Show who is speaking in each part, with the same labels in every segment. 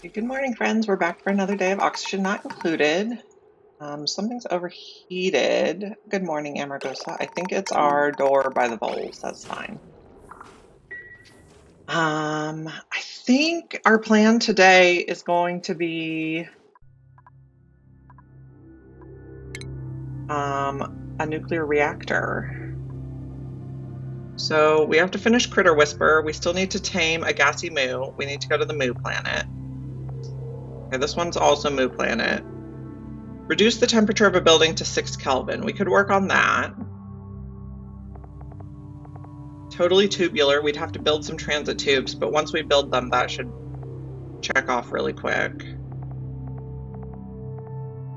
Speaker 1: Good morning, friends. We're back for another day of oxygen not included. Something's overheated. Good morning, Amargosa. I think it's our door by the bowls. That's fine. I think our plan today is going to be a nuclear reactor. So we have to finish Critter Whisper. We still need to tame a Gassy Moo. We need to go to the Moo planet. Okay, this one's also Moo planet. Reduce the temperature of a building to 6 Kelvin. We could work on that. Totally tubular. We'd have to build some transit tubes, but once we build them, that should check off really quick.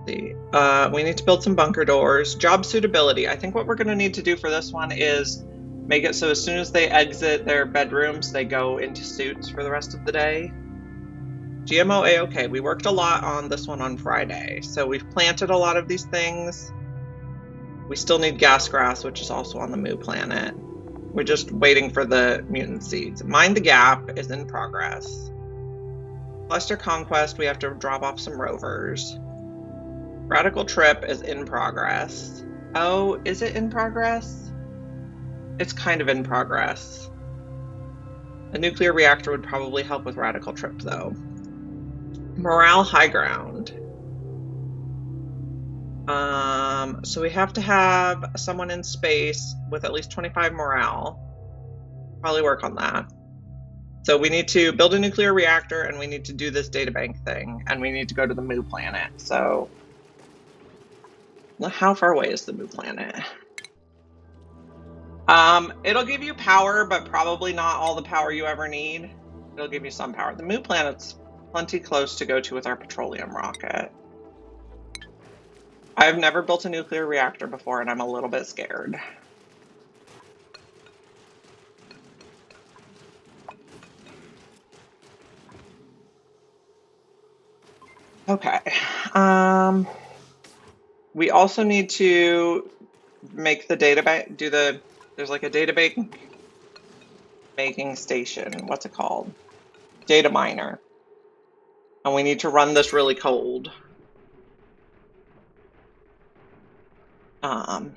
Speaker 1: We need to build some bunker doors. Job suitability. I think what we're going to need to do for this one is make it so as soon as they exit their bedrooms, they go into suits for the rest of the day. GMO A-OK. We worked a lot on this one on Friday, so we've planted a lot of these things. We still need gas grass, which is also on the Moo planet. We're just waiting for the mutant seeds. Mind the Gap is in progress. Cluster Conquest, we have to drop off some rovers. Radical Trip is in progress. Oh, is it in progress? It's kind of in progress. A nuclear reactor would probably help with Radical Trip, though. Morale High Ground. So we have to have someone in space with at least 25 morale. Probably work on that. So we need to build a nuclear reactor, and we need to do this databank thing, and we need to go to the Moo planet. So how far away is the Moo planet? It'll give you power, but probably not all the power you ever need. It'll give you some power. The Moo planet's plenty close to go to with our petroleum rocket. I've never built a nuclear reactor before, and I'm a little bit scared. Okay. We also need to make the database, there's like a database making station. What's it called? Data miner. And we need to run this really cold. I'm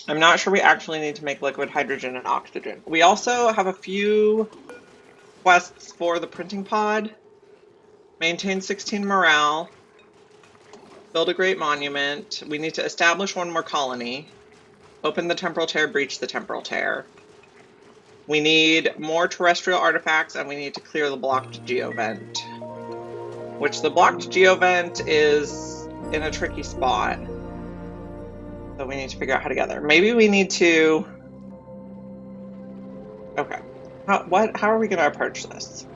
Speaker 1: not sure we actually need to make liquid hydrogen and oxygen. We also have a few quests for the printing pod. Maintain 16 morale. Build a great monument. We need to establish one more colony. Open the temporal tear, breach the temporal tear. We need more terrestrial artifacts, and we need to clear the blocked geovent. Which the blocked geovent is in a tricky spot. So we need to figure out how to get there. Maybe we need to... Okay. How are we going to approach this?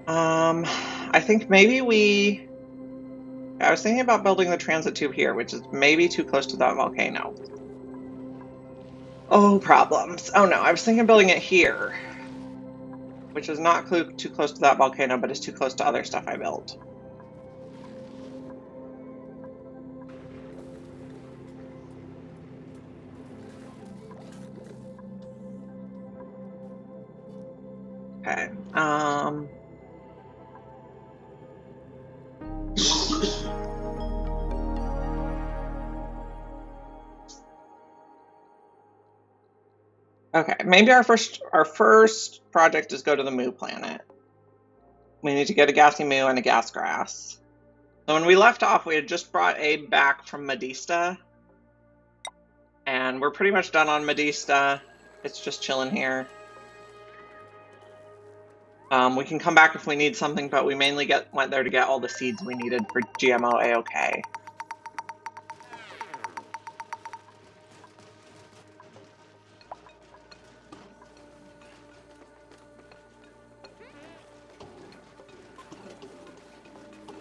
Speaker 1: I think maybe I was thinking about building the transit tube here, which is maybe too close to that volcano. Oh, problems. Oh no, I was thinking of building it here, which is not too close to that volcano, but is too close to other stuff I built. Okay. Okay, maybe our first project is go to the Moo planet. We need to get a Gassy Moo and a gas grass. So when we left off, we had just brought Abe back from Medista. And we're pretty much done on Medista. It's just chilling here. We can come back if we need something, but we mainly went there to get all the seeds we needed for GMO A-OK.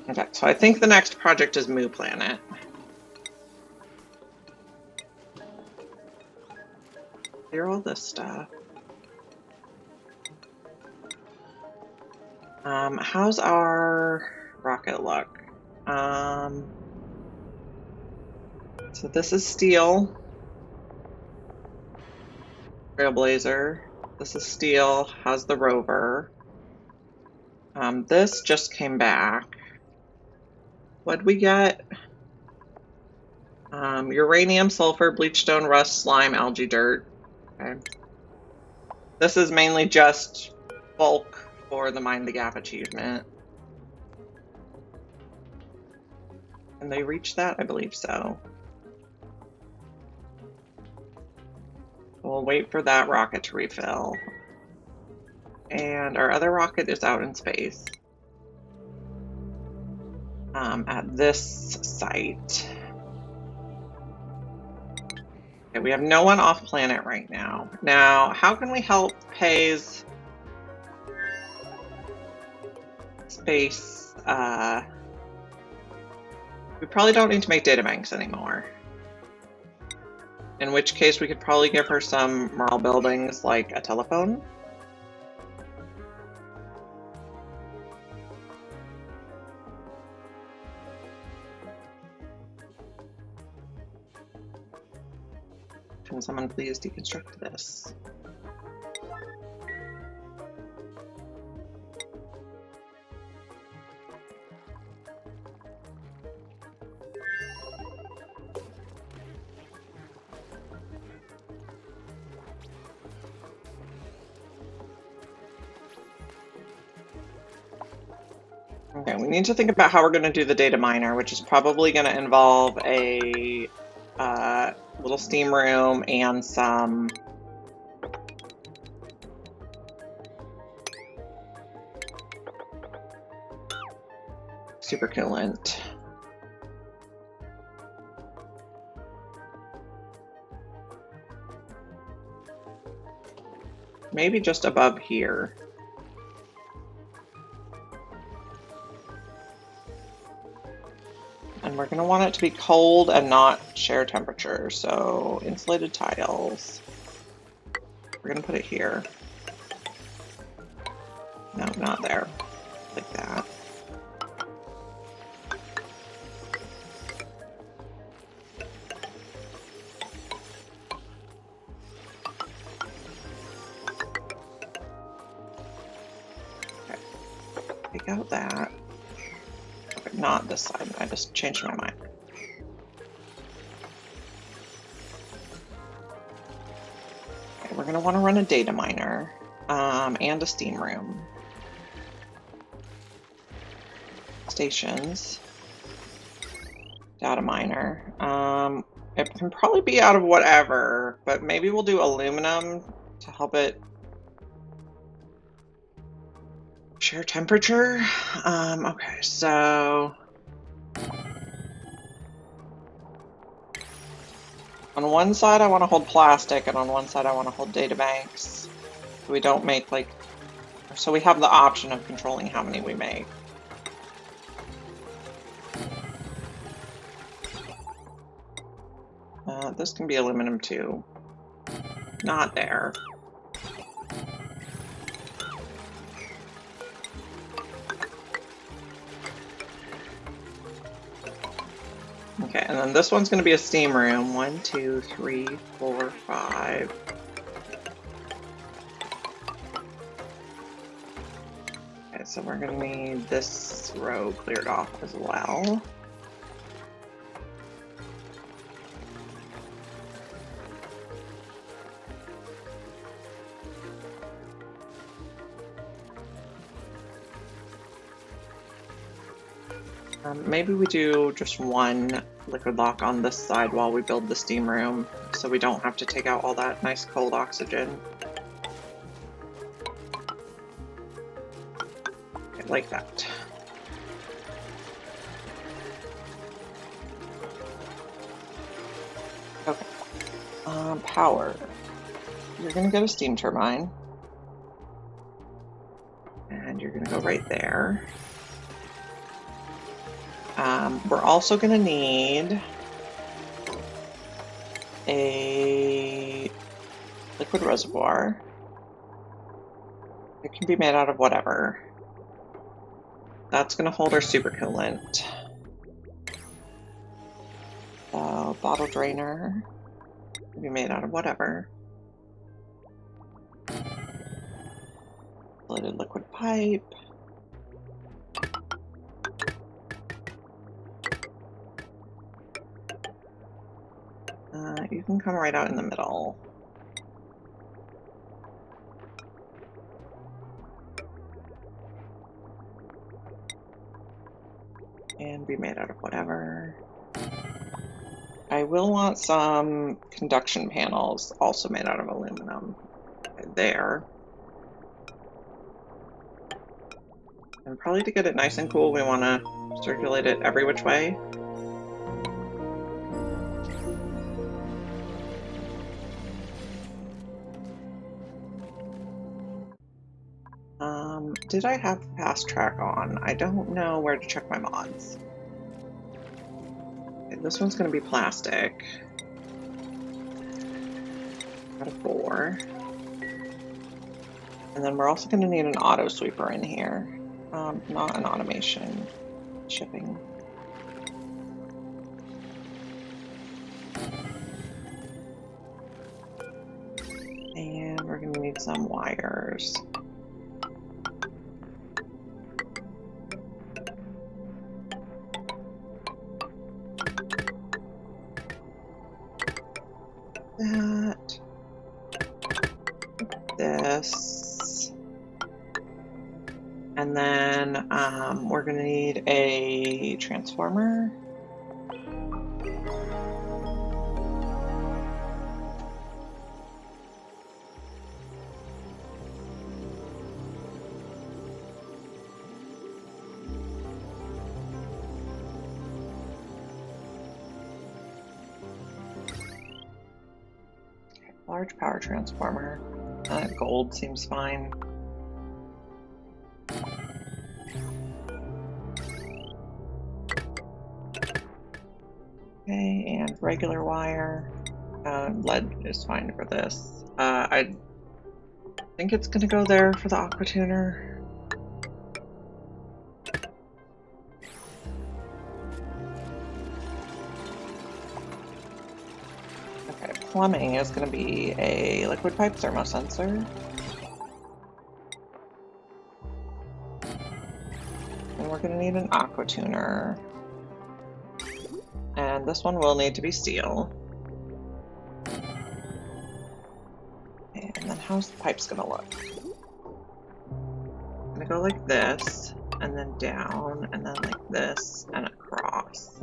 Speaker 1: Okay, so I think the next project is Moo Planet. Clear all this stuff. How's our rocket look? So this is steel. Trailblazer. This is steel, has the rover. This just came back. What'd we get? Uranium, sulfur, bleachstone, rust, slime, algae, dirt. Okay. This is mainly just bulk for the Mine the Gap achievement. Can they reach that? I believe so. We'll wait for that rocket to refill. And our other rocket is out in space. At this site. Okay, we have no one off planet right now. Now, how can we help Pay's space? We probably don't need to make databanks anymore. In which case, we could probably give her some morale buildings like a telephone. Can someone please deconstruct this? Okay, we need to think about how we're going to do the data miner, which is probably going to involve a little steam room and some supercoolant. Maybe just above here. And we're going to want it to be cold and not share temperature, so insulated tiles. We're going to put it here. No, not there. Like that. Okay. Take out that. Not this side. I just changed my mind. Okay, we're going to want to run a data miner and a steam room. Stations. Data miner. It can probably be out of whatever, but maybe we'll do aluminum to help it share temperature. Okay, so on one side I want to hold plastic, and on one side I want to hold data banks. So we don't make like, so we have the option of controlling how many we make. This can be aluminum too. Not there. Okay, and then this one's going to be a steam room. 1, 2, 3, 4, 5. Okay, so we're going to need this row cleared off as well. Maybe we do just one liquid lock on this side while we build the steam room, so we don't have to take out all that nice cold oxygen. Okay, like that. Okay. Power. You're gonna get a steam turbine. And you're gonna go right there. We're also going to need a liquid reservoir. It can be made out of whatever. That's going to hold our supercoolant. Bottle drainer can be made out of whatever. insulated liquid pipe. You can come right out in the middle. And be made out of whatever. I will want some conduction panels also made out of aluminum. There. And probably to get it nice and cool, we want to circulate it every which way. Did I have fast track on? I don't know where to check my mods. Okay, this one's going to be plastic. Got a 4. And then we're also going to need an auto sweeper in here. Not an automation. Shipping. And we're going to need some wires. That. This. And then we're going to need a transformer. Large power transformer. Gold seems fine. Okay, and regular wire. Lead is fine for this. I think it's going to go there for the aqua tuner. Okay, plumbing is going to be a liquid pipe thermosensor. And we're going to need an aqua tuner. And this one will need to be steel. Okay, and then how's the pipes gonna look? I'm gonna go like this, and then down, and then like this, and across.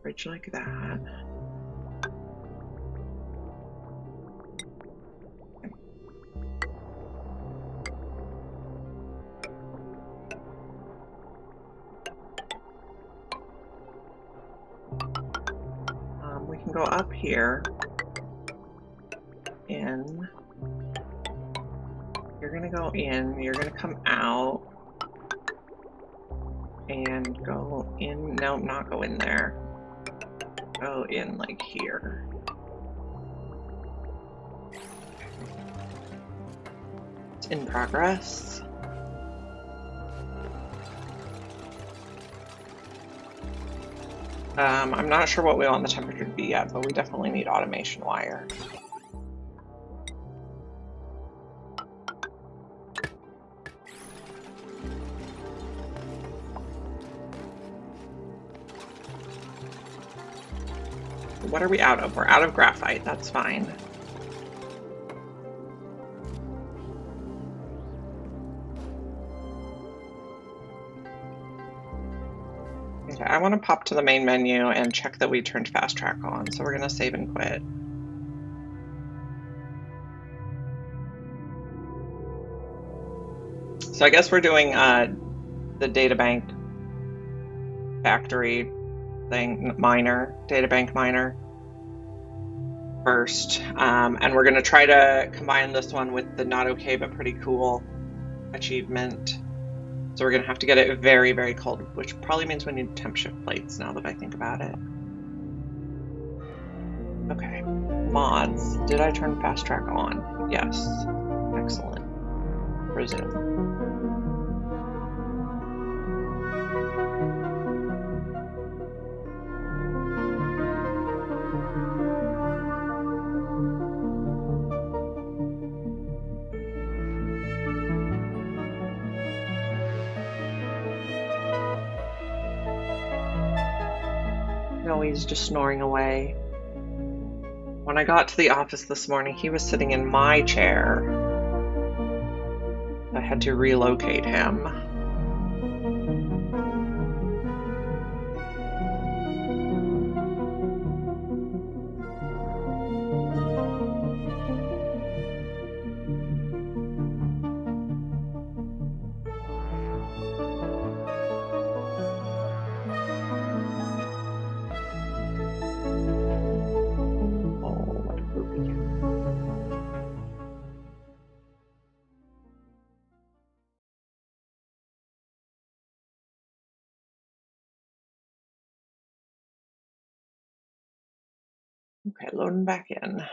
Speaker 1: Bridge like that. We can go up here, in, you're gonna go in, you're gonna come out, and go in, no, not go in there, go in like here. It's in progress. I'm not sure what we want the temperature to be yet, but we definitely need automation wire. What are we out of? We're out of graphite, that's fine. Okay, I want to pop to the main menu and check that we turned fast track on, so we're going to save and quit. So I guess we're doing the databank factory thing, databank miner first, and we're going to try to combine this one with the not okay but pretty cool achievement. So we're going to have to get it very, very cold, which probably means we need temp shift plates now that I think about it. Okay, mods. Did I turn fast track on? Yes. Excellent. Resume. now he's just snoring away. When I got to the office this morning, he was sitting in my chair. I had to relocate him. Okay, loading back in.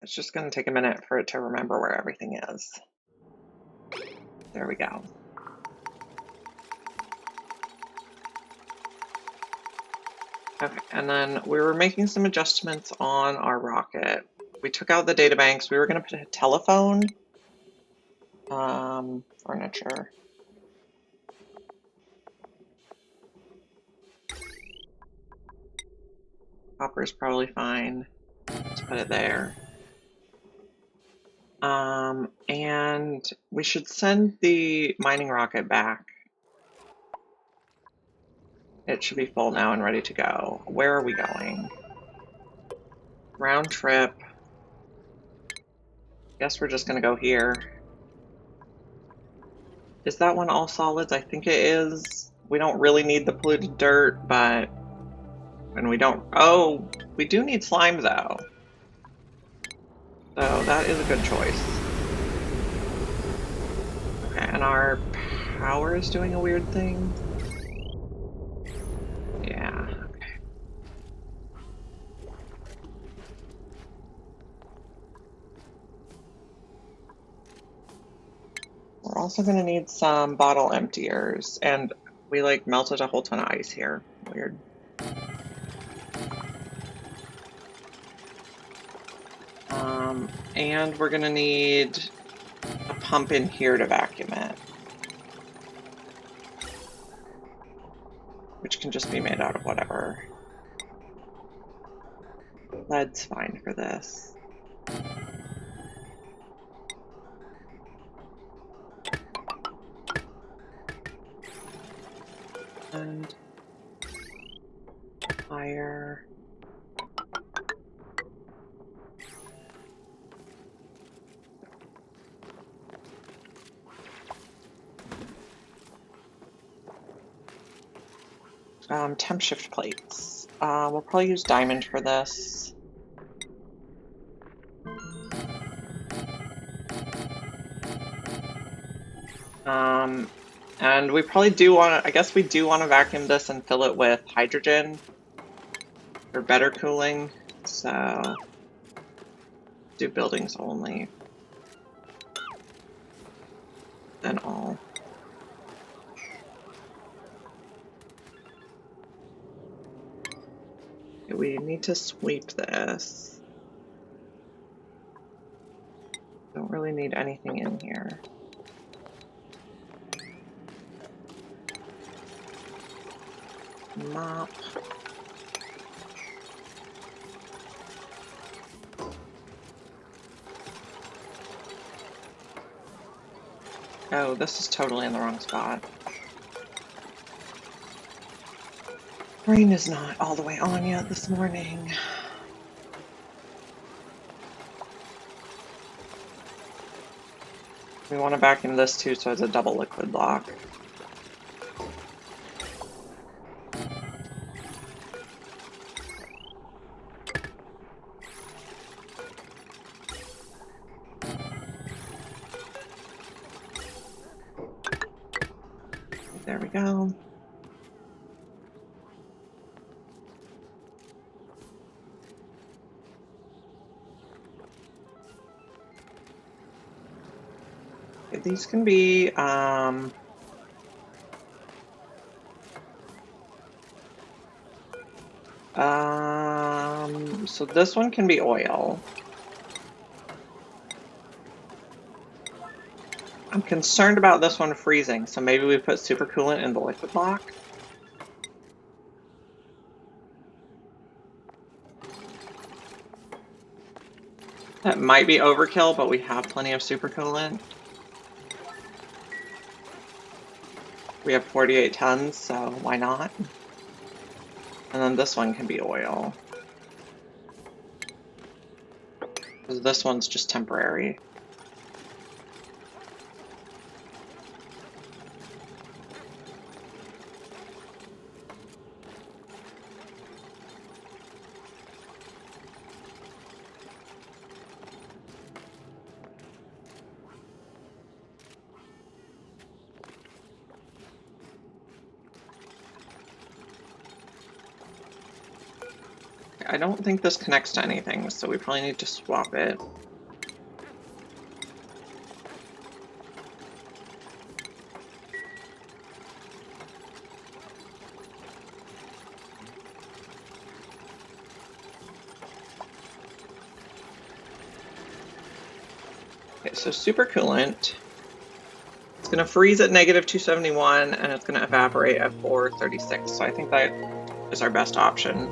Speaker 1: It's just going to take a minute for it to remember where everything is. There we go. Okay, and then we were making some adjustments on our rocket. We took out the data banks. We were going to put a telephone, furniture. Copper's probably fine. Let's put it there. And we should send the mining rocket back. It should be full now and ready to go. Where are we going? Round trip. Guess we're just gonna go here. Is that one all solids? I think it is. We don't really need the polluted dirt, but... And we don't... Oh, we do need slime though. So that is a good choice. Okay, and our power is doing a weird thing. Yeah, okay. We're also gonna need some bottle emptiers, and we like melted a whole ton of ice here. Weird. And we're gonna need a pump in here to vacuum it, which can just be made out of whatever. Lead's fine for this. And fire. Temp shift plates. We'll probably use diamond for this. And we probably do want to, I guess we do want to vacuum this and fill it with hydrogen for better cooling. So, do buildings only. Then all. We need to sweep this. Don't really need anything in here. Mop. Oh, this is totally in the wrong spot. Brain is not all the way on yet this morning. We want to vacuum this too, so it's a double liquid lock. There we go. these can be so this one can be oil. I'm concerned about this one freezing, so maybe we put super coolant in the liquid lock. That might be overkill, but we have plenty of super coolant. We have 48 tons, so why not? And then this one can be oil. Because this one's just temporary. I don't think this connects to anything, so we probably need to swap it. Okay, so super coolant. It's going to freeze at negative 271 and it's going to evaporate at 436. So I think that is our best option.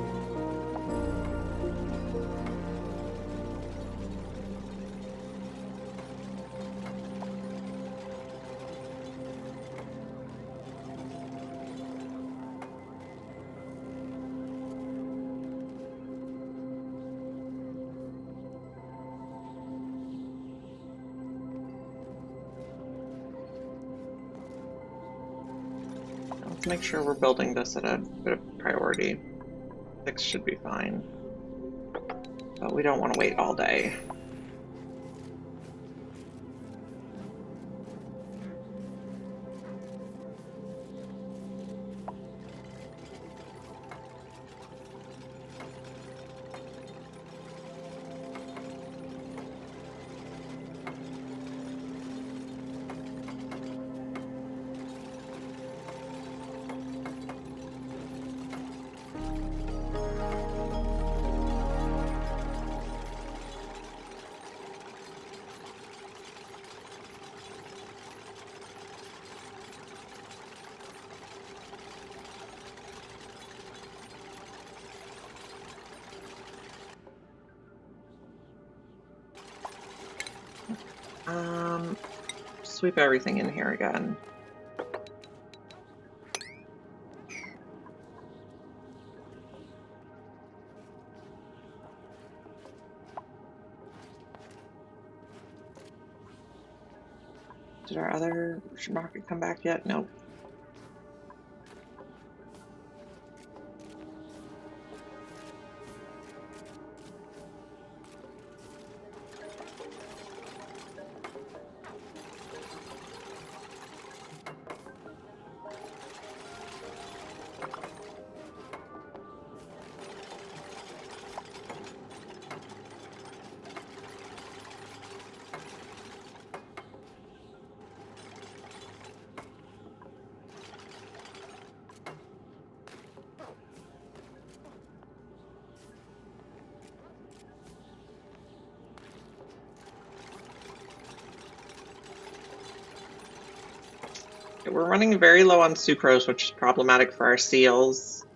Speaker 1: Let's make sure we're building this at a bit of priority. 6 should be fine. But we don't want to wait all day. Sweep everything in here again. Did our other rocket come back yet? Nope. We're running very low on sucrose, which is problematic for our seals.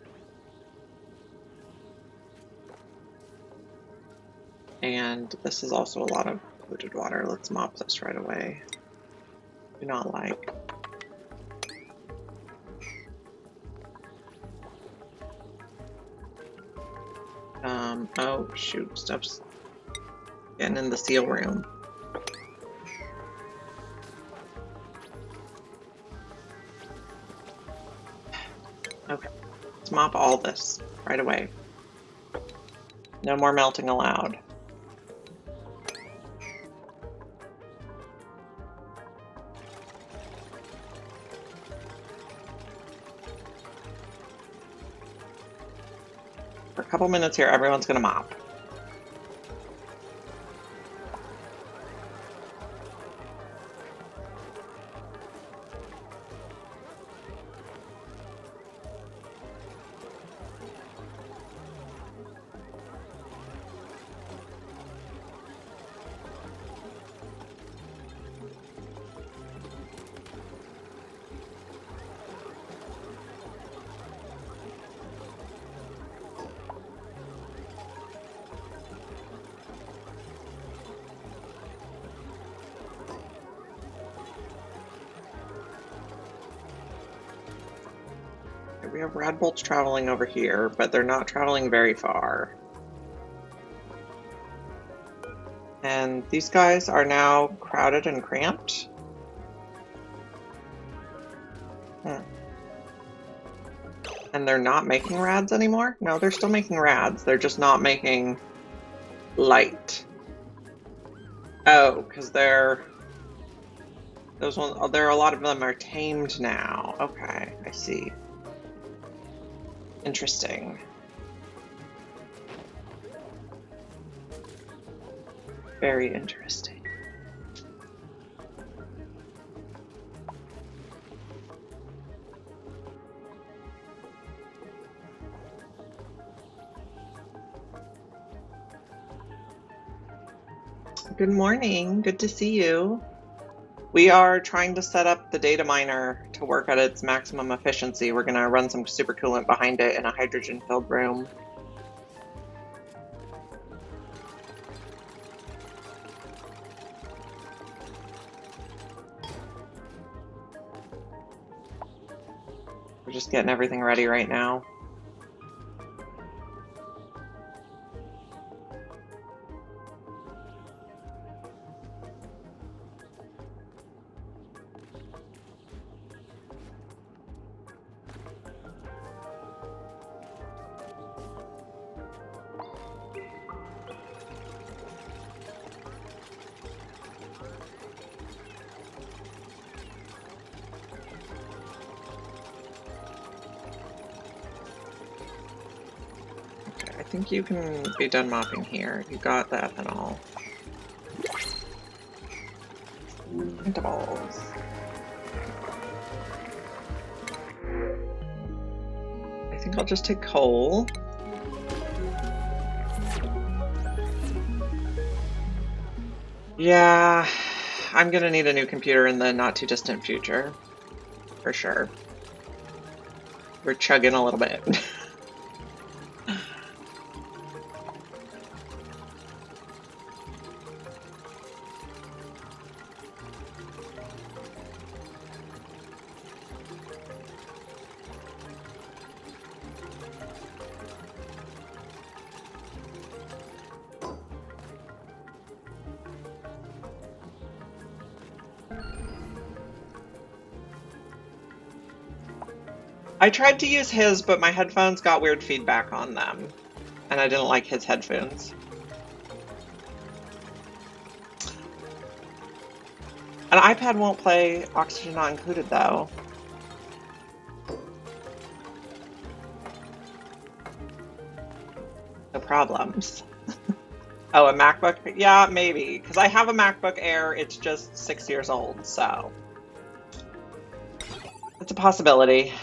Speaker 1: And this is also a lot of polluted water. Let's mop this right away. Do not like. Oh shoot, stuff's getting in the seal room. Okay, let's mop all this right away. No more melting allowed. For a couple minutes here, everyone's gonna mop. We have rad bolts traveling over here, but they're not traveling very far. And these guys are now crowded and cramped. And they're not making rads anymore? No, they're still making rads. They're just not making light. Oh, because they're... Those ones, oh, there are a lot of them are tamed now. Okay, I see. Interesting. Very interesting. Good morning. Good to see you. We are trying to set up the data miner to work at its maximum efficiency. We're going to run some supercoolant behind it in a hydrogen-filled room. We're just getting everything ready right now. I think you can be done mopping here. You got the ethanol. Balls. I think I'll just take coal. Yeah, I'm gonna need a new computer in the not too distant future. For sure. We're chugging a little bit. I tried to use his, but my headphones got weird feedback on them, and I didn't like his headphones. An iPad won't play Oxygen Not Included, though. No problems. Oh, a MacBook? Yeah, maybe, because I have a MacBook Air, it's just 6 years old, so... It's a possibility.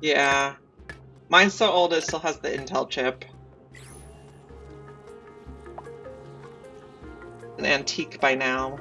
Speaker 1: Yeah. Mine's so old it still has the Intel chip. An antique by now.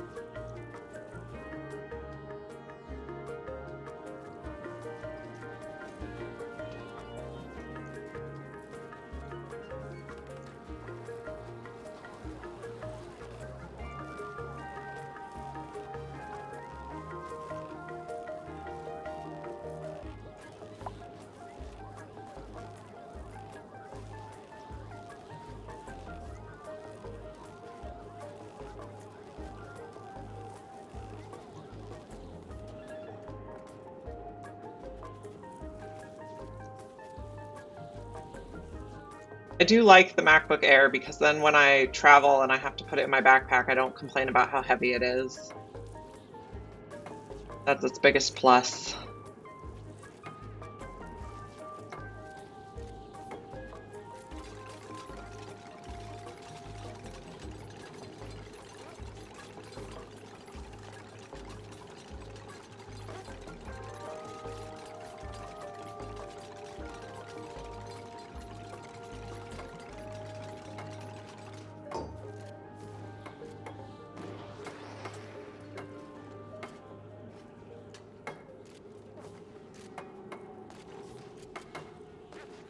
Speaker 1: I do like the MacBook Air because then when I travel and I have to put it in my backpack, I don't complain about how heavy it is. That's its biggest plus.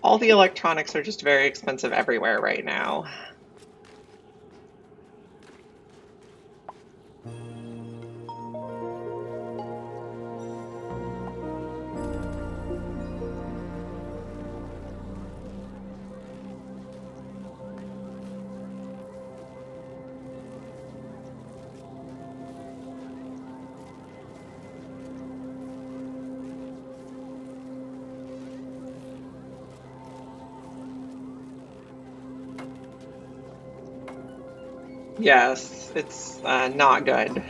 Speaker 1: All the electronics are just very expensive everywhere right now. Yes, it's not good.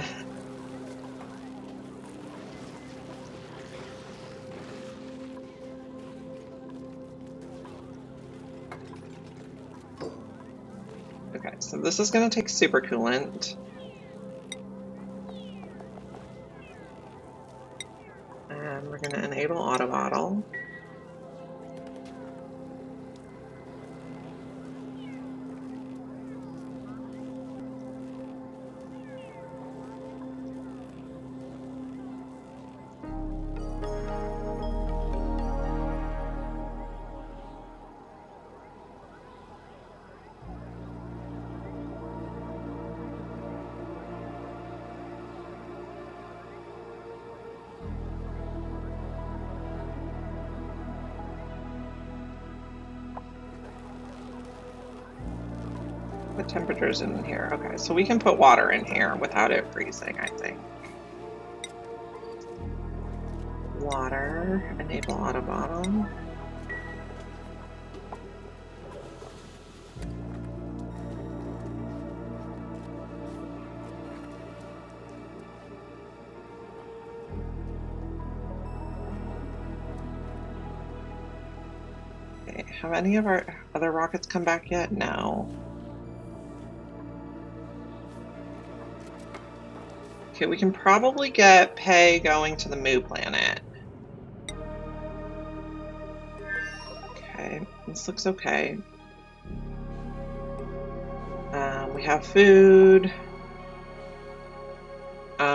Speaker 1: Okay, so this is going to take super coolant. And we're going to enable auto bottle. What temperature's in here? Okay, so we can put water in here without it freezing, I think. Water, enable auto bottle. Okay, have any of our other rockets come back yet? No. Okay, we can probably get Pei going to the Moo planet. Okay, this looks okay. We have food.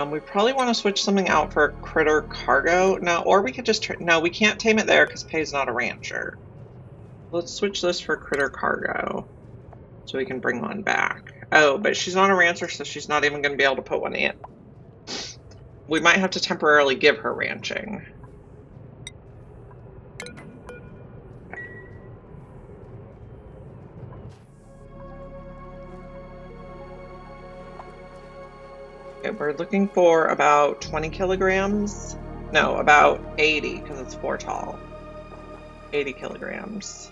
Speaker 1: We probably want to switch something out for critter cargo. No, or we could just... No, we can't tame it there because Pei's not a rancher. Let's switch this for critter cargo so we can bring one back. Oh, but she's not a rancher, so she's not even going to be able to put one in. We might have to temporarily give her ranching. Okay, we're looking for about 20 kilograms. No, about 80 because it's 4 tall. 80 kilograms.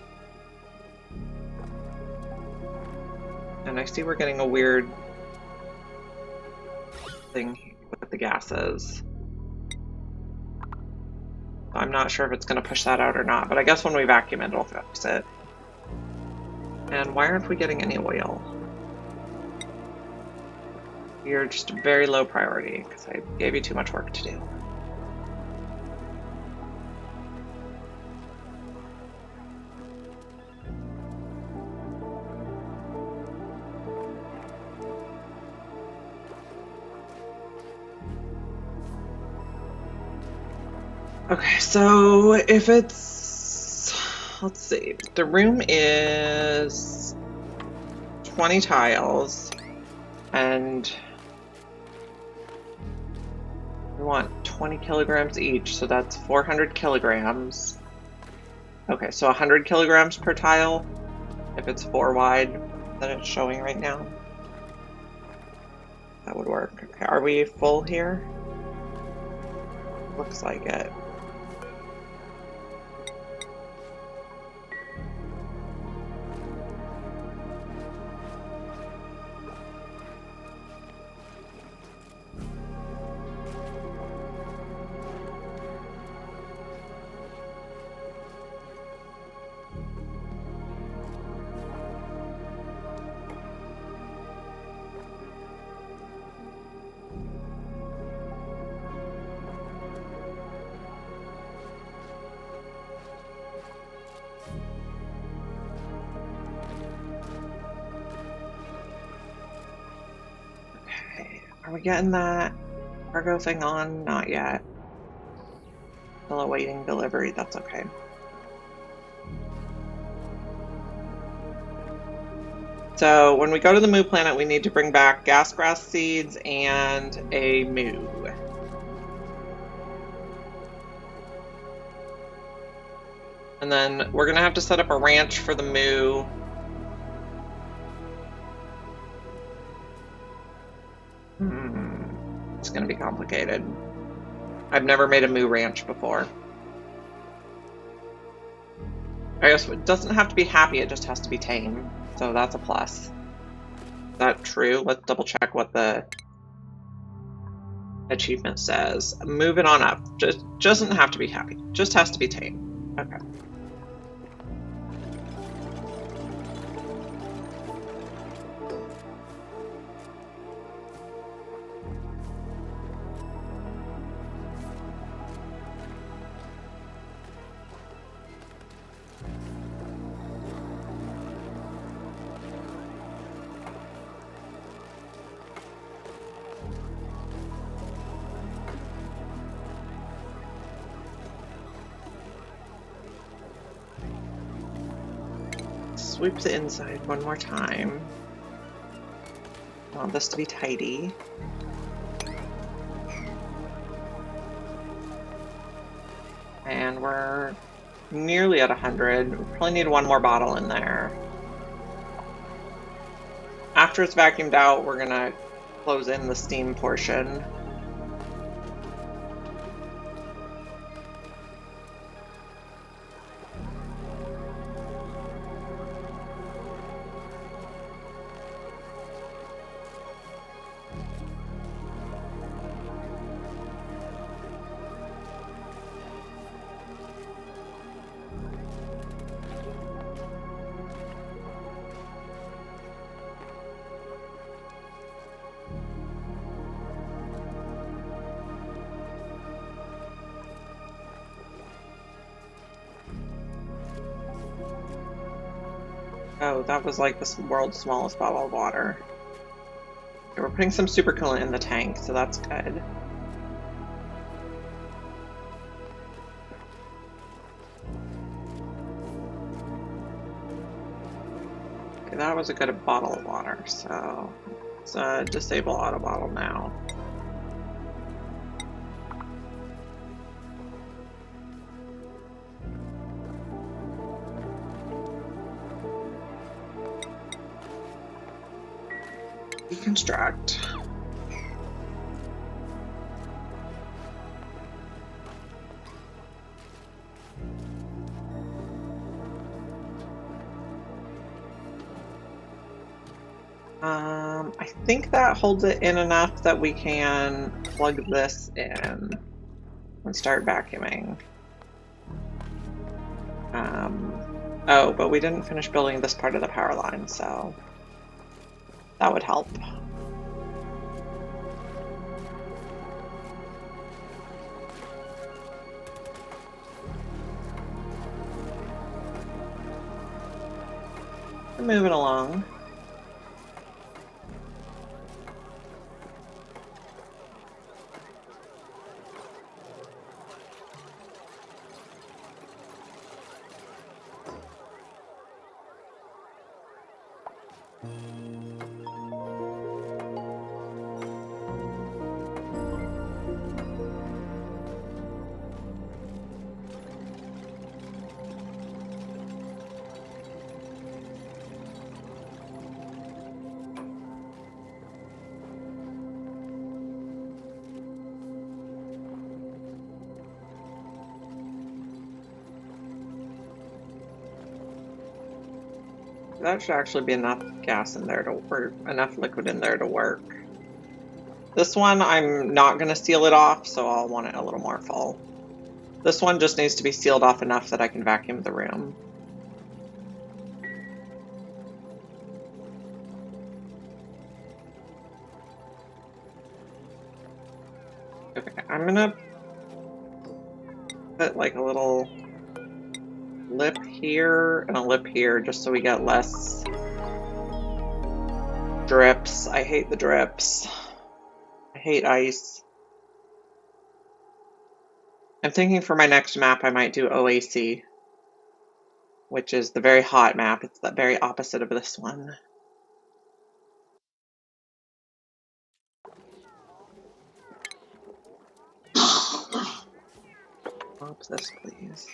Speaker 1: And I see we're getting a weird thing with the gases. I'm not sure if it's going to push that out or not, but I guess when we vacuum it, it'll fix it. And why aren't we getting any oil? You're just very low priority because I gave you too much work to do. Okay, so if it's, let's see, the room is 20 tiles, and we want 20 kilograms each, so that's 400 kilograms. Okay, so 100 kilograms per tile, if it's 4 wide, that it's showing right now. That would work. Okay, are we full here? Looks like it. Are we getting that cargo thing on? Not yet. Still awaiting delivery. That's okay. So when we go to the Moo planet, we need to bring back gas grass seeds and a Moo. And then we're gonna have to set up a ranch for the Moo. It's gonna be complicated. I've never made a Moo ranch before. I guess it doesn't have to be happy, it just has to be tame. So that's a plus. Is that true? Let's double check what the achievement says. Moving on up. Just doesn't have to be happy, just has to be tame. Okay. Sweep the inside one more time. I want this to be tidy. And we're nearly at 100. We probably need one more bottle in there. After it's vacuumed out, we're gonna close in the steam portion. Oh, that was like the world's smallest bottle of water. Okay, we're putting some super coolant in the tank, so that's good. Okay, that was a good bottle of water, so let's disable auto bottle now. Deconstruct. I think that holds it in enough that we can plug this in and start vacuuming. Oh, but we didn't finish building this part of the power line, so that would help. We're moving along. That should actually be enough gas in there to work, enough liquid in there to work. This one, I'm not going to seal it off, so I'll want it a little more full. This one just needs to be sealed off enough that I can vacuum the room. Okay, I'm going to put like a little lip here and a lip here just so we get less drips. I hate the drips. I hate ice. I'm thinking for my next map I might do OAC, which is the very hot map. It's the very opposite of this one. Pop this, please.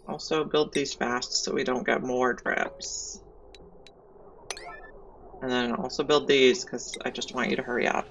Speaker 1: Also build these fast so we don't get more drips. And then also build these because I just want you to hurry up.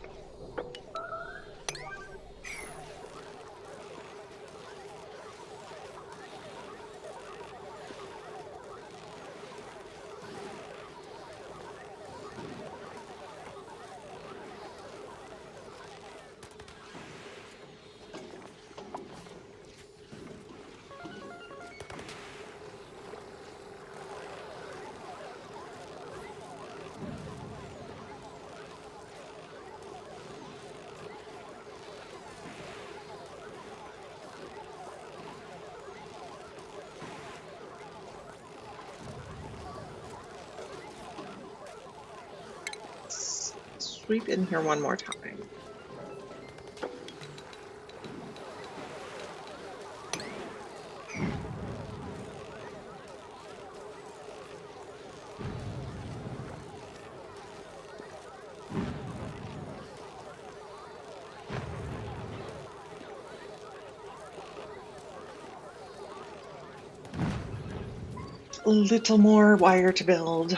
Speaker 1: Sweep in here one more time. A little more wire to build.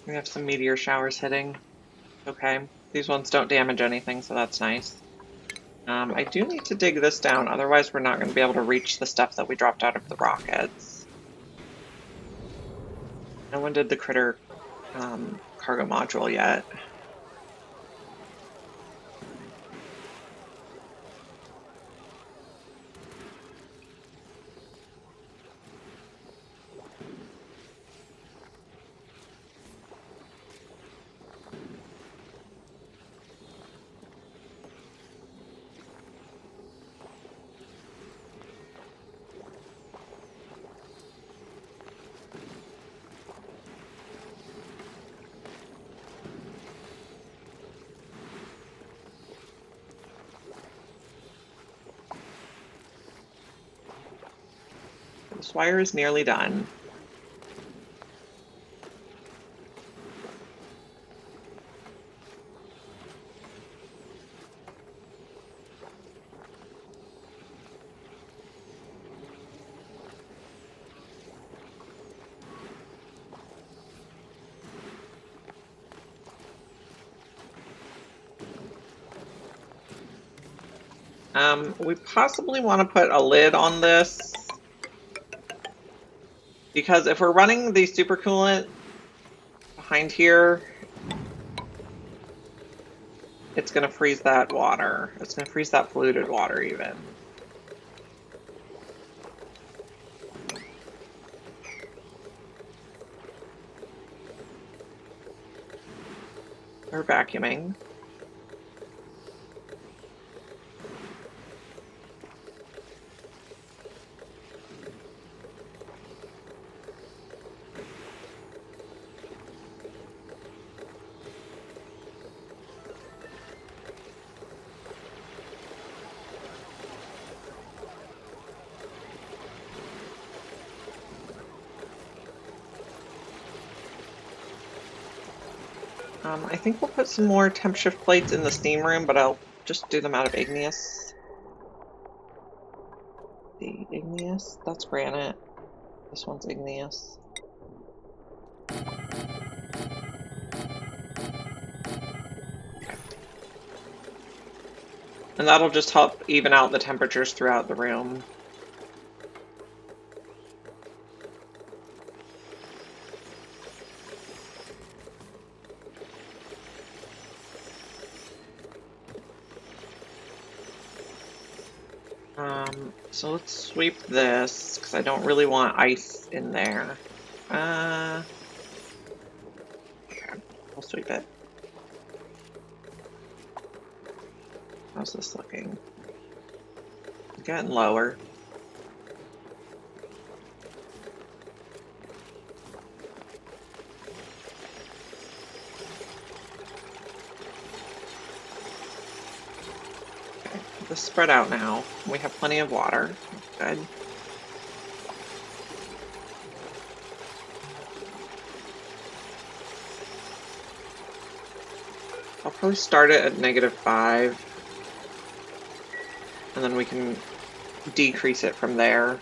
Speaker 1: We have some meteor showers hitting. Okay, these ones don't damage anything, so that's nice. I do need to dig this down, otherwise we're not going to be able to reach the stuff that we dropped out of the rockets. No one did the critter cargo module yet. This wire is nearly done. We possibly want to put a lid on this, because if we're running the supercoolant behind here, it's going to freeze that water. It's going to freeze that polluted water even. We're vacuuming. I think we'll put some more temp shift plates in the steam room, but I'll just do them out of igneous. The igneous, that's granite. This one's igneous. And that'll just help even out the temperatures throughout the room. So let's sweep this, because I don't really want ice in there. Okay, we'll sweep it. How's this looking? Getting lower. Okay, this spread out now. We have plenty of water. Good. I'll probably start it at -5, and then we can decrease it from there.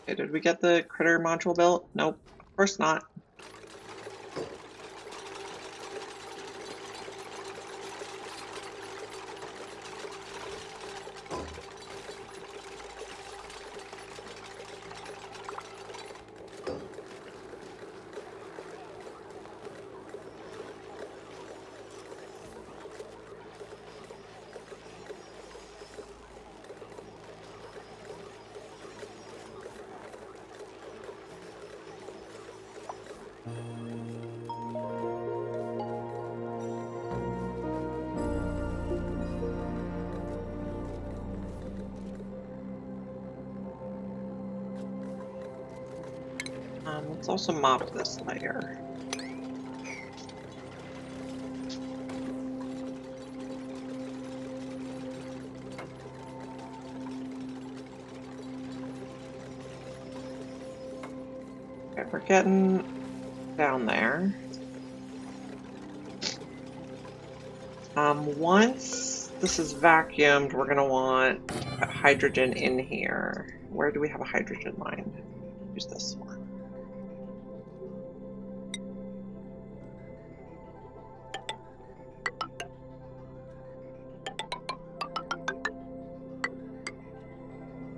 Speaker 1: Okay, did we get the critter module built? Nope, of course not. Let's also mop this layer. Okay, we're getting down there. Once this is vacuumed, we're gonna want hydrogen in here. Where do we have a hydrogen line? Use this one.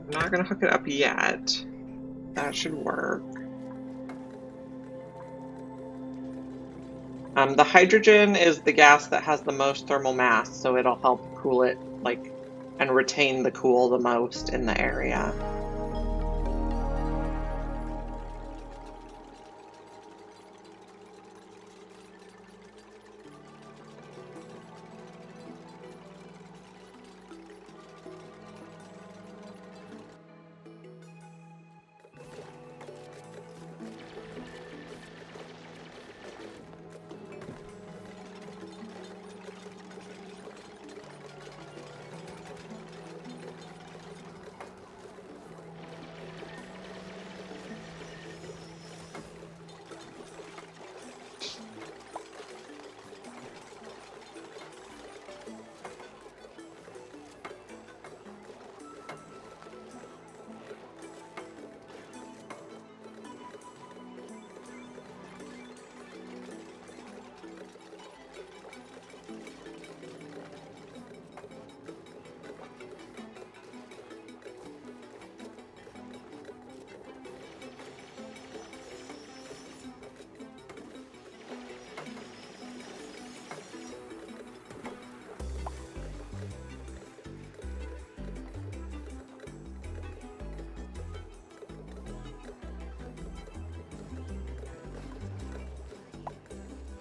Speaker 1: I'm not gonna hook it up yet. That should work. The hydrogen is the gas that has the most thermal mass, so it'll help cool it, like, and retain the cool the most in the area.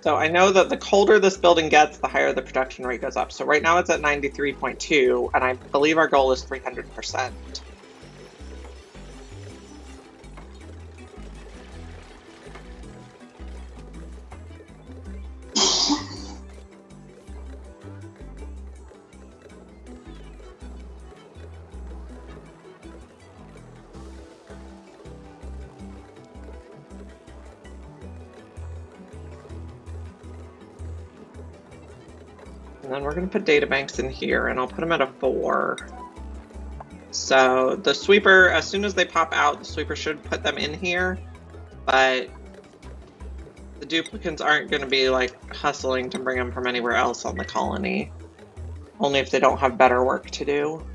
Speaker 1: So I know that the colder this building gets, the higher the production rate goes up. So right now it's at 93.2, and I believe our goal is 300%. And then we're going to put data banks in here, and I'll put them at a 4. So the sweeper, as soon as they pop out, the sweeper should put them in here, but the duplicants aren't going to be like hustling to bring them from anywhere else on the colony. Only if they don't have better work to do.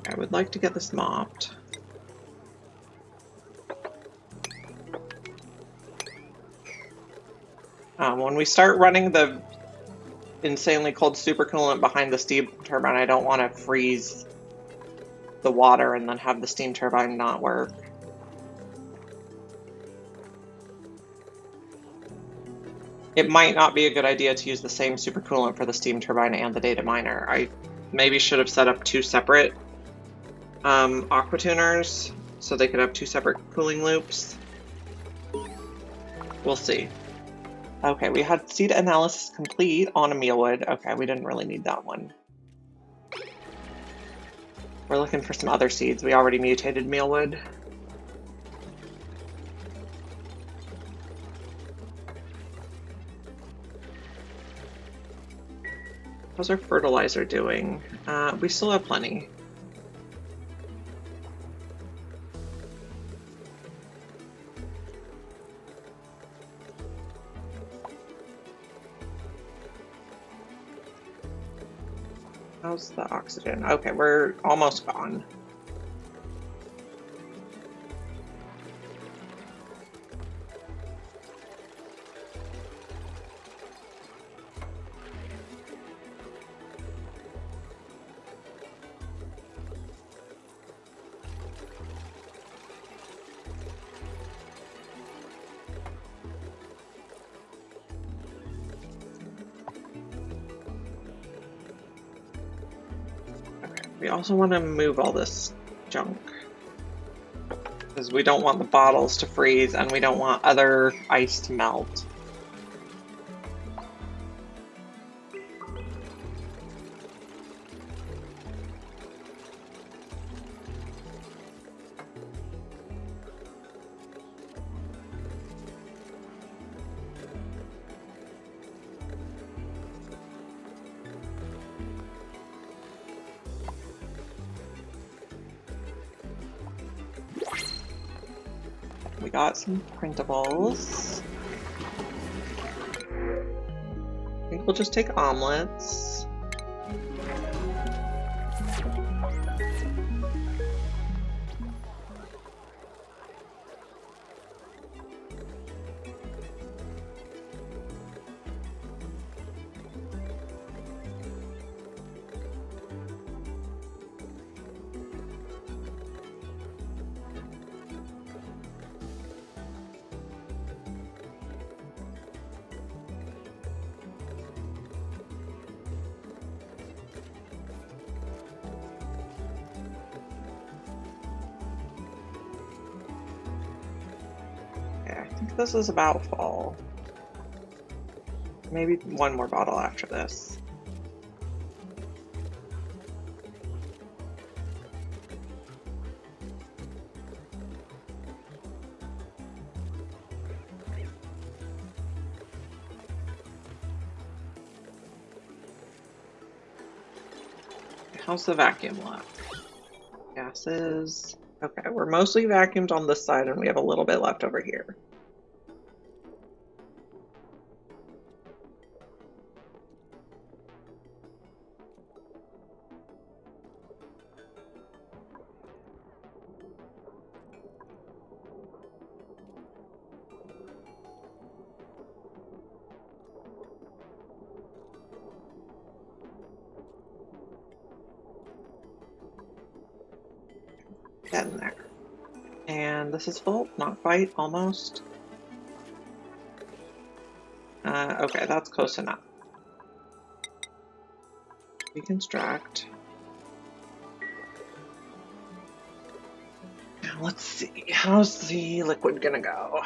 Speaker 1: I would like to get this mopped. When we start running the insanely cold supercoolant behind the steam turbine, I don't want to freeze the water and then have the steam turbine not work. It might not be a good idea to use the same supercoolant for the steam turbine and the data miner. I maybe should have set up two separate aqua tuners so they could have two separate cooling loops. We'll see. Okay, we had seed analysis complete on a mealwood. Okay, we didn't really need that one. We're looking for some other seeds. We already mutated mealwood. How's our fertilizer doing? We still have plenty. How's the oxygen? Okay, we're almost gone. We also want to move all this junk because we don't want the bottles to freeze and we don't want other ice to melt. We got some printables. I think we'll just take omelets. This is about full. Maybe one more bottle after this. How's the vacuum left? Gases. Okay, we're mostly vacuumed on this side and we have a little bit left over here. Getting there. And this is full, not quite, almost. Okay, that's close enough. Reconstruct. Now let's see, how's the liquid gonna go?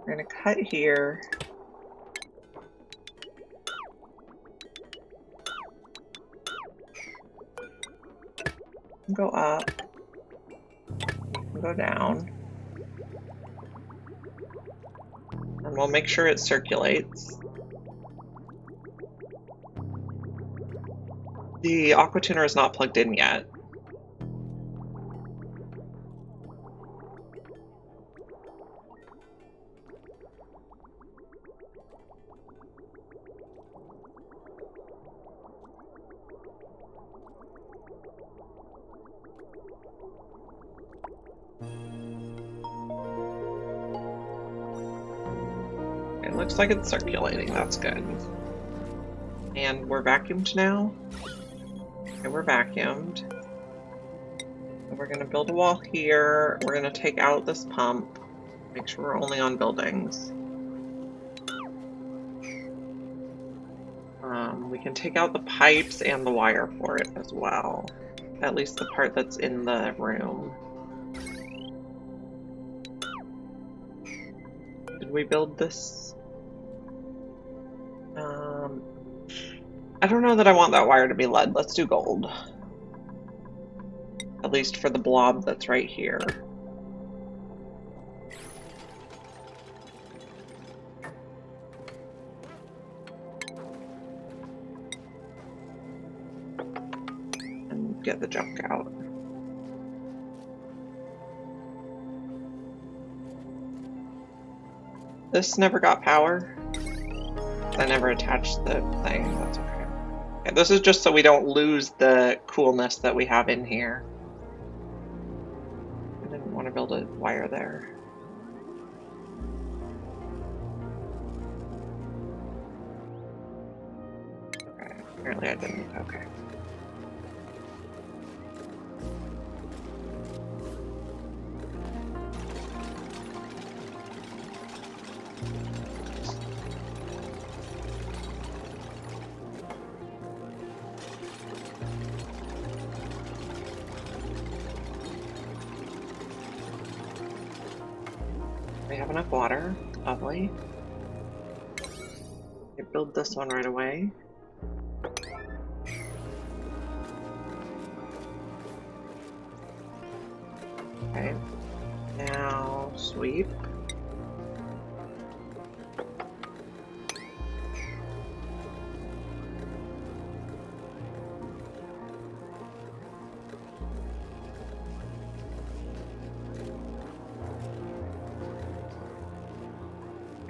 Speaker 1: We're gonna cut here. Go up. Go down. And we'll make sure it circulates. The aqua tuner is not plugged in yet. It looks like it's circulating, that's good. And we're vacuumed now. Okay, we're vacuumed. We're gonna build a wall here. We're gonna take out this pump. Make sure we're only on buildings. We can take out the pipes and the wire for it as well. At least the part that's in the room. Did we build this? I don't know that I want that wire to be lead. Let's do gold. At least for the blob that's right here. And get the junk out. This never got power. I never attached the thing. That's okay. Okay, this is just so we don't lose the coolness that we have in here. I didn't want to build a wire there. Okay, apparently I didn't. Okay. We have enough water. Lovely. Okay, build this one right away. Okay. Now sweep.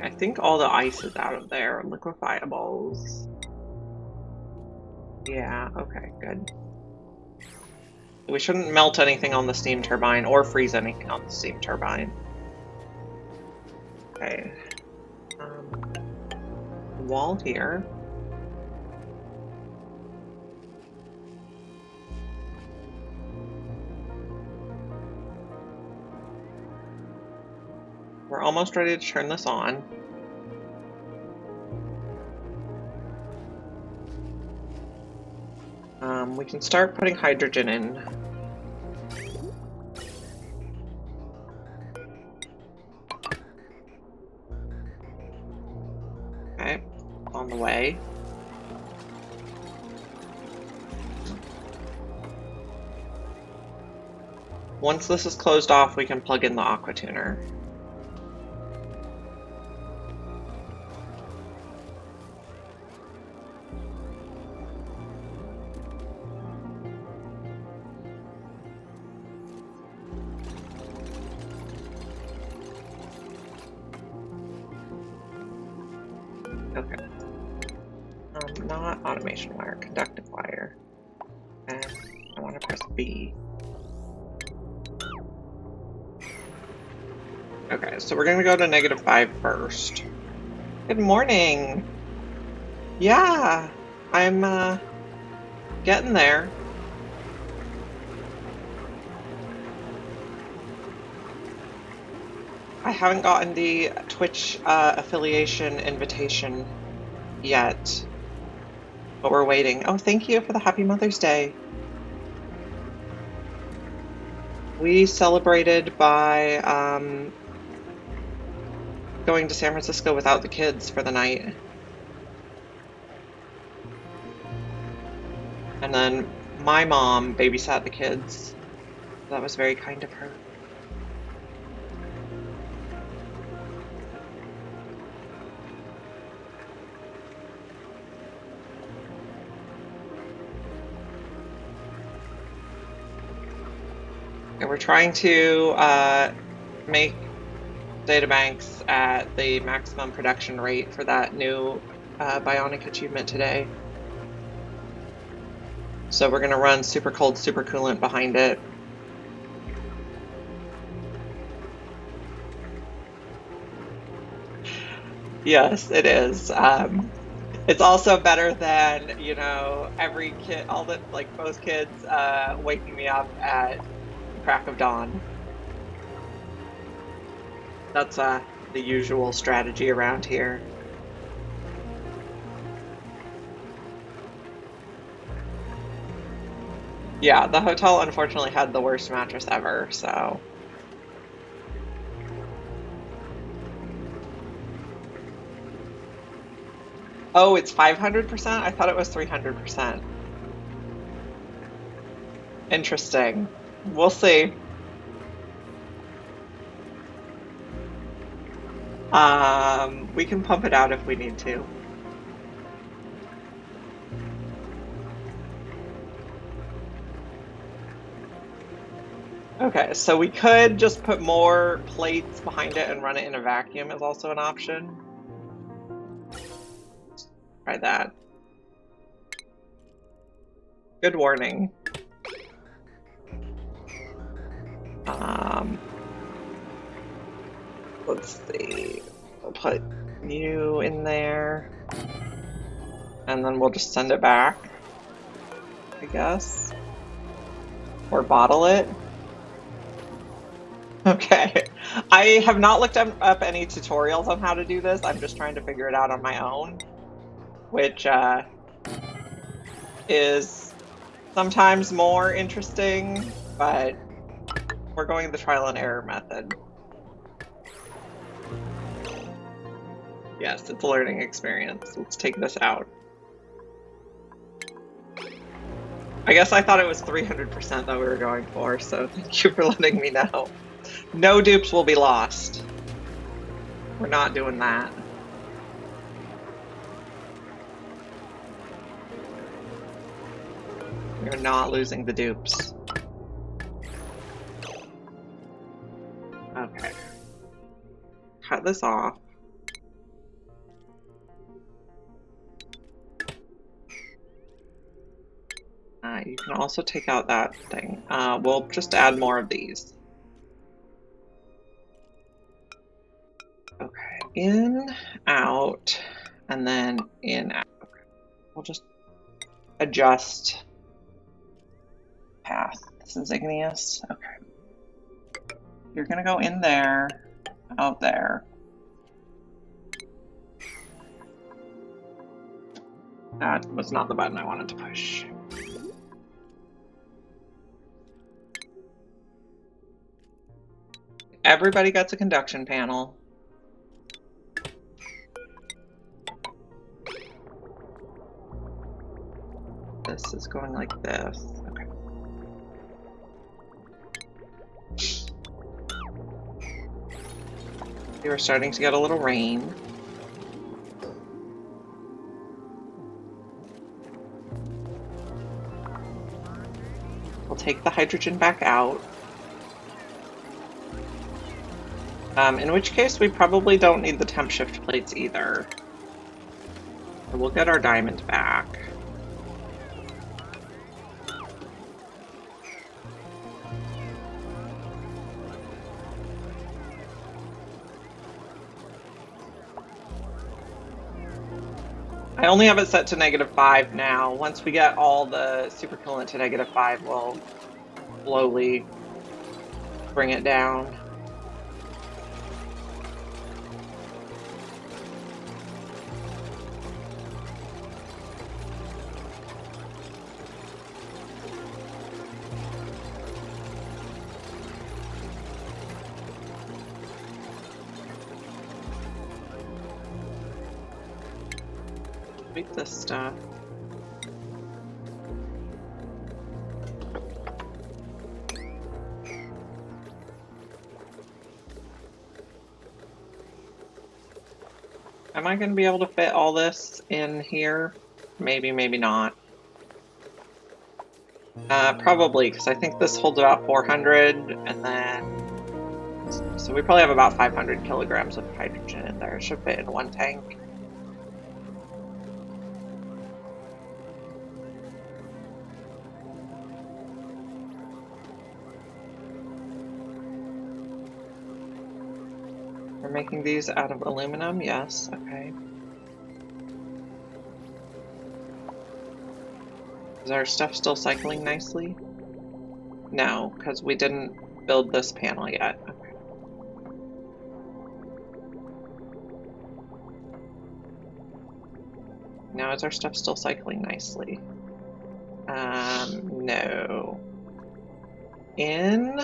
Speaker 1: I think all the ice is out of there. Liquefiables. Yeah, okay, good. We shouldn't melt anything on the steam turbine or freeze anything on the steam turbine. Okay. Wall here. We're almost ready to turn this on. We can start putting hydrogen in. Okay, on the way. Once this is closed off, we can plug in the aqua tuner. Okay. Not automation wire, conductive wire. And I want to press B. Okay, so we're gonna go to -5 first. Good morning! Yeah, I'm getting there. I haven't gotten the Twitch affiliation invitation yet, but we're waiting. Oh, thank you for the Happy Mother's Day. We celebrated by going to San Francisco without the kids for the night. And then my mom babysat the kids. That was very kind of her. And we're trying to make databanks at the maximum production rate for that new bionic achievement today. So we're going to run super cold, super coolant behind it. Yes, it is. It's also better than, you know, every kid, all the, like, both kids waking me up at the crack of dawn. That's the usual strategy around here. Yeah, the hotel unfortunately had the worst mattress ever, so. Oh, it's 500%? I thought it was 300%. Interesting. We'll see. We can pump it out if we need to. Okay, so we could just put more plates behind it and run it in a vacuum is also an option. Try that. Good warning. Let's see. We'll put you in there. And then we'll just send it back, I guess. Or bottle it. Okay. I have not looked up any tutorials on how to do this. I'm just trying to figure it out on my own, which is sometimes more interesting, but we're going the trial and error method. Yes, it's a learning experience. Let's take this out. I guess I thought it was 300% that we were going for, so thank you for letting me know. No dupes will be lost. We're not doing that. We're not losing the dupes. Okay. Cut this off. You can also take out that thing. We'll just add more of these. Okay, in, out, and then in, out. Okay. We'll just adjust path. This is igneous. Okay. You're gonna go in there, out there. That was not the button I wanted to push. Everybody gets a conduction panel. This is going like this. Okay. You are starting to get a little rain. We'll take the hydrogen back out. In which case we probably don't need the temp shift plates either. So we'll get our diamond back. I only have it set to -5 now. Once we get all the super coolant to -5, we'll slowly bring it down. This stuff. Am I going to be able to fit all this in here? Maybe, maybe not. Probably, because I think this holds about 400, and then... So we probably have about 500 kilograms of hydrogen in there. It should fit in one tank. We're making these out of aluminum, yes, okay. Is our stuff still cycling nicely? No, because we didn't build this panel yet. Okay. Now is our stuff still cycling nicely? No. In,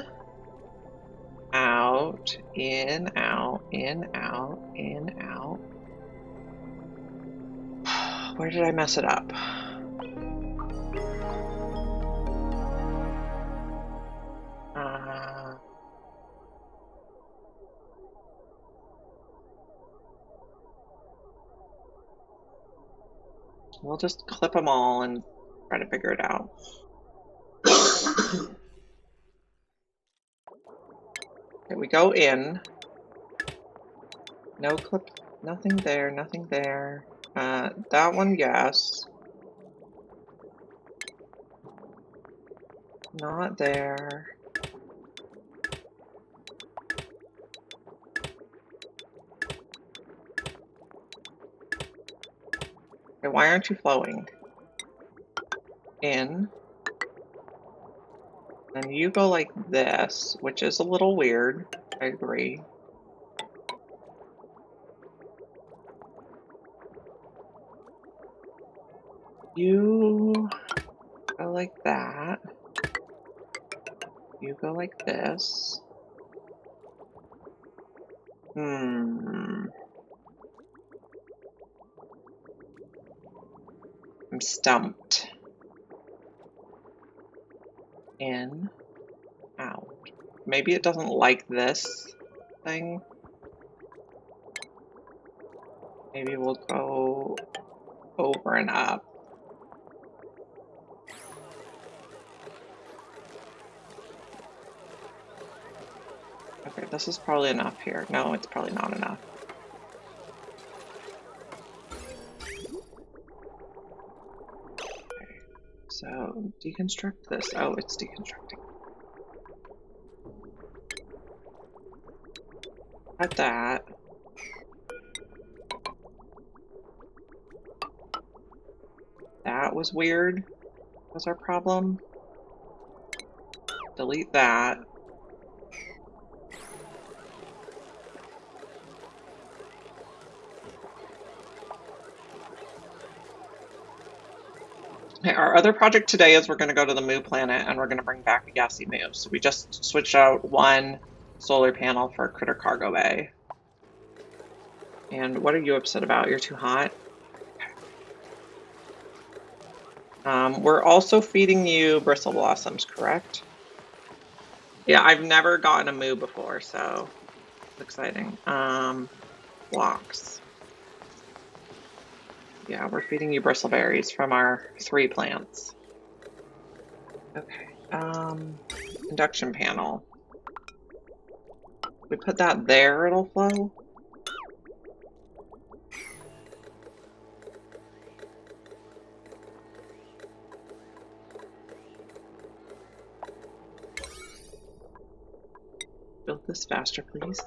Speaker 1: out, in, out, in, out, in, out. Where did I mess it up? We'll just clip them all and try to figure it out. Okay, we go in. No clip, nothing there, nothing there. That one, yes. Not there. Okay, why aren't you flowing? In. And you go like this, which is a little weird. I agree. You go like that. You go like this. I'm stumped. In, out. Maybe it doesn't like this thing. Maybe we'll go over and up. Okay, this is probably enough here. No, it's probably not enough. Okay, so deconstruct this. Oh, it's deconstructing. Cut that. That was weird. Was our problem? Delete that. Okay, our other project today is we're going to go to the Moo planet and we're going to bring back a Gassy Moos. So we just switched out one solar panel for Critter Cargo Bay. And what are you upset about? You're too hot? We're also feeding you bristle blossoms, correct? Yeah, I've never gotten a moo before, so it's exciting. Blocks. Yeah, we're feeding you bristleberries from our 3 plants. Okay. Induction panel. We put that there, it'll flow. Build this faster, please.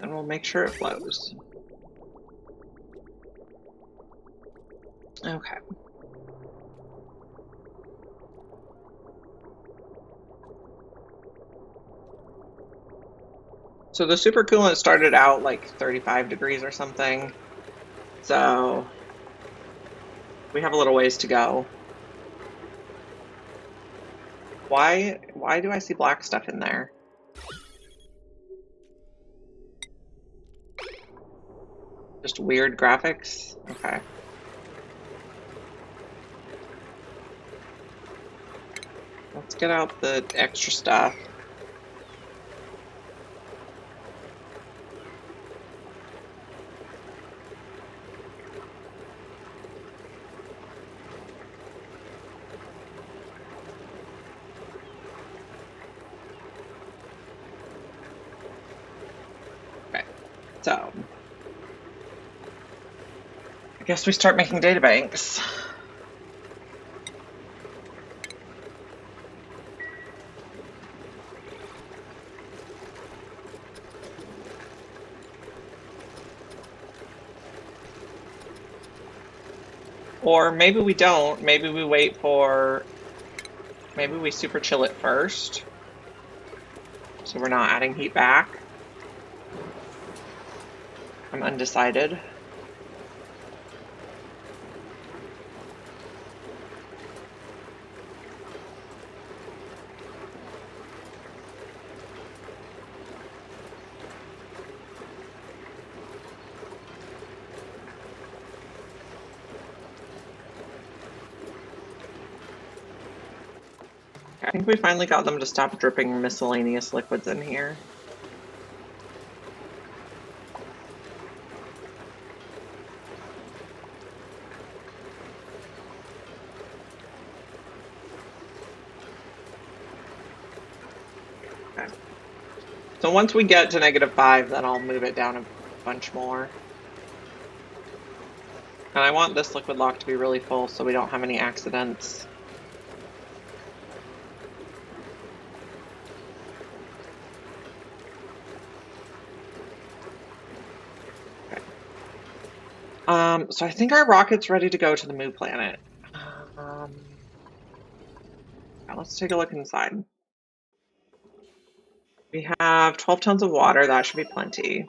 Speaker 1: And we'll make sure it flows. Okay. So the supercoolant started out like 35 degrees or something. So we have a little ways to go. Why do I see black stuff in there? Just weird graphics? Okay. Let's get out the extra stuff. Okay. So I guess we start making databanks. Or maybe we don't. Maybe we wait for... Maybe we super chill it first. So we're not adding heat back. I'm undecided. I think we finally got them to stop dripping miscellaneous liquids in here. Okay. So once we get to -5, then I'll move it down a bunch more. And I want this liquid lock to be really full so we don't have any accidents. So I think our rocket's ready to go to the Moo planet. Let's take a look inside. We have 12 tons of water, that should be plenty.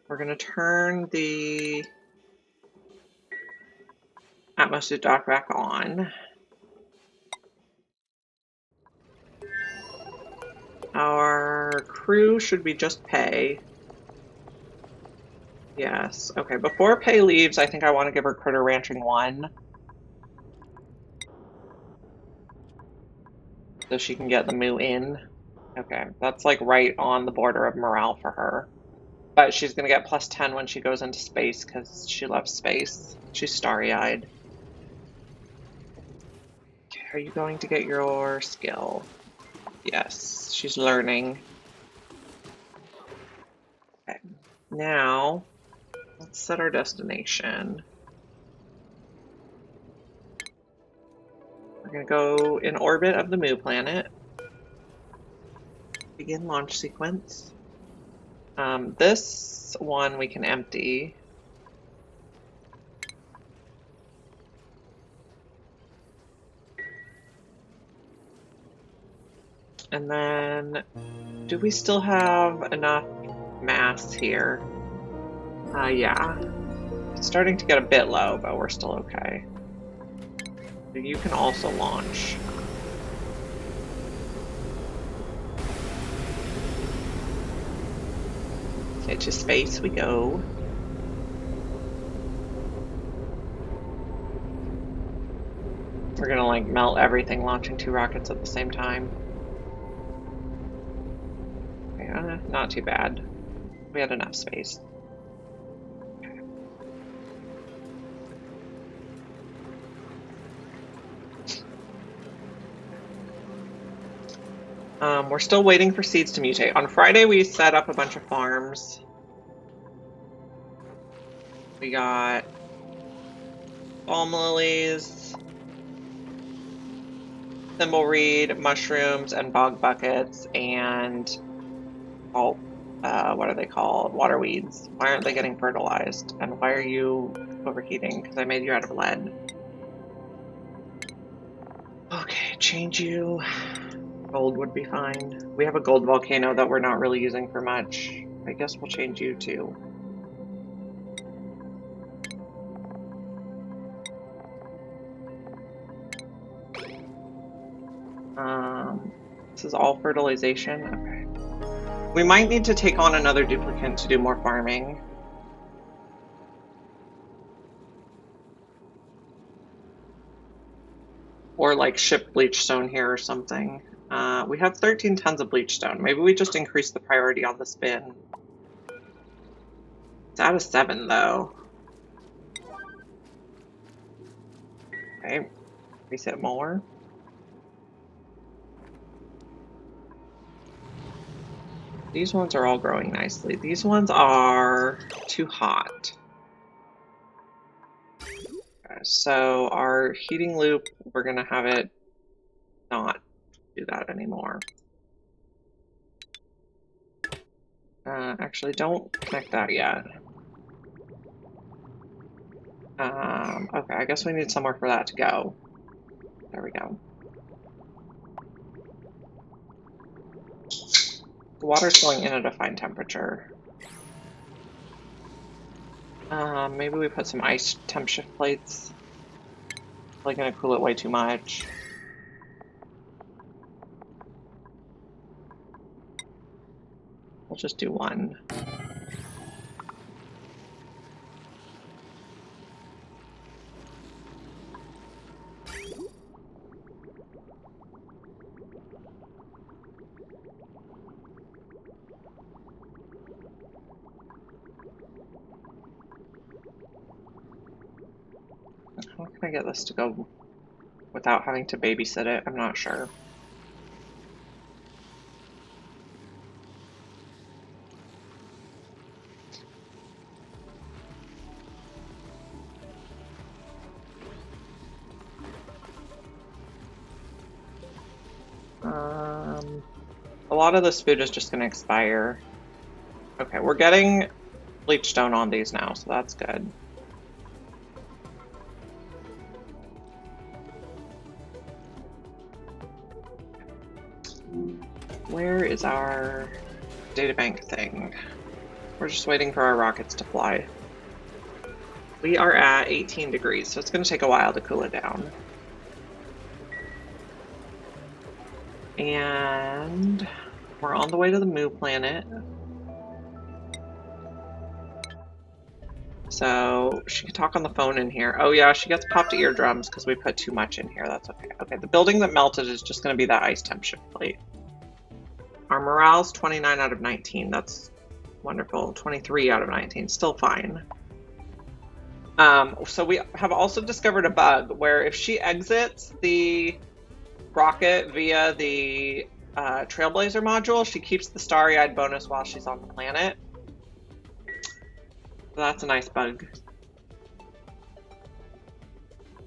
Speaker 1: We're gonna turn the atmosphere dock back on. Our crew should be just pay. Yes, okay, before Pay leaves, I think I want to give her Critter Ranching 1. So she can get the Moo in. Okay, that's like right on the border of morale for her. But she's gonna get +10 when she goes into space because she loves space. She's starry-eyed. Okay, are you going to get your skill? Yes, she's learning. Okay, now let's set our destination. We're gonna go in orbit of the Moo planet. Begin launch sequence. This one we can empty. And then, do we still have enough mass here? Yeah. It's starting to get a bit low, but we're still okay. You can also launch. Okay, to space we go. We're gonna like melt everything launching 2 rockets at the same time. Okay, not too bad. We had enough space. We're still waiting for seeds to mutate. On Friday, we set up a bunch of farms. We got balm lilies, thimbleweed, mushrooms, and bog buckets, and what are they called? Water weeds. Why aren't they getting fertilized? And why are you overheating? Because I made you out of lead. Okay, change you. Gold would be fine. We have a gold volcano that we're not really using for much. I guess we'll change you too. This is all fertilization. Okay. We might need to take on another duplicate to do more farming. Or like ship bleach stone here or something. We have 13 tons of bleach stone. Maybe we just increase the priority on the spin. It's out of 7 though. Okay, increase it more. These ones are all growing nicely. These ones are too hot. Okay, so our heating loop, we're gonna have it not do that anymore. Actually, don't connect that yet. Okay, I guess we need somewhere for that to go. There we go. The water's going in at a fine temperature. Maybe we put some ice temp shift plates. Probably gonna cool it way too much. We'll just do one. How can I get this to go without having to babysit it? I'm not sure. A lot of this food is just going to expire. Okay, we're getting bleach stone on these now, so that's good. Where is our databank thing? We're just waiting for our rockets to fly. We are at 18 degrees, so it's going to take a while to cool it down. And we're on the way to the Moo planet. So she can talk on the phone in here. Oh yeah, she gets popped eardrums because we put too much in here. That's okay. Okay, the building that melted is just going to be that ice temp shift plate. Our morale's 29 out of 19. That's wonderful. 23 out of 19. Still fine. So we have also discovered a bug where if she exits the rocket via the Trailblazer module, she keeps the starry-eyed bonus while she's on the planet. So that's a nice bug.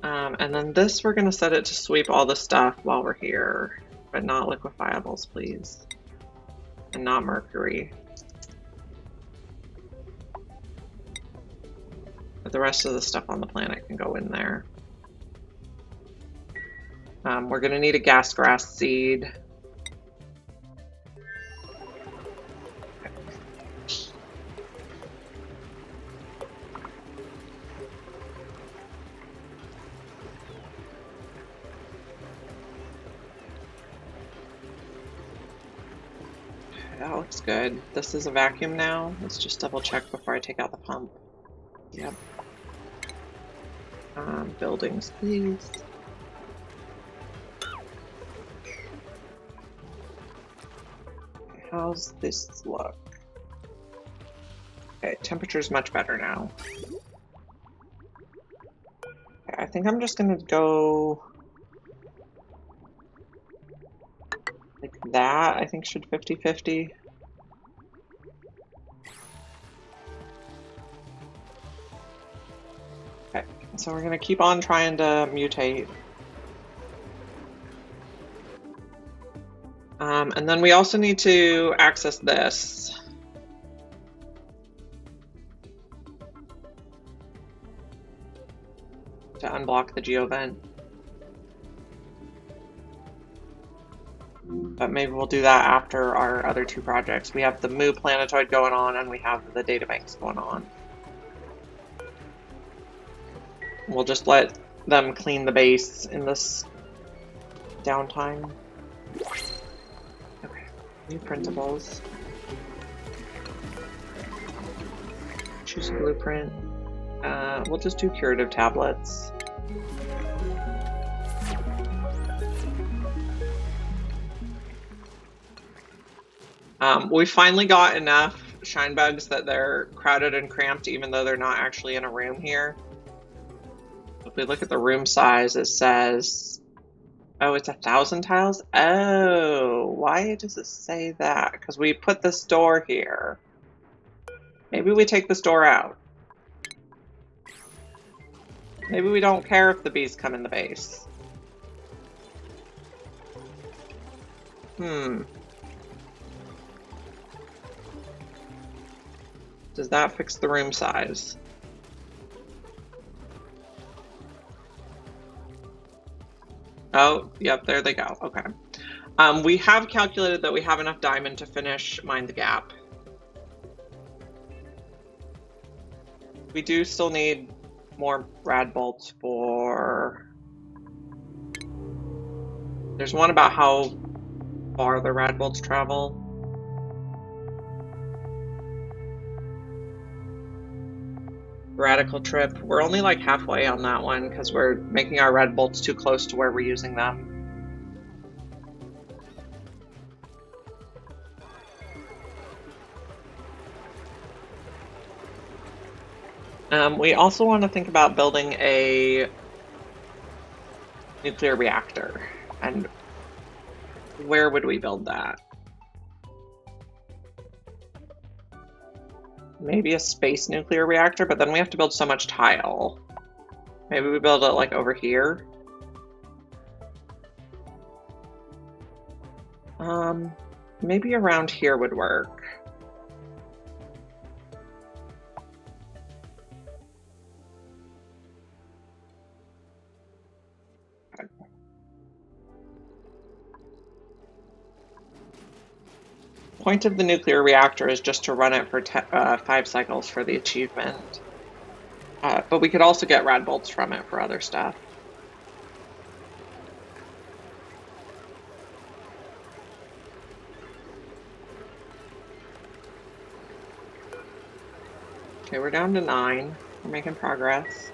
Speaker 1: And then this, we're going to set it to sweep all the stuff while we're here, but not liquefiables, please. And not mercury. But the rest of the stuff on the planet can go in there. We're going to need a gas grass seed. That looks good. This is a vacuum now. Let's just double check before I take out the pump. Yep. Buildings, please. Okay, how's this look? Okay, temperature's much better now. Okay, I think I'm just gonna go like that. I think should 50-50. Okay, so we're gonna keep on trying to mutate. And then we also need to access this. To unblock the geovent. But maybe we'll do that after our other two projects. We have the Moo planetoid going on, and we have the databanks going on. We'll just let them clean the base in this downtime. Okay, new printables. Choose a blueprint. We'll just do curative tablets. We finally got enough shine bugs that they're crowded and cramped, even though they're not actually in a room here. If we look at the room size, it says, oh, it's 1,000 tiles? Oh, why does it say that? Because we put this door here. Maybe we take this door out. Maybe we don't care if the bees come in the base. Does that fix the room size? Oh, yep, there they go. Okay. We have calculated that we have enough diamond to finish Mind the Gap. We do still need more rad bolts for... There's one about how far the rad bolts travel. Radical trip. We're only like halfway on that one because we're making our rad bolts too close to where we're using them. We also want to think about building a nuclear reactor. And where would we build that? Maybe a space nuclear reactor, but then we have to build so much tile. Maybe we build it like over here. Maybe around here would work. Point of the nuclear reactor is just to run it for 5 cycles for the achievement. But we could also get rad bolts from it for other stuff. Okay, we're down to 9. We're making progress.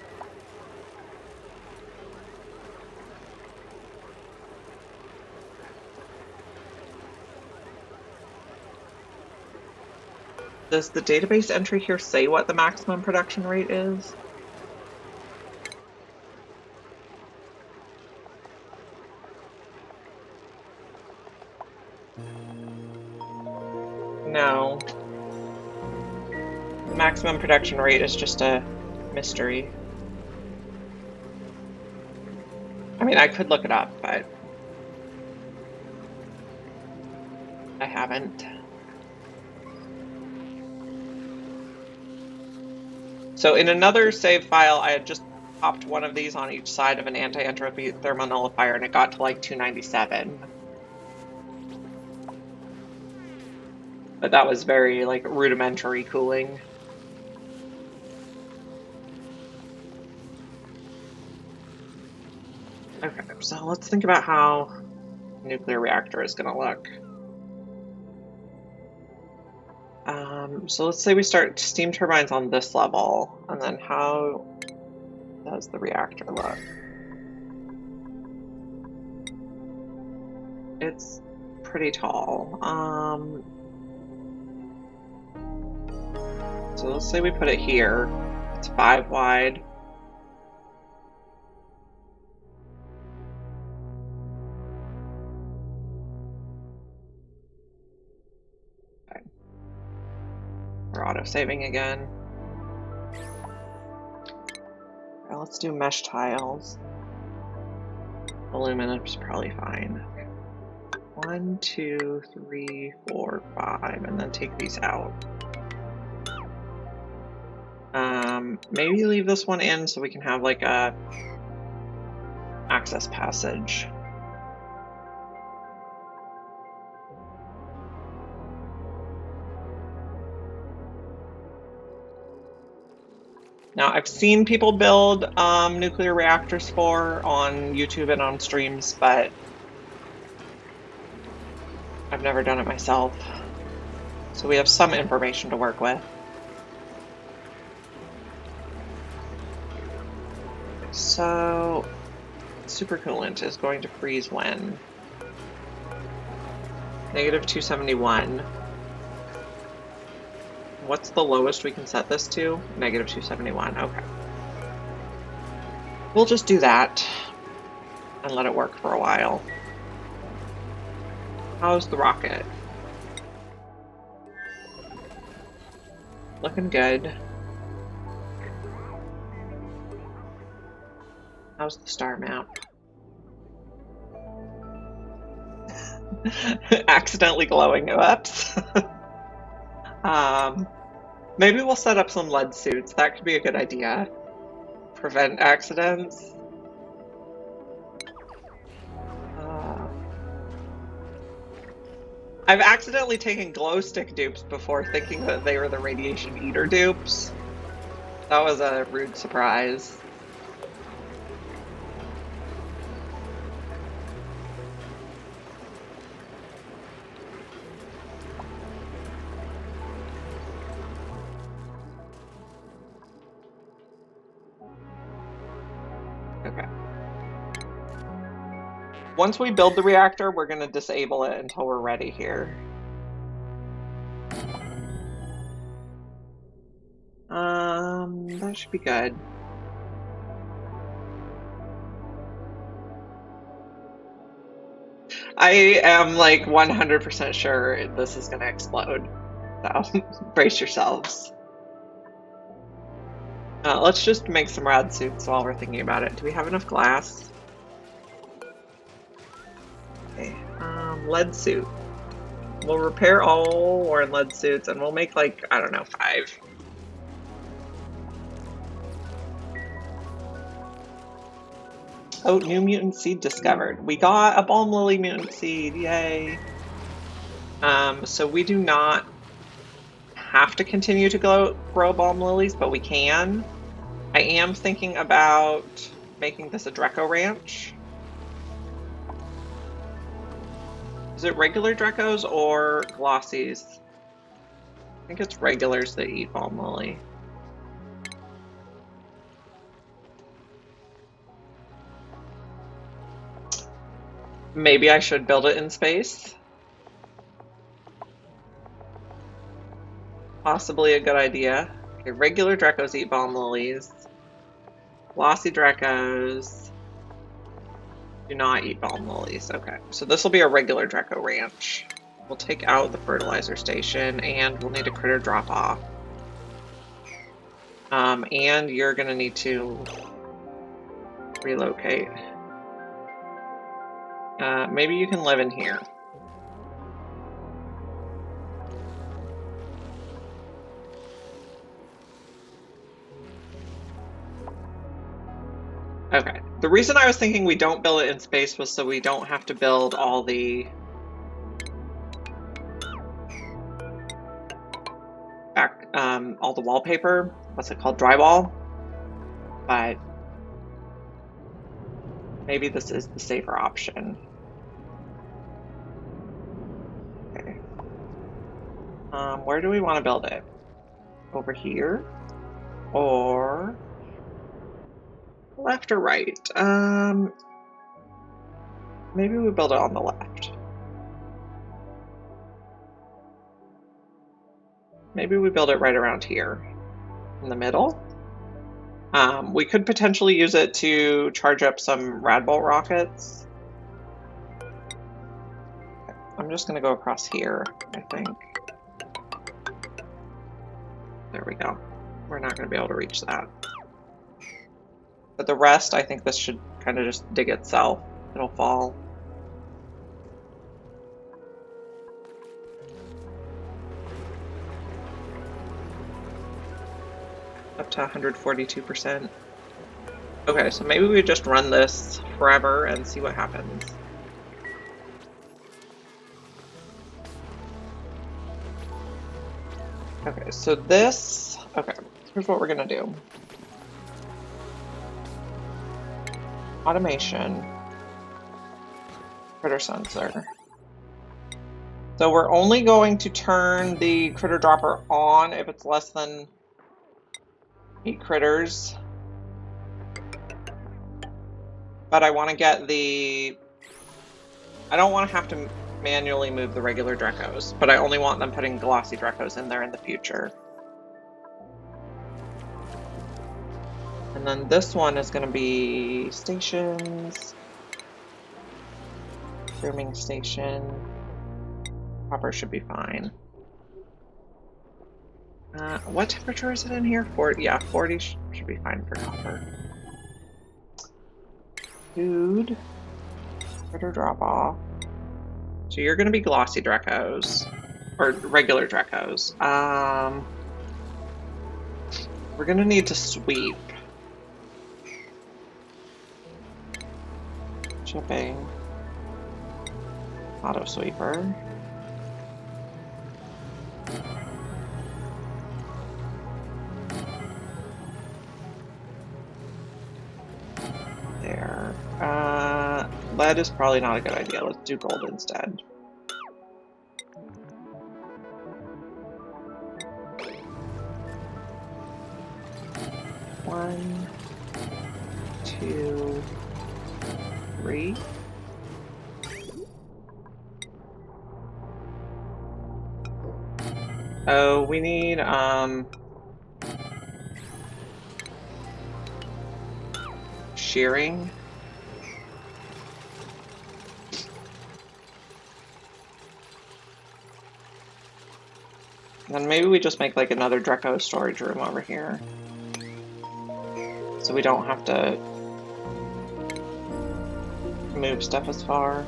Speaker 1: Does the database entry here say what the maximum production rate is? No. The maximum production rate is just a mystery. I mean, I could look it up, but I haven't. So in another save file, I had just popped one of these on each side of an anti-entropy thermonullifier, and it got to like 297. But that was very like rudimentary cooling. Okay, so let's think about how a nuclear reactor is going to look. So let's say we start steam turbines on this level, and then how does the reactor look? It's pretty tall. So let's say we put it here. It's 5 wide. We're auto-saving again. Now let's do mesh tiles. Aluminum's probably fine. 1, 2, 3, 4, 5, and then take these out. Maybe leave this one in so we can have like a access passage. Now, I've seen people build nuclear reactors on YouTube and on streams, but I've never done it myself. So we have some information to work with. So, supercoolant is going to freeze when? -271. What's the lowest we can set this to? -271, okay. We'll just do that and let it work for a while. How's the rocket? Looking good. How's the star map? Accidentally glowing. Whoops. Maybe we'll set up some lead suits. That could be a good idea. Prevent accidents. I've accidentally taken glow stick dupes before, thinking that they were the radiation eater dupes. That was a rude surprise. Okay. Once we build the reactor, we're going to disable it until we're ready here. That should be good. I am like 100% sure this is going to explode. So brace yourselves. Let's just make some rad suits while we're thinking about it. Do we have enough glass? Okay, lead suit. We'll repair all worn lead suits and we'll make like, I don't know, 5. Oh, new mutant seed discovered. We got a balm lily mutant seed, yay. So we do not have to continue to grow balm lilies, but we can. I am thinking about making this a Dreco ranch. Is it regular Drecos or glossies? I think it's regulars that eat balm lily. Maybe I should build it in space. Possibly a good idea. Okay, regular Drecos eat balm lilies. Glossy Drecos do not eat balm lilies. Okay, so this will be a regular Dreco ranch. We'll take out the fertilizer station and we'll need a critter drop off. And you're gonna need to relocate. Maybe you can live in here. Okay. The reason I was thinking we don't build it in space was so we don't have to build all the all the wallpaper. What's it called? Drywall. But maybe this is the safer option. Okay. Where do we want to build it? Over here? Or left or right? Maybe we build it on the left. Maybe we build it right around here in the middle. We could potentially use it to charge up some Radbolt rockets. I'm just going to go across here, I think. There we go. We're not going to be able to reach that. But the rest, I think this should kind of just dig itself. It'll fall. Up to 142%. Okay, so maybe we just run this forever and see what happens. Okay, so this, okay, here's what we're gonna do. Automation. Critter sensor. So we're only going to turn the critter dropper on if it's less than 8 critters. But I want to get the... I don't want to have to manually move the regular Drekos, but I only want them putting glossy Drekos in there in the future. And then this one is going to be stations. Grooming station. Copper should be fine. What temperature is it in here? 40. Yeah, 40 should be fine for copper. Food. Critter drop off. So you're going to be glossy Drekos. Or regular Drekos. We're going to need to sweep. Shipping. Auto sweeper. There. Lead is probably not a good idea. Let's do gold instead. One, two, three. Oh, we need, shearing. Then maybe we just make like another Dreko storage room over here. So we don't have to move stuff as far.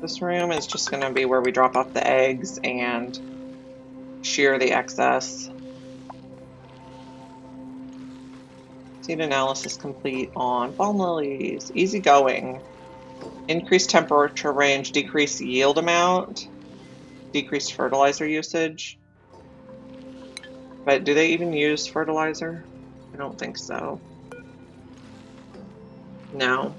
Speaker 1: This room is just going to be where we drop off the eggs and shear the excess. Seed analysis complete on balm lilies. Easy going. Increased temperature range, decreased yield amount, decreased fertilizer usage. But do they even use fertilizer? I don't think so. No.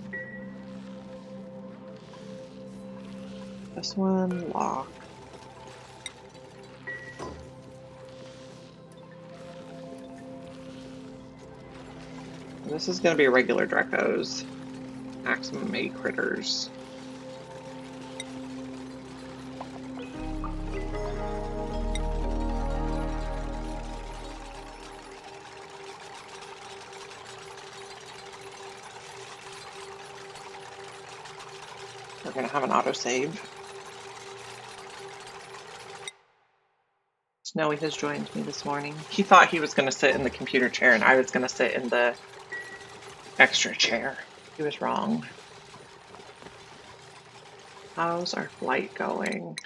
Speaker 1: This one, lock. This is going to be regular Drekos. Maximum 8 critters. We're going to have an autosave. Snowy has joined me this morning. He thought he was going to sit in the computer chair and I was going to sit in the extra chair. He was wrong. How's our flight going?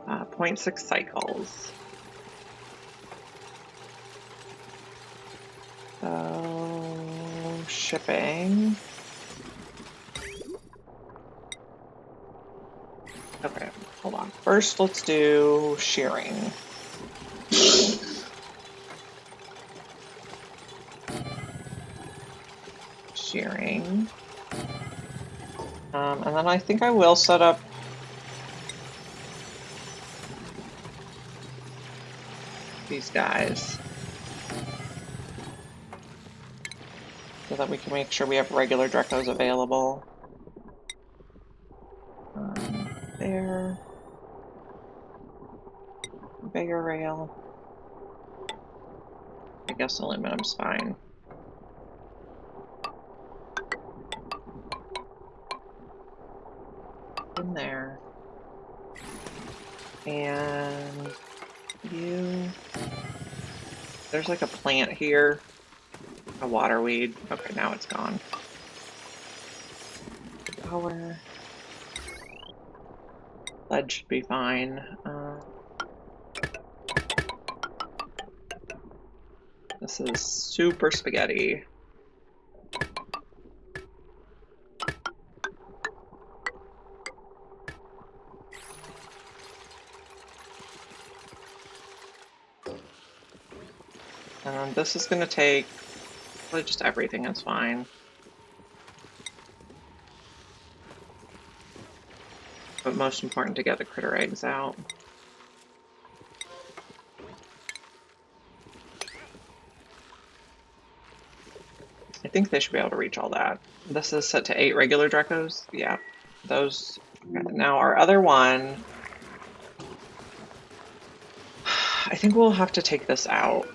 Speaker 1: 0.6 cycles. So, shipping. Okay, hold on. First, let's do shearing. Shearing. And then I think I will set up these guys so that we can make sure we have regular Drekos available. There. Bigger rail. I guess aluminum's fine. In there. And you... There's like a plant here. A water weed. Okay, now it's gone. Power. Lead should be fine. This is super spaghetti. And this is going to take, well, just everything is fine. But most important to get the critter eggs out. I think they should be able to reach all that. This is set to 8 regular Drecos. Yeah, those. Now our other one, I think we'll have to take this out.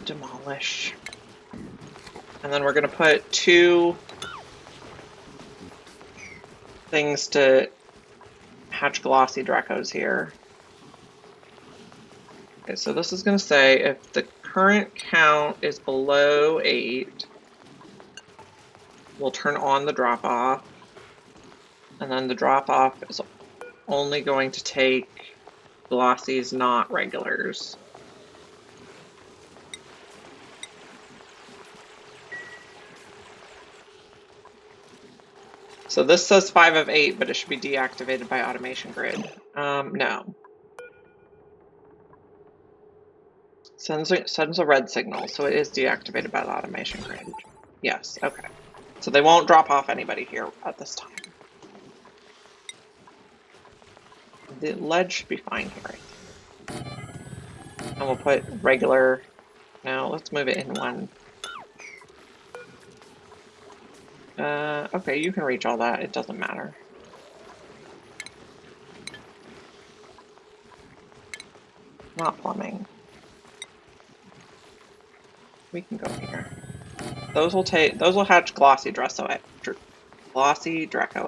Speaker 1: Demolish. And then we're going to put 2 things to hatch glossy Drecos here. Okay, so this is going to say if the current count is below 8, we'll turn on the drop off. And then the drop off is only going to take glossies, not regulars. So this says 5 of 8, but it should be deactivated by automation grid. No. Sends a red signal, so it is deactivated by the automation grid. Yes, okay. So they won't drop off anybody here at this time. The lead should be fine here. And we'll put regular. Now let's move it in 1. Okay, you can reach all that. It doesn't matter. Not plumbing. We can go here. Those will hatch glossy Dreco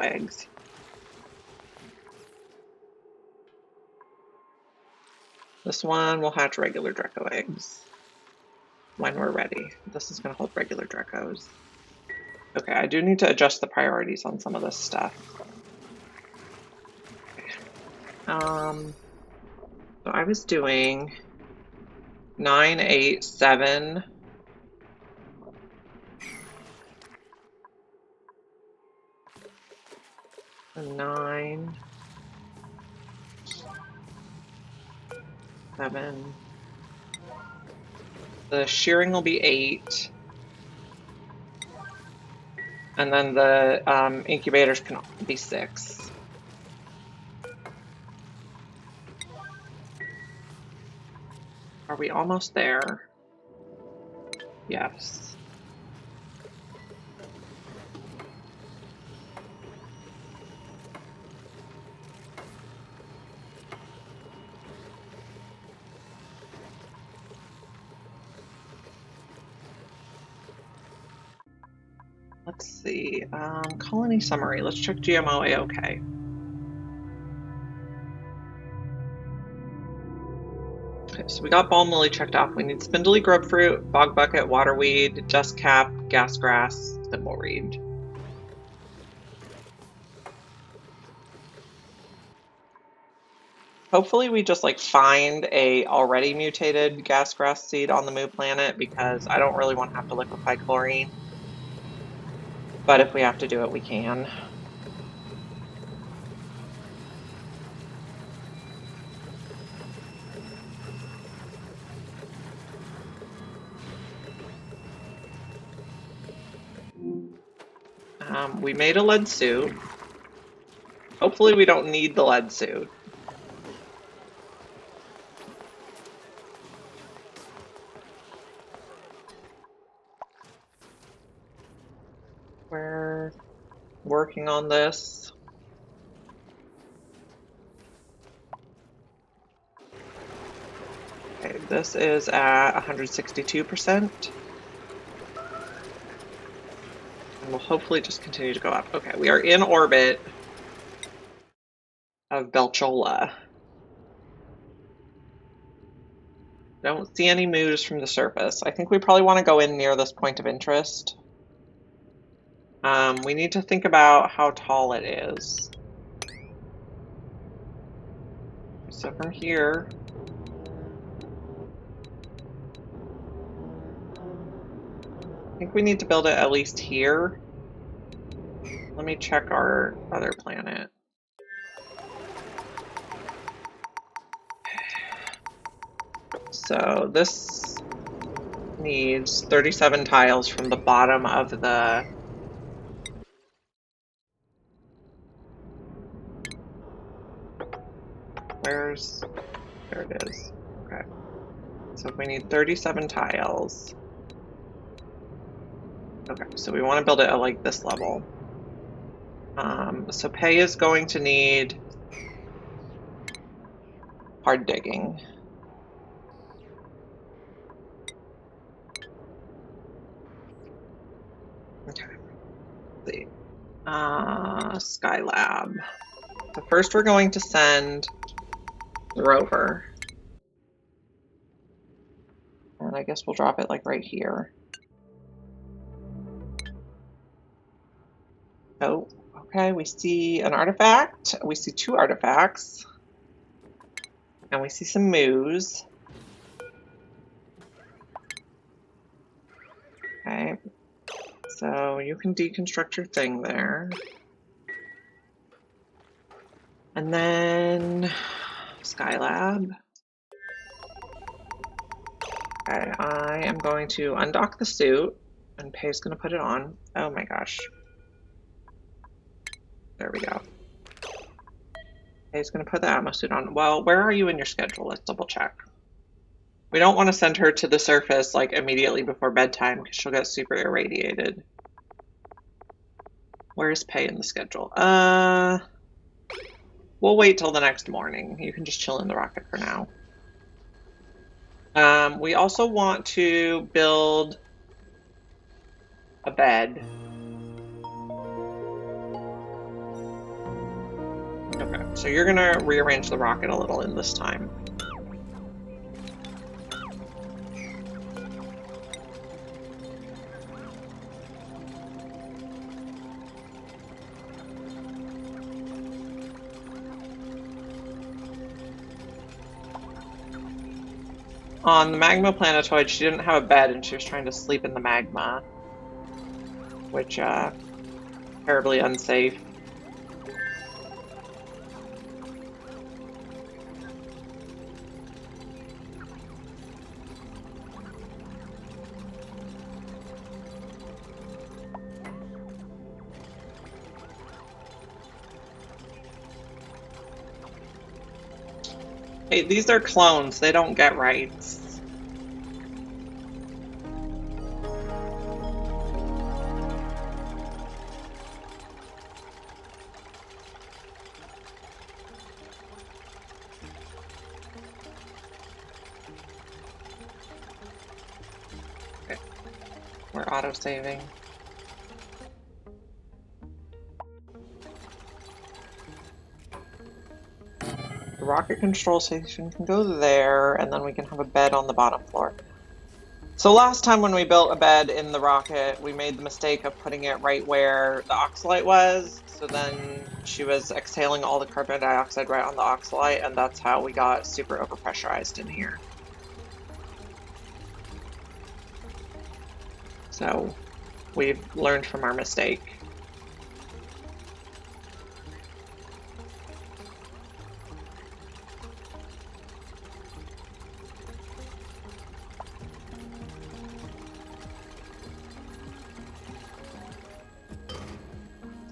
Speaker 1: eggs. This one will hatch regular Dreco eggs when we're ready. This is going to hold regular Drecos. Okay, I do need to adjust the priorities on some of this stuff. Okay. So I was doing 9, 8, 7. And 9, 7. The shearing will be 8. And then the incubators can be 6. Are we almost there? Yes. Let's see. Colony summary. Let's check GMO A-OK. Okay, so we got balm lily checked off. We need spindly grapefruit, bog bucket, waterweed, dust cap, gas grass, thimbleweed. Hopefully we just like find a already mutated gas grass seed on the Moo planet, because I don't really want to have to liquefy chlorine. But if we have to do it, we can. We made a lead suit. Hopefully we don't need the lead suit. We're working on this. Okay, this is at 162%. And we'll hopefully just continue to go up. Okay, we are in orbit of Belchola. Don't see any moos from the surface. I think we probably want to go in near this point of interest. We need to think about how tall it is. So from here, I think we need to build it at least here. Let me check our other planet. So this needs 37 tiles from the bottom of the... There it is. Okay. So we need 37 tiles. Okay, so we want to build it at like this level. So Pei is going to need hard digging. Okay. Let's see. Skylab. So first we're going to send the rover. And I guess we'll drop it like right here. Oh, okay, we see an artifact. We see 2 artifacts. And we see some moos. Okay. So you can deconstruct your thing there. And then Skylab. Okay, I am going to undock the suit, and Pei's going to put it on. Oh my gosh. There we go. Pei's going to put the Atmo suit on. Well, where are you in your schedule? Let's double check. We don't want to send her to the surface like immediately before bedtime because she'll get super irradiated. Where's Pei in the schedule? We'll wait till the next morning. You can just chill in the rocket for now. We also want to build a bed. Okay, so you're gonna rearrange the rocket a little in this time. On the magma planetoid, she didn't have a bed and she was trying to sleep in the magma, which, terribly unsafe. Hey, these are clones, they don't get rights. Okay, we're auto-saving. The rocket control station can go there, and then we can have a bed on the bottom floor. So last time when we built a bed in the rocket, we made the mistake of putting it right where the oxalite was. So then she was exhaling all the carbon dioxide right on the oxalite, and that's how we got super overpressurized in here. So we've learned from our mistake.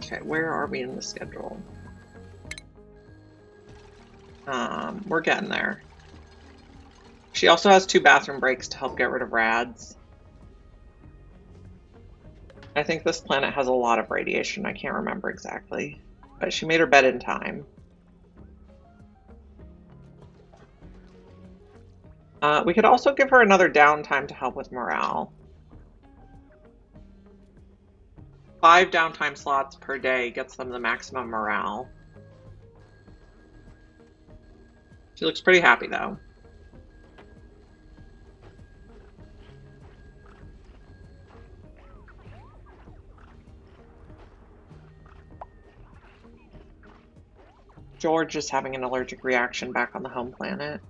Speaker 1: Okay, where are we in the schedule? We're getting there. She also has 2 bathroom breaks to help get rid of rads. I think this planet has a lot of radiation. I can't remember exactly, but she made her bed in time. We could also give her another downtime to help with morale. 5 downtime slots per day gets them the maximum morale. She looks pretty happy though. George is having an allergic reaction back on the home planet.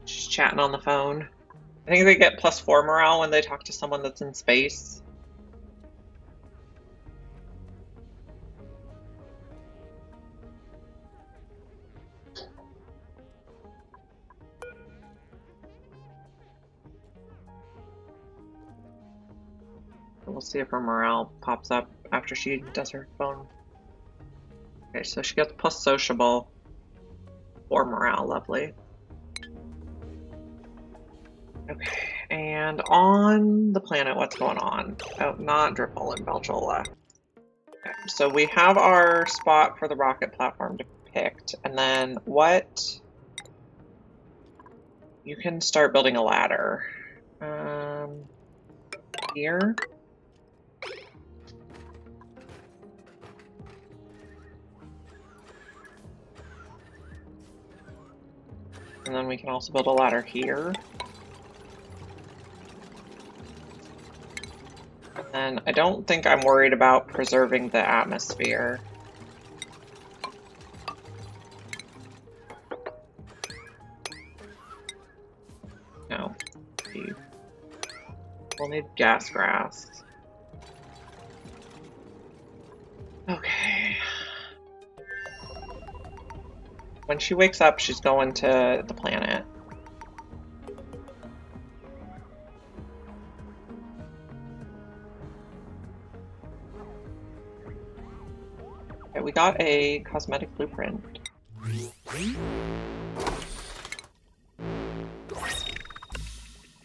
Speaker 1: She's chatting on the phone. I think they get +4 morale when they talk to someone that's in space. we'll see if her morale pops up after she does her phone. Okay, so she gets plus sociable or morale, lovely. Okay, and on the planet, what's going on? Oh, not Dripple and Belchola. Okay, so we have our spot for the rocket platform picked, and then what? You can start building a ladder. Here. And then we can also build a ladder here. And I don't think I'm worried about preserving the atmosphere. No. We'll need gas grass. Okay. When she wakes up, she's going to the planet. Okay, we got a cosmetic blueprint.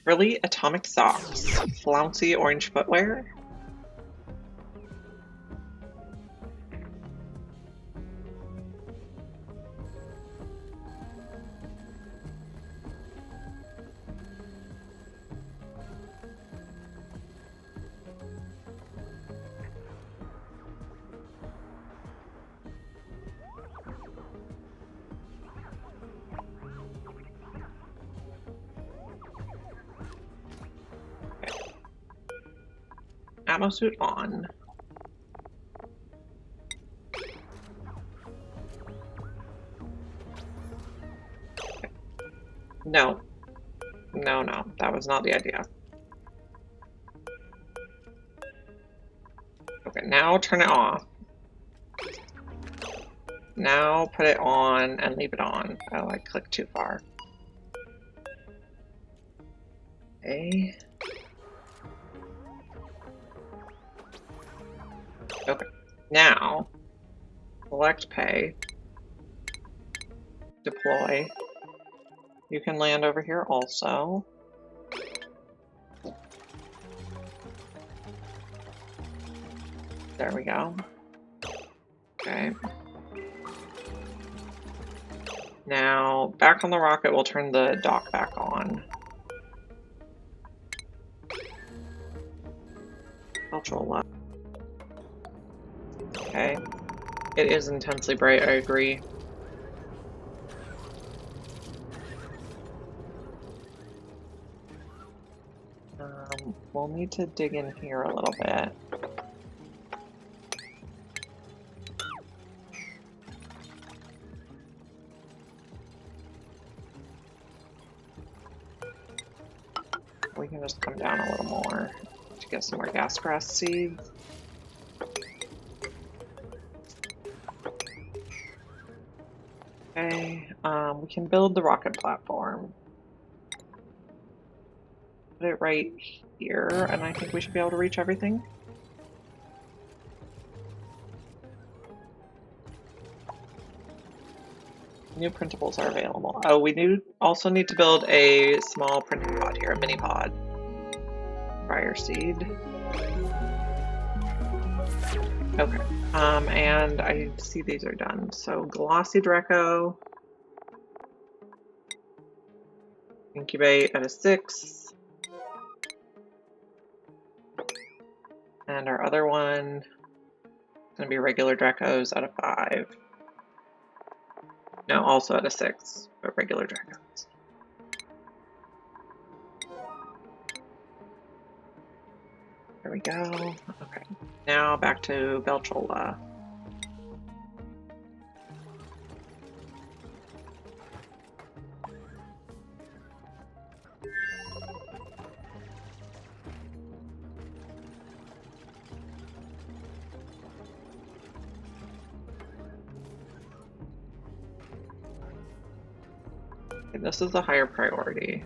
Speaker 1: Really? Atomic socks. Flouncy orange footwear? Atmo suit on. No. No, that was not the idea. Okay, now turn it off. Now put it on and leave it on. Oh, I clicked too far. Okay. Okay, now select pay, deploy. You can land over here also. There we go. Okay. Now, back on the rocket, we'll turn the dock back on. Cultural left. Okay. It is intensely bright, I agree. We'll need to dig in here a little bit. We can just come down a little more to get some more gas grass seeds. Okay, we can build the rocket platform. Put it right here, and I think we should be able to reach everything. New printables are available. Oh, we also need to build a small printing pod here, a mini pod. Fire seed. Okay. And I see these are done. So glossy Dreco. Incubate at a 6. And our other one is going to be regular Drecos at a 5. No, also at a 6, but regular Drecos. There we go. Okay. Now back to Belchola. Okay, this is a higher priority.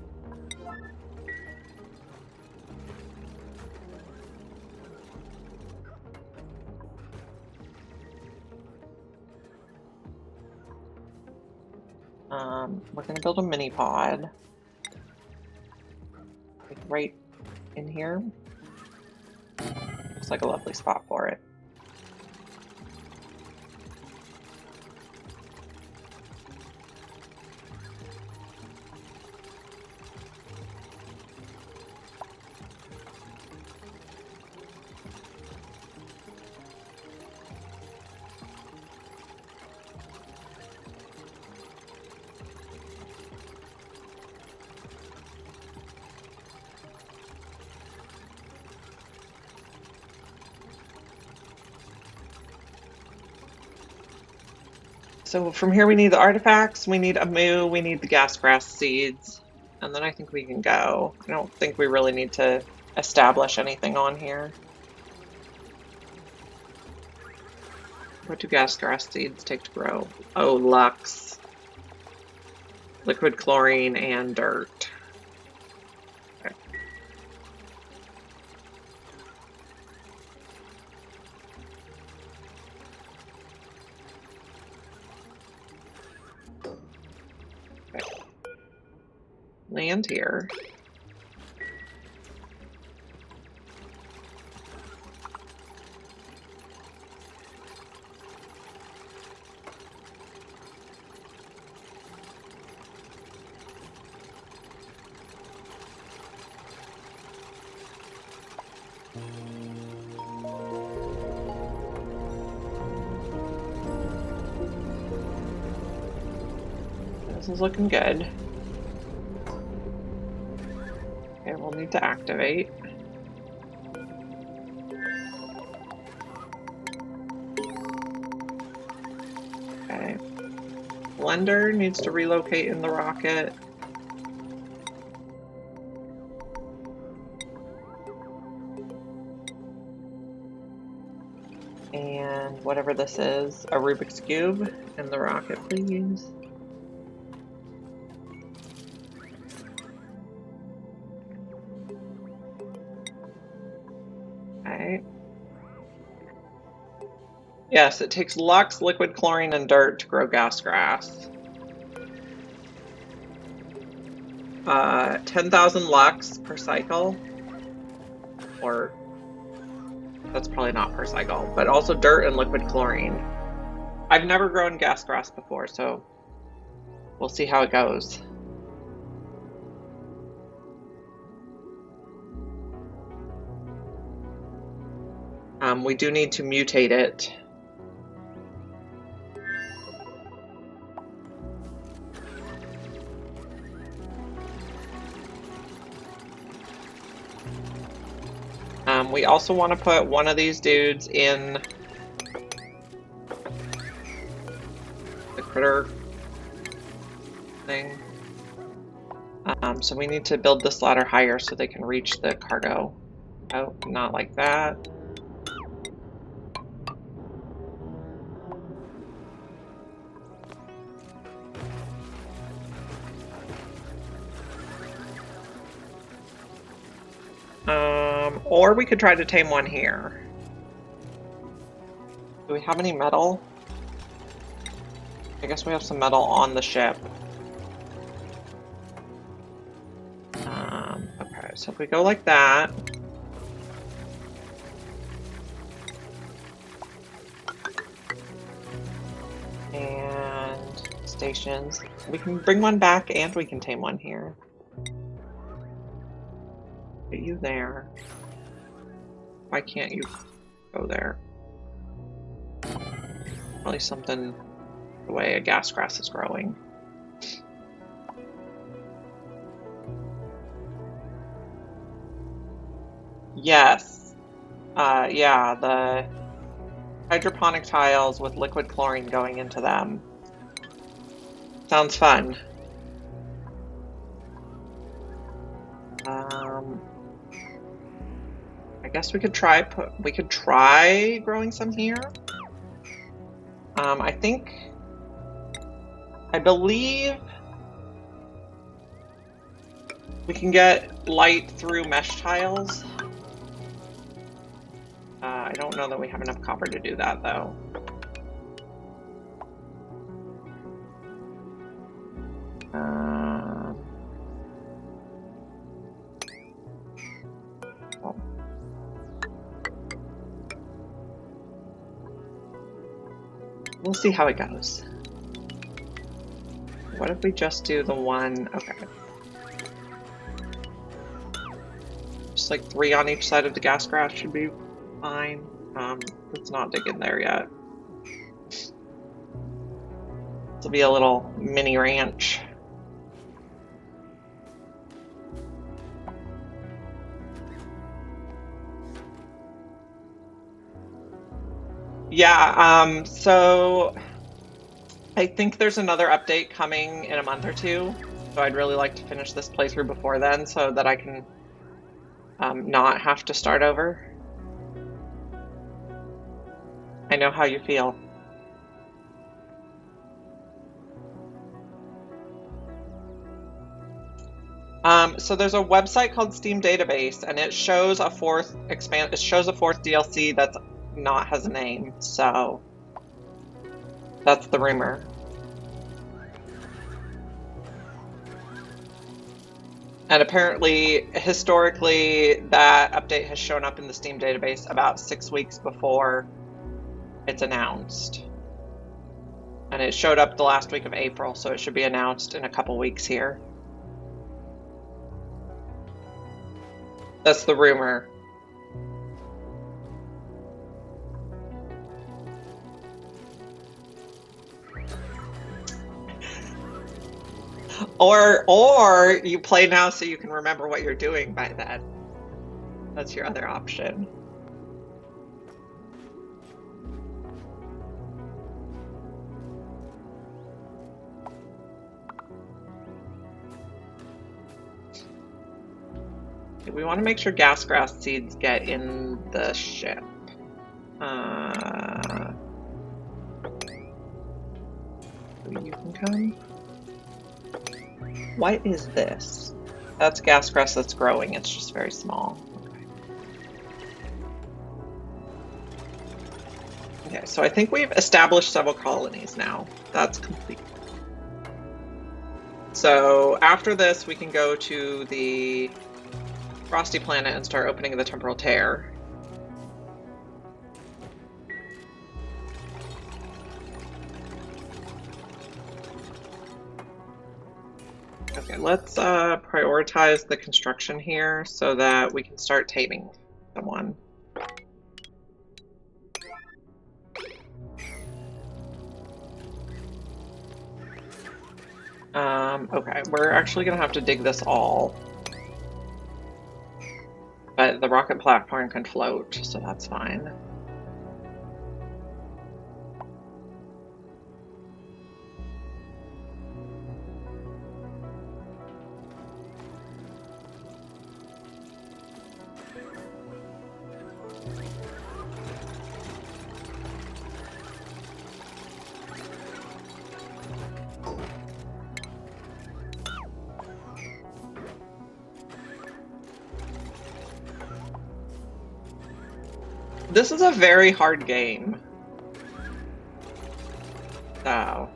Speaker 1: We're gonna build a mini pod. Like right in here. Looks like a lovely spot for it. So from here we need the artifacts, we need a moo, we need the gas grass seeds, and then I think we can go. I don't think we really need to establish anything on here. What do gas grass seeds take to grow? Oh, lux, liquid chlorine, and dirt. Okay. Land here. This is looking good. Okay, we'll need to activate. Okay. Blender needs to relocate in the rocket. And whatever this is, a Rubik's Cube in the rocket, please. Okay. Yes, it takes lux, liquid chlorine, and dirt to grow gas grass. 10,000 lux per cycle. Or, that's probably not per cycle, but also dirt and liquid chlorine. I've never grown gas grass before, so we'll see how it goes. We do need to mutate it. We also want to put one of these dudes in the critter thing. So we need to build this ladder higher so they can reach the cargo. Oh, not like that. Or we could try to tame one here. Do we have any metal? I guess we have some metal on the ship. Okay, so if we go like that. And stations. We can bring one back and we can tame one here. Get you there. Why can't you go there? Probably something the way a gas grass is growing. Yes. Yeah, the hydroponic tiles with liquid chlorine going into them. Sounds fun. I guess we could try growing some here. I believe we can get light through mesh tiles. I don't know that we have enough copper to do that though. Oh. We'll see how it goes. What if we just do the one? Okay. Just like 3 on each side of the gas grass should be fine. Let's not dig in there yet. This will be a little mini ranch. Yeah, so I think there's another update coming in a month or 2. So I'd really like to finish this playthrough before then so that I can not have to start over. I know how you feel. So there's a website called Steam Database, and it shows a fourth DLC that's not has a name. So that's the rumor. And apparently, historically, that update has shown up in the Steam database about 6 weeks before it's announced. And it showed up the last week of April, so it should be announced in a couple weeks here. That's the rumor. Or you play now so you can remember what you're doing by then. That's your other option. We want to make sure gas grass seeds get in the ship. You can come. What is this? That's gas grass that's growing. It's just very small. Okay, so I think we've established several colonies now. That's complete. So after this, we can go to the Frosty planet and start opening the temporal tear. Okay, let's prioritize the construction here so that we can start taming someone. Okay, we're actually gonna have to dig this all. But the rocket platform can float, so that's fine. This is a very hard game. Oh.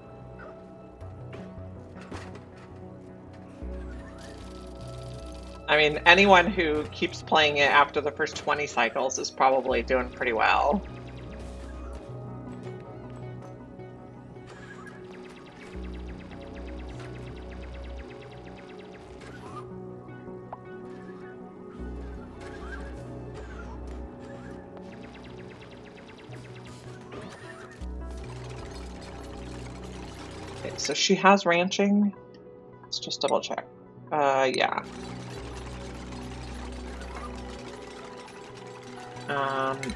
Speaker 1: I mean, anyone who keeps playing it after the first 20 cycles is probably doing pretty well. Okay, so she has ranching. Let's just double check. Yeah.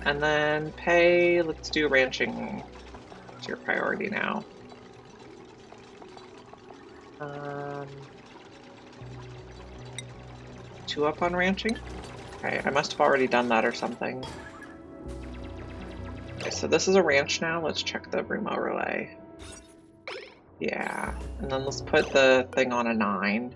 Speaker 1: And then pay, let's do ranching. It's your priority now. 2 up on ranching? Okay, I must have already done that or something. Okay, so this is a ranch now. Let's check the Brumo relay. Yeah, and then let's put the thing on a 9.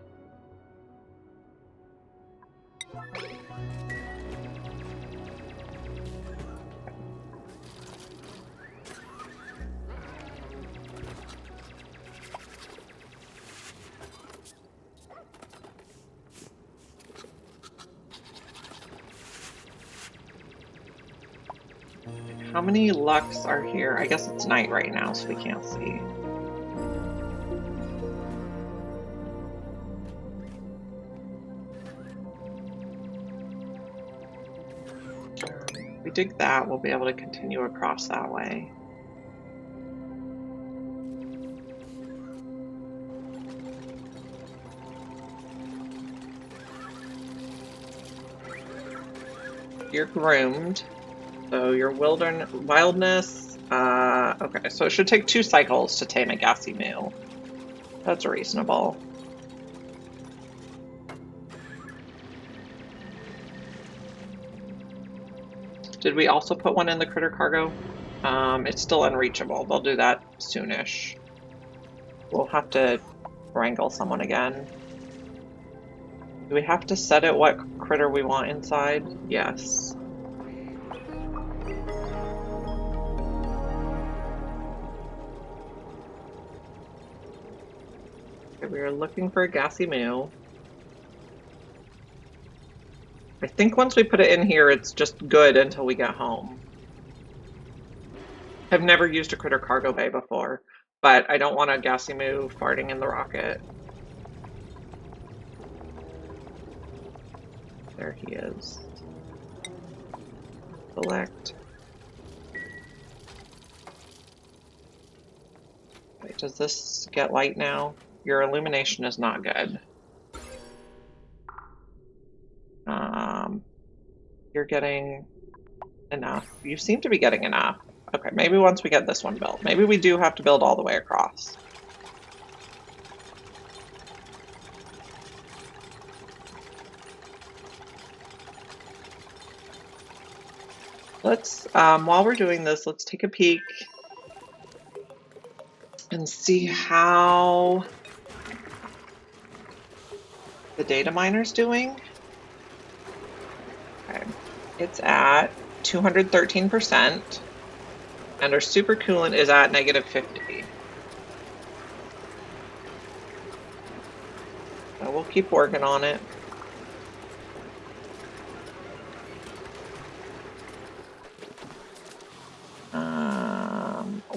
Speaker 1: How many Lux are here? I guess it's night right now, so we can't see. If we dig that, we'll be able to continue across that way. You're groomed, so your wildness. Okay, so it should take 2 cycles to tame a Gassy Moo. That's reasonable. Did we also put one in the critter cargo? It's still unreachable. They'll do that soonish. We'll have to wrangle someone again. Do we have to set it what critter we want inside? Yes. Okay, we are looking for a Gassy Moo. I think once we put it in here, it's just good until we get home. I've never used a critter cargo bay before, but I don't want a Gassy Moo farting in the rocket. There he is. Select. Wait, does this get light now? Your illumination is not good. You're getting enough. You seem to be getting enough. Okay, maybe once we get this one built. Maybe we do have to build all the way across. Let's, while we're doing this, let's take a peek and see how the data miner's doing. Okay, it's at 213%, and our supercoolant is at -50. So we'll keep working on it.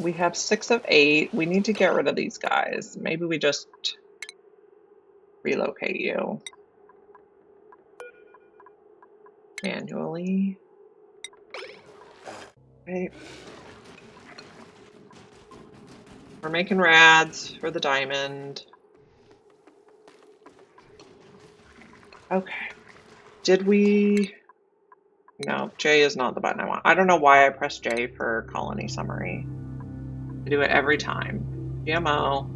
Speaker 1: We have 6 of 8. We need to get rid of these guys. Maybe we just relocate you manually. Okay. We're making rads for the diamond. Okay. Did we... No, J is not the button I want. I don't know why I pressed J for colony summary. I do it every time. GMO.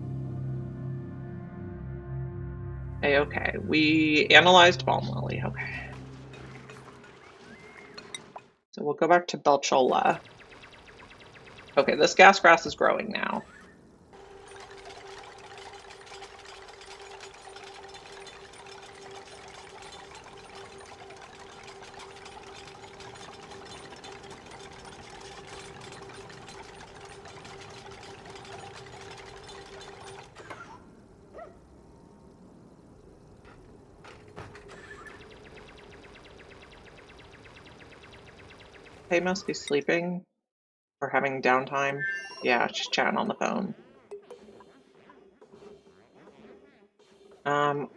Speaker 1: A-okay. We analyzed Balm Lily. Okay. So we'll go back to Belchola. Okay, this gas grass is growing now. They must be sleeping or having downtime. Yeah, she's chatting on the phone.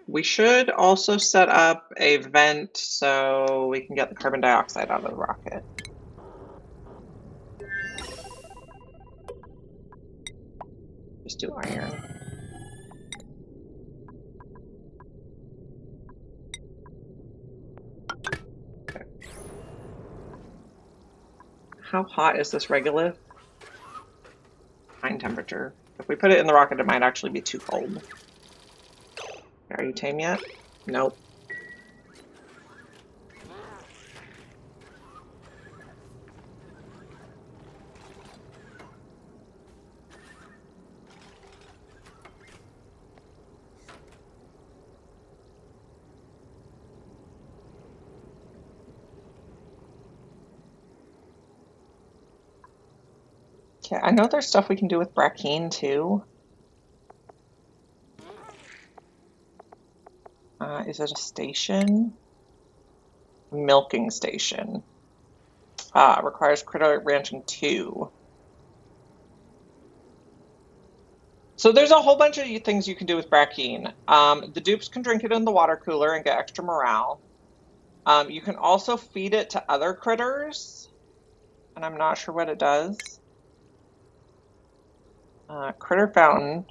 Speaker 1: We should also set up a vent so we can get the carbon dioxide out of the rocket. Just do iron. Okay. How hot is this regolith? Fine temperature. If we put it in the rocket, it might actually be too cold. Are you tame yet? Nope. Okay, I know there's stuff we can do with Brackeen too. Is it a station? Milking station. Requires critter ranching 2. So there's a whole bunch of things you can do with Brackeen. The dupes can drink it in the water cooler and get extra morale. You can also feed it to other critters, and I'm not sure what it does. Critter Fountain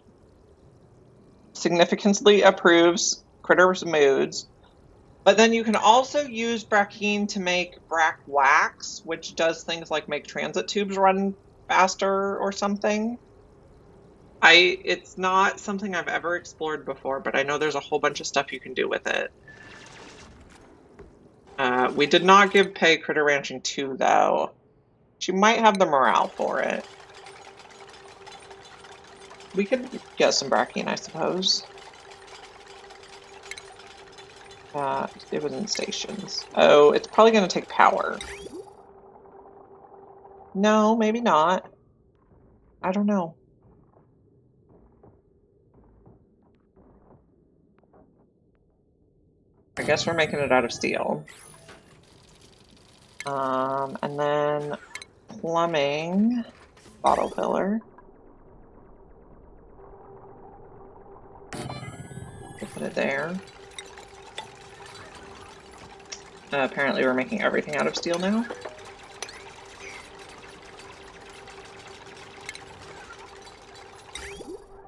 Speaker 1: significantly improves critters' moods. But then you can also use Brackeen to make Brack Wax, which does things like make transit tubes run faster or something. It's not something I've ever explored before, but I know there's a whole bunch of stuff you can do with it. We did not give Pei Critter Ranching 2, though. She might have the morale for it. We could get some Brackeen, I suppose. It was in stations. Oh, it's probably going to take power. No, maybe not. I don't know. I guess we're making it out of steel. And then plumbing, bottle filler. We'll put it there. Apparently we're making everything out of steel now.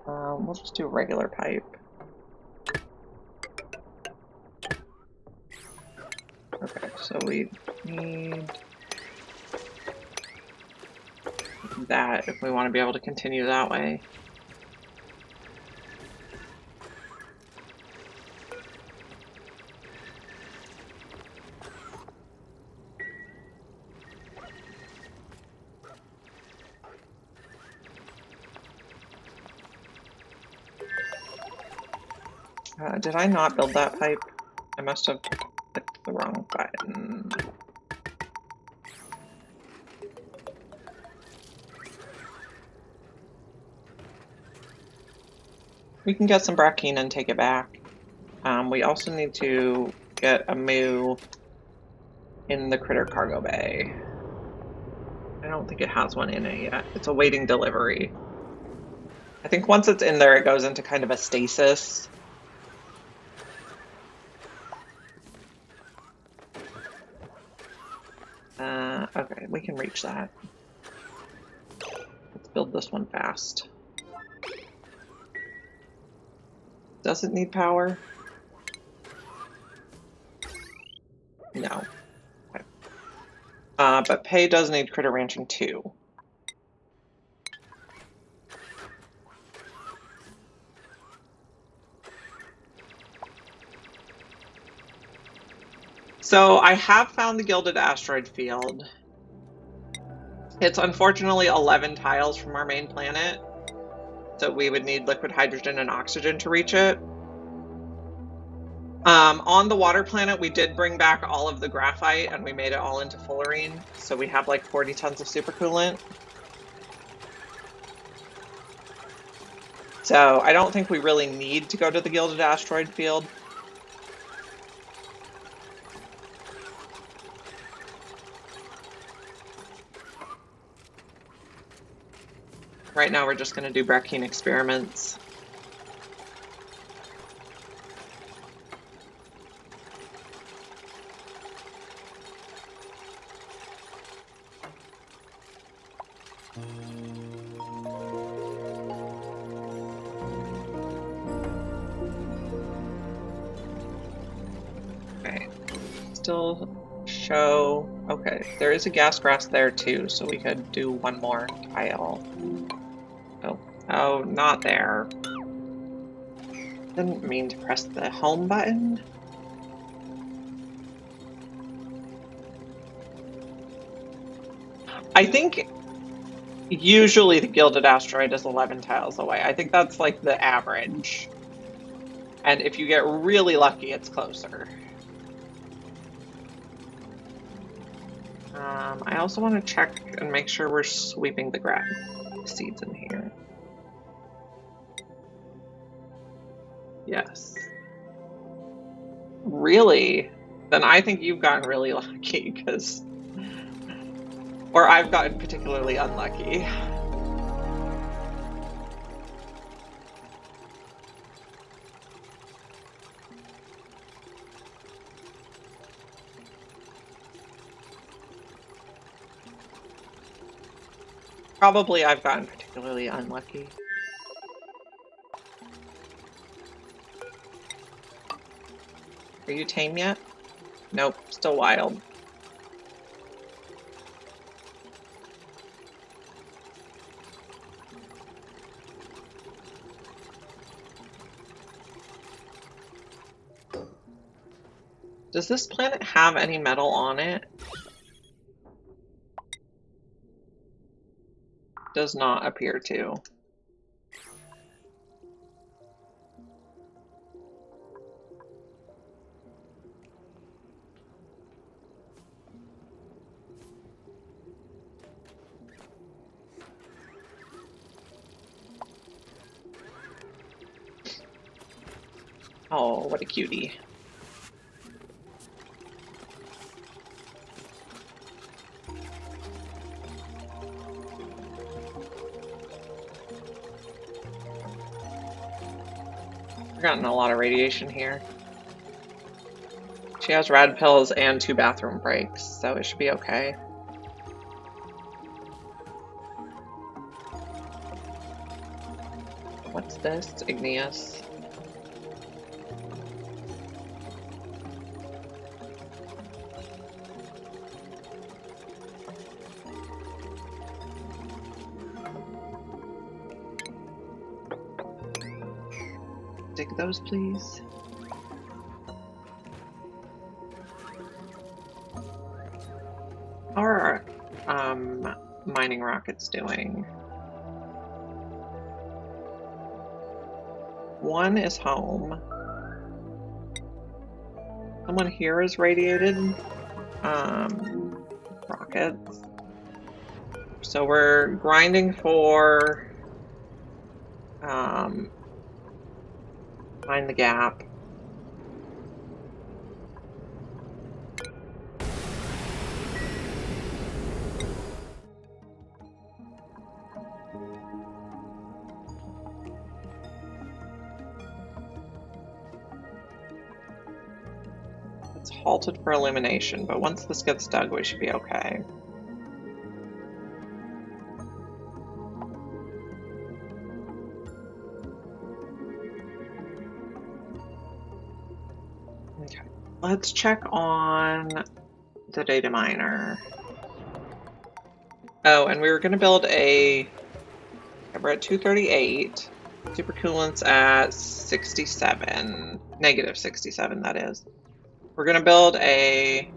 Speaker 1: We'll just do a regular pipe. Okay, so we need that if we want to be able to continue that way. Did I not build that pipe? I must have clicked the wrong button. We can get some Brackeen and take it back. We also need to get a moo in the critter cargo bay. I don't think it has one in it yet. It's awaiting delivery. I think once it's in there, it goes into kind of a stasis. Okay, we can reach that. Let's build this one fast. Does it need power? No. Okay. But Pei does need critter ranching 2. So I have found the Gilded Asteroid Field. It's unfortunately 11 tiles from our main planet, so we would need liquid hydrogen and oxygen to reach it. On the water planet, we did bring back all of the graphite and we made it all into fullerene, so we have like 40 tons of supercoolant. So I don't think we really need to go to the Gilded Asteroid Field. Right now we're just going to do Brackeen experiments. Okay, still show, okay, there is a gas grass there too, so we could do one more tile. Oh, not there. Didn't mean to press the home button. I think usually the Gilded Asteroid is 11 tiles away. I think that's like the average. And if you get really lucky, it's closer. I also want to check and make sure we're sweeping the grass seeds in here. Yes. Really? Then I think you've gotten really lucky, because Or I've gotten particularly unlucky. Probably I've gotten particularly unlucky. Are you tame yet? Nope, still wild. Does this planet have any metal on it? Does not appear to. Oh, what a cutie. We're getting a lot of radiation here. She has rad pills and 2 bathroom breaks, so it should be okay. What's this? Igneous. Dig those, please. How are mining rockets doing? One is home. Someone here is radiated. Rockets. So we're grinding for find the gap. It's halted for illumination, but once this gets dug, we should be okay. Okay, let's check on the data miner. Oh, and we were going to build a... We're at 238. Supercoolant's at 67. Negative 67, that is. We're going to build a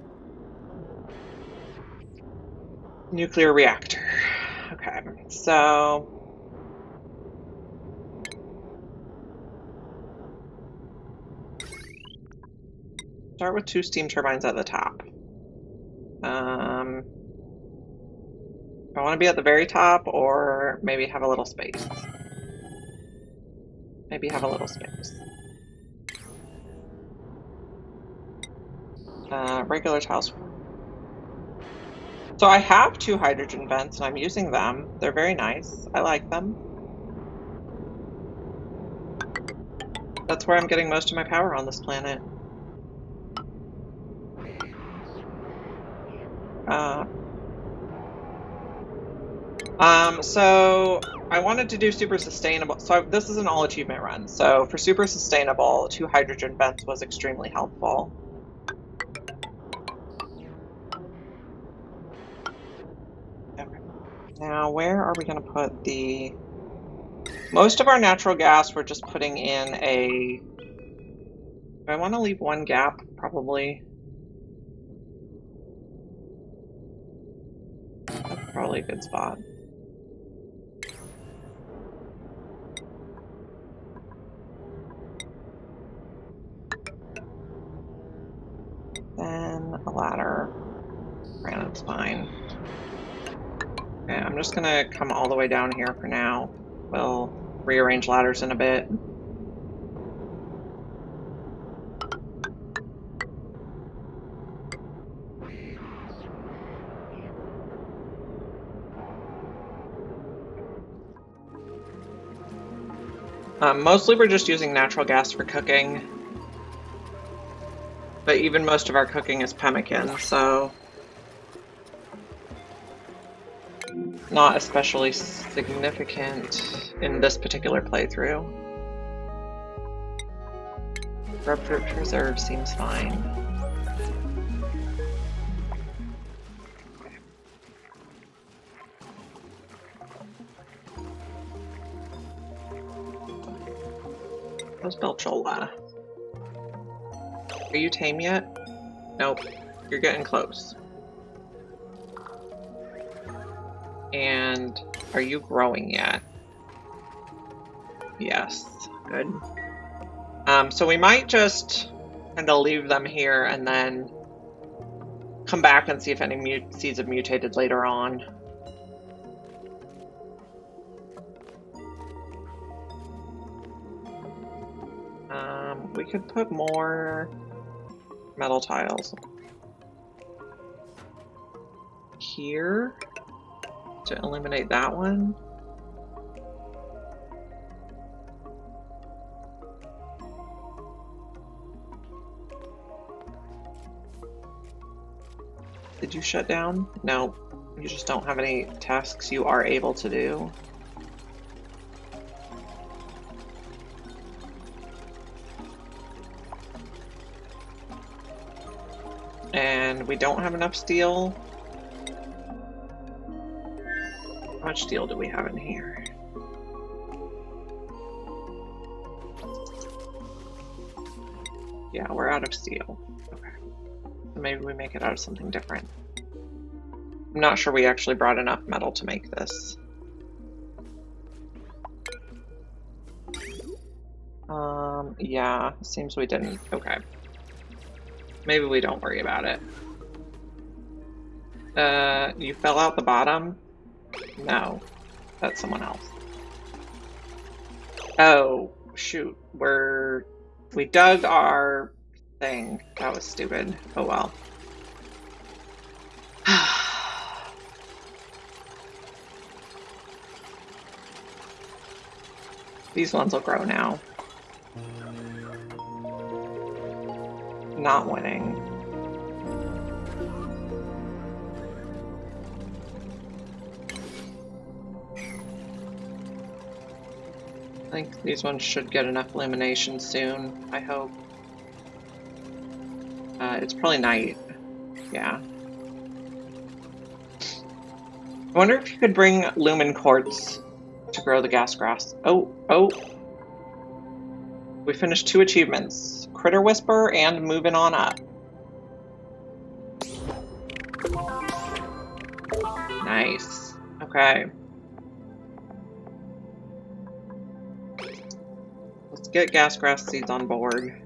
Speaker 1: nuclear reactor. Okay, so... Start with 2 steam turbines at the top. I want to be at the very top, or maybe have a little space. Maybe have a little space. Regular tiles. So I have 2 hydrogen vents, and I'm using them. They're very nice. I like them. That's where I'm getting most of my power on this planet. So I wanted to do super sustainable. So this is an all achievement run. So for super sustainable, 2 hydrogen vents was extremely helpful. Okay. Now where are we going to put the... Most of our natural gas we're just putting in a... Do I want to leave 1 gap? Probably. That's probably a good spot. Then a ladder. Granite's fine. Okay, I'm just gonna come all the way down here for now. We'll rearrange ladders in a bit. Mostly we're just using natural gas for cooking. But even most of our cooking is pemmican, so not especially significant in this particular playthrough. Grubfruit preserve seems fine. How's Belchola? Are you tame yet? Nope. You're getting close. And are you growing yet? Yes. Good. So we might just kind of leave them here and then come back and see if any seeds have mutated later on. We could put more metal tiles here to eliminate that one. Did you shut down? No, you just don't have any tasks you are able to do. And we don't have enough steel. How much steel do we have in here? Yeah, we're out of steel. Okay. Maybe we make it out of something different. I'm not sure we actually brought enough metal to make this. Yeah, seems we didn't. Okay. Maybe we don't worry about it. You fell out the bottom? No, that's someone else. Oh, shoot. We dug our thing. That was stupid. Oh well. These ones will grow now. Not winning. I think these ones should get enough illumination soon, I hope. It's probably night. Yeah. I wonder if you could bring lumen quartz to grow the gas grass. Oh. We finished 2 achievements. Critter Whisper and moving on up. Nice. Okay. Let's get gas grass seeds on board.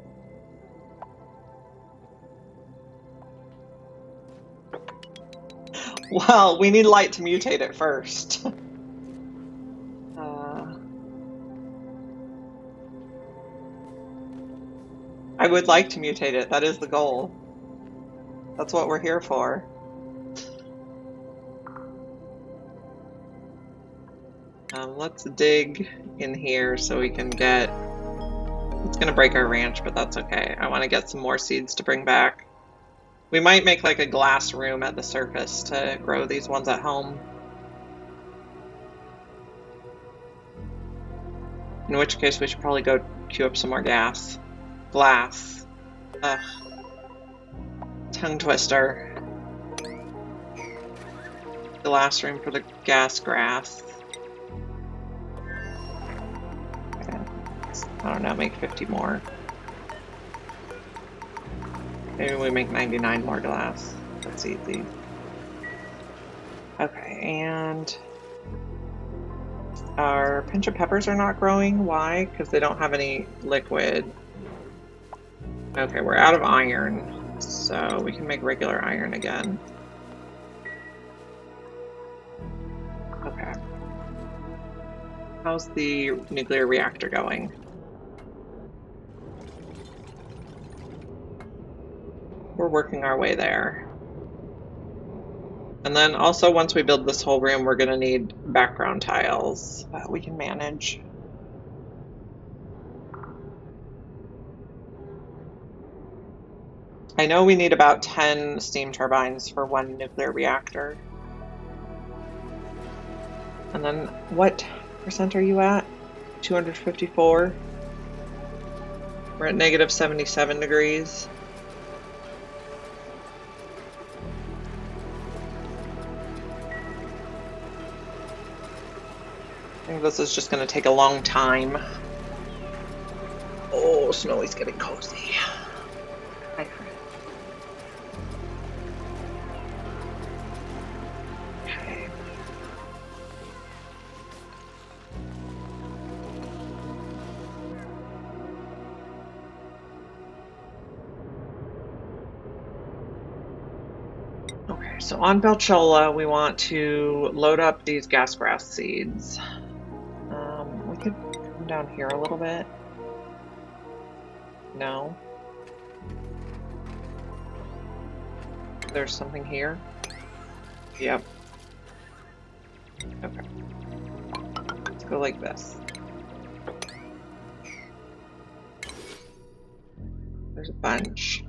Speaker 1: Well, we need light to mutate it first. I would like to mutate it. That is the goal. That's what we're here for. Let's dig in here so we can get... It's gonna break our ranch, but that's okay. I want to get some more seeds to bring back. We might make like a glass room at the surface to grow these ones at home. In which case we should probably go queue up some more gas. Glass. Ugh. Tongue twister. Glass room for the gas grass. Okay. I don't know, make 50 more. Maybe we make 99 more glass. That's easy. Okay, and our pinch of peppers are not growing. Why? Because they don't have any liquid. Okay, we're out of iron, so we can make regular iron again. Okay. How's the nuclear reactor going? We're working our way there. And then also once we build this whole room, we're gonna need background tiles. We can manage. I know we need about 10 steam turbines for one nuclear reactor. And then what percent are you at? 254. We're at negative 77 degrees. I think this is just going to take a long time. Oh, Snowy's getting cozy. Hi, Chris. Okay. Okay, so on Belchola, we want to load up these gas grass seeds. We could come down here a little bit. No. There's something here. Yep. Okay. Let's go like this. There's a bunch.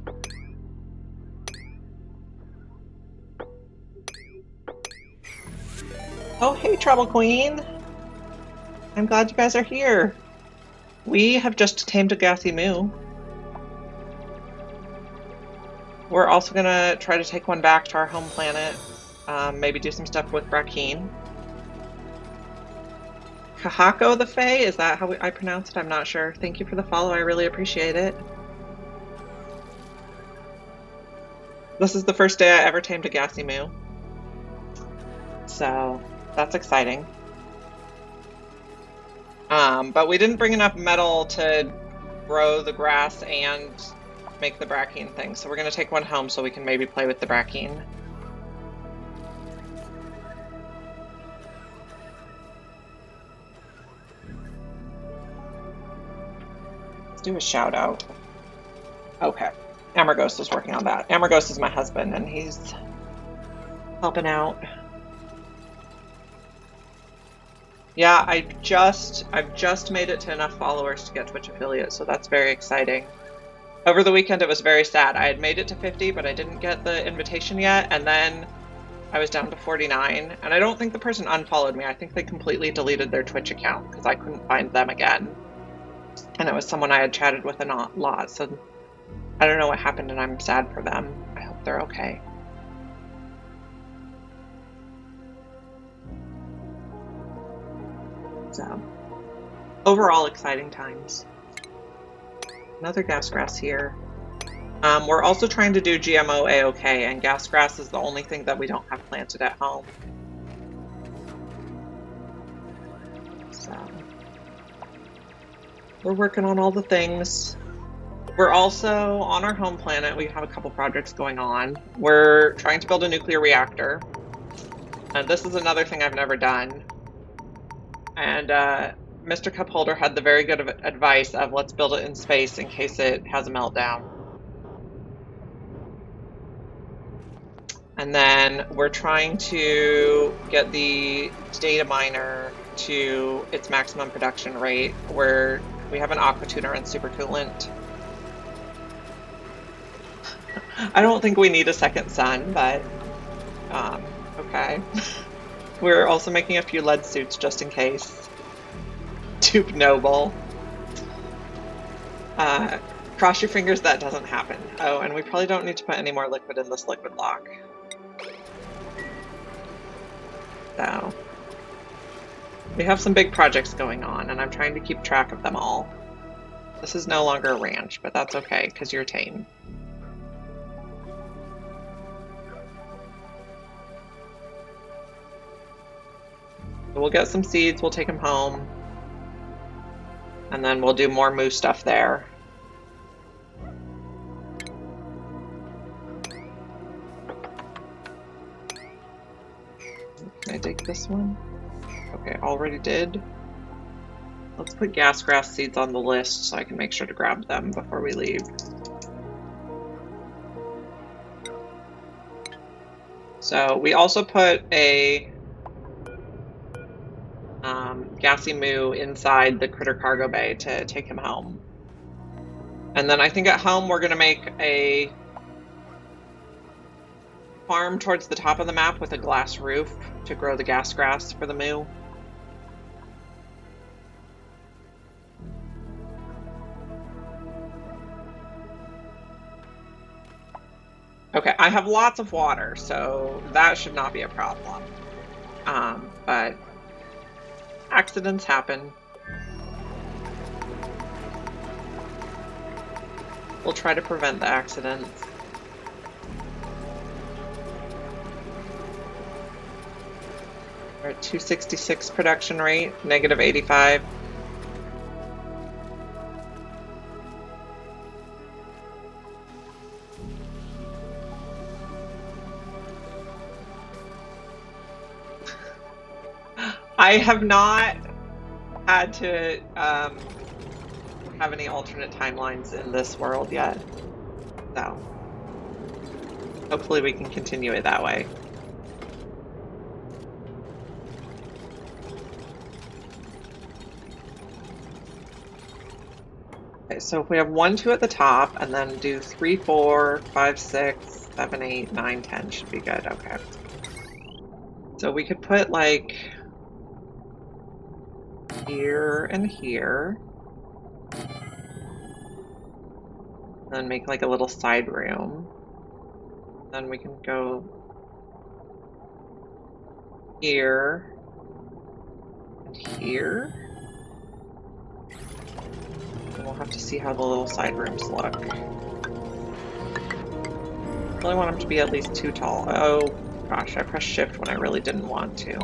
Speaker 1: Oh, hey, Trouble Queen! I'm glad you guys are here. We have just tamed a Gassy Moo. We're also gonna try to take one back to our home planet. Maybe do some stuff with Brackeen. Kahako the Fae? Is that how I pronounce it? I'm not sure. Thank you for the follow. I really appreciate it. This is the first day I ever tamed a Gassy Moo. So that's exciting. But we didn't bring enough metal to grow the grass and make the Brackeen thing, so we're going to take one home so we can maybe play with the Brackeen. Let's do a shout out. Okay, Amargos is working on that. Amargos is my husband and he's helping out. Yeah, I've just made it to enough followers to get Twitch affiliate, so that's very exciting. Over the weekend it was very sad. I had made it to 50, but I didn't get the invitation yet, and then I was down to 49, and I don't think the person unfollowed me. I think they completely deleted their Twitch account because I couldn't find them again. And it was someone I had chatted with a lot, so I don't know what happened, and I'm sad for them. I hope they're okay. So, overall exciting times. Another gas grass here. We're also trying to do GMO A-OK, and gas grass is the only thing that we don't have planted at home. So, we're working on all the things. We're also, on our home planet, we have a couple projects going on. We're trying to build a nuclear reactor. And this is another thing I've never done. And Mr. Cupholder had the very good advice of let's build it in space in case it has a meltdown. And then we're trying to get the data miner to its maximum production rate, where we have an aqua tuner and supercoolant. I don't think we need a second sun, but okay. We're also making a few lead suits just in case. Dupe Noble. Cross your fingers that doesn't happen. Oh, and we probably don't need to put any more liquid in this liquid lock. So, we have some big projects going on, and I'm trying to keep track of them all. This is no longer a ranch, but that's okay, because you're tame. So we'll get some seeds, we'll take them home, and then we'll do more Moos stuff there. Can I take this one? Okay, already did. Let's put gas grass seeds on the list so I can make sure to grab them before we leave. So we also put a Gassy Moo inside the critter cargo bay to take him home. And then I think at home we're going to make a farm towards the top of the map with a glass roof to grow the gas grass for the moo. Okay, I have lots of water, so that should not be a problem. But accidents happen. We'll try to prevent the accidents. We're at 266 production rate, negative 85. I have not had to have any alternate timelines in this world yet, so hopefully we can continue it that way. Okay, so if we have 1, 2 at the top, and then do 3, 4, 5, 6, 7, 8, 9, 10 should be good. Okay. So we could put like here and here. Then make like a little side room. Then we can go here and here. And we'll have to see how the little side rooms look. I really want them to be at least 2 tall. Oh gosh, I pressed shift when I really didn't want to.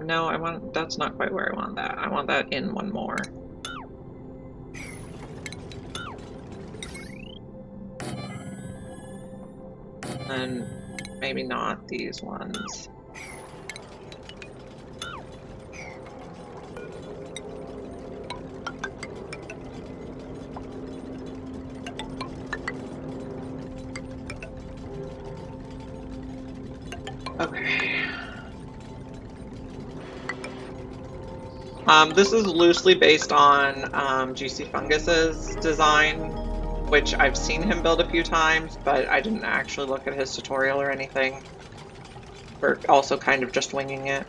Speaker 1: No, that's not quite where I want that. I want that in one more. And maybe not these ones. Okay. This is loosely based on Juicy Fungus's design, which I've seen him build a few times, but I didn't actually look at his tutorial or anything. We're also kind of just winging it.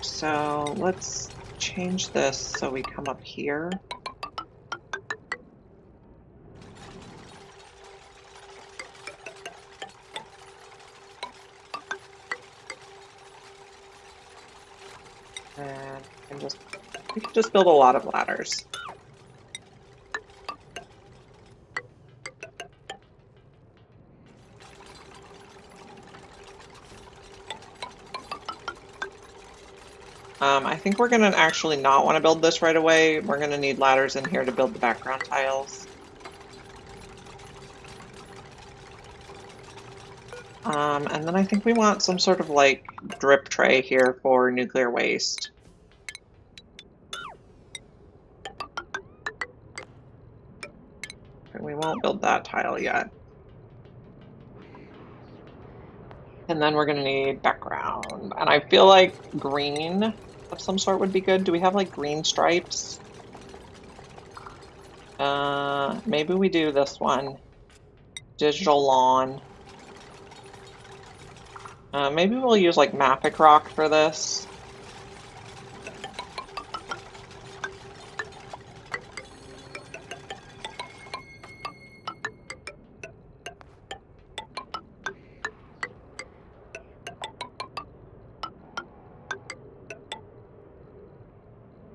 Speaker 1: So let's change this so we come up here. And we can just build a lot of ladders. I think we're going to actually not want to build this right away. We're going to need ladders in here to build the background tiles. And then I think we want some sort of like drip tray here for nuclear waste. We won't build that tile yet. And then we're going to need background. And I feel like green of some sort would be good. Do we have like green stripes? Maybe we do this one. Digital lawn. Maybe we'll use like Mafic rock for this.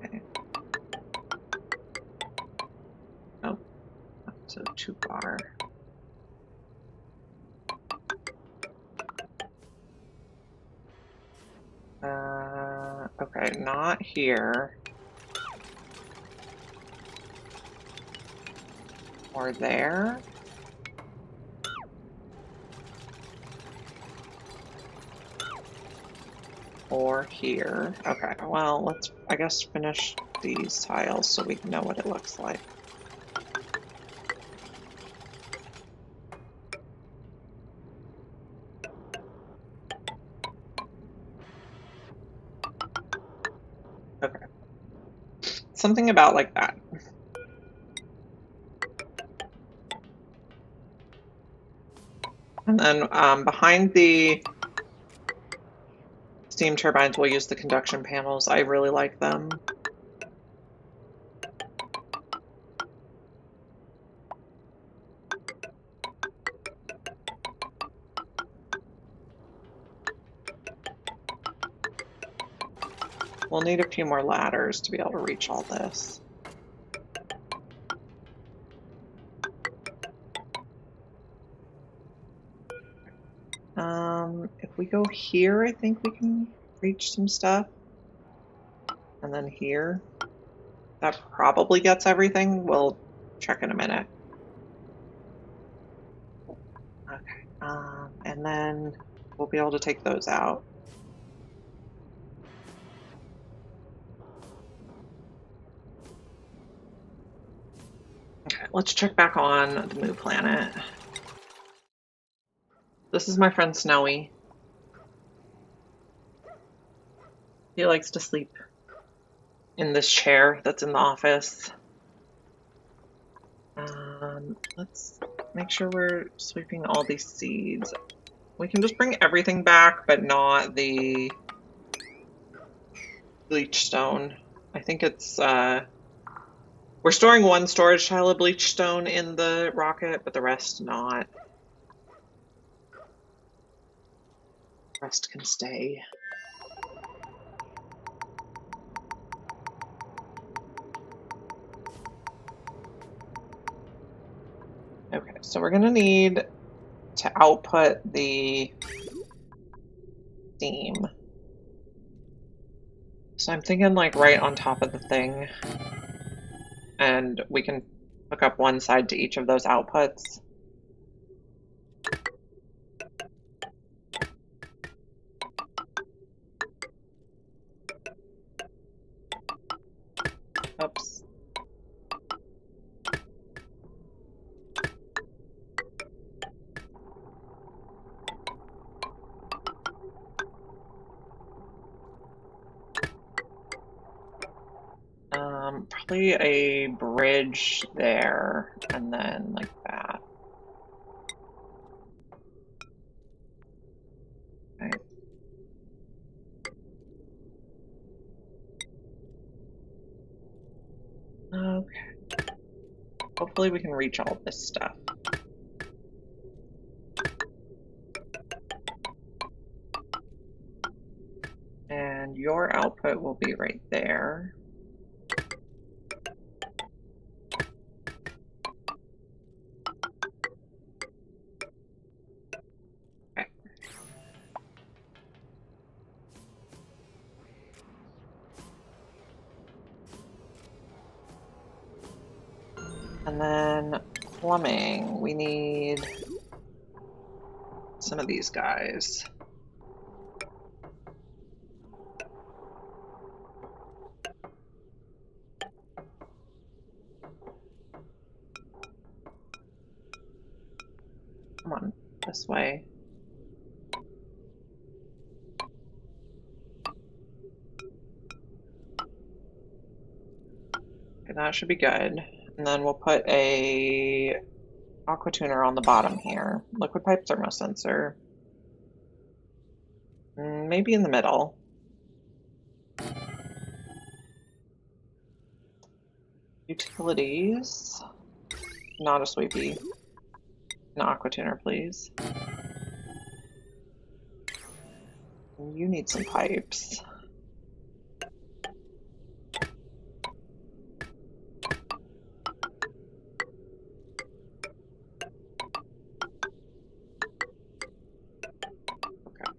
Speaker 1: Okay. Oh, so too far. Okay, not here. Or there. Or here. Okay, well, let's, I guess, finish these tiles so we can know what it looks like. Okay. Something about like that. And then behind the steam turbines, we'll use the conduction panels. I really like them. We'll need a few more ladders to be able to reach all this. If we go here, I think we can reach some stuff. And then here. That probably gets everything. We'll check in a minute. Okay. And then we'll be able to take those out. Okay, let's check back on the Moo planet. This is my friend Snowy. He likes to sleep in this chair that's in the office. Let's make sure we're sweeping all these seeds. We can just bring everything back, but not the bleach stone. I think it's, we're storing one storage tile of bleach stone in the rocket, but the rest not. The rest can stay. Okay, so we're gonna need to output the steam. So I'm thinking like right on top of the thing, and we can hook up one side to each of those outputs. Oops. Probably a bridge there, and then like that. Okay. Okay. Hopefully we can reach all this stuff. And your output will be right there. Okay. And then plumbing, we need some of these guys. Come on, this way. Okay, that should be good. And then we'll put a aqua tuner on the bottom here. Liquid pipe thermosensor. Maybe in the middle. Utilities. Not a sweepy. An aqua tuner, please. You need some pipes. Okay.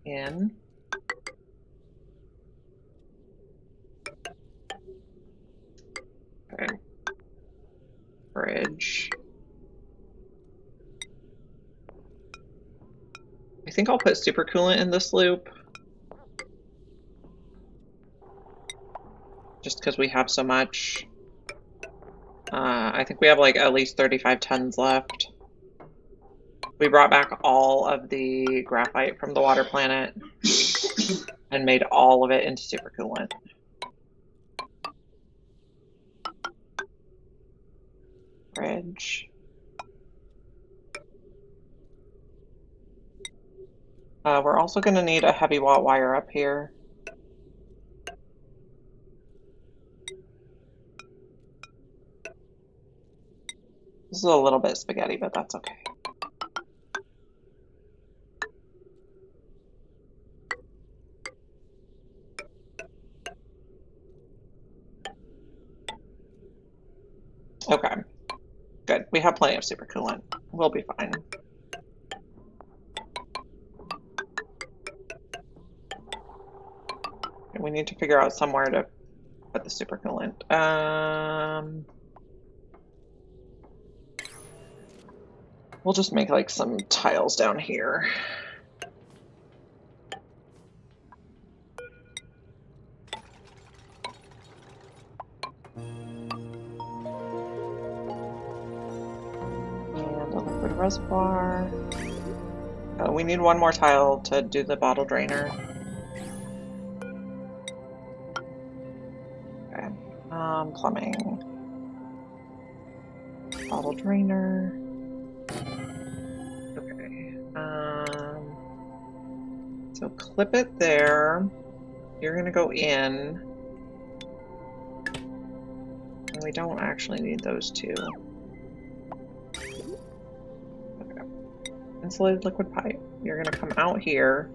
Speaker 1: In. Okay. bridge. I think I'll put super coolant in this loop. Just because we have so much. I think we have like at least 35 tons left. We brought back all of the graphite from the water planet and made all of it into super coolant. Bridge. We're also going to need a heavy watt wire up here. This is a little bit spaghetti, but that's okay. Okay, good. We have plenty of super coolant. We'll be fine. We need to figure out somewhere to put the super coolant. We'll just make like some tiles down here. And a liquid reservoir. We need one more tile to do the bottle drainer. Okay. Plumbing. Bottle drainer. Okay. So clip it there. You're gonna go in. And we don't actually need those two. Okay. Insulated liquid pipe. You're gonna come out here.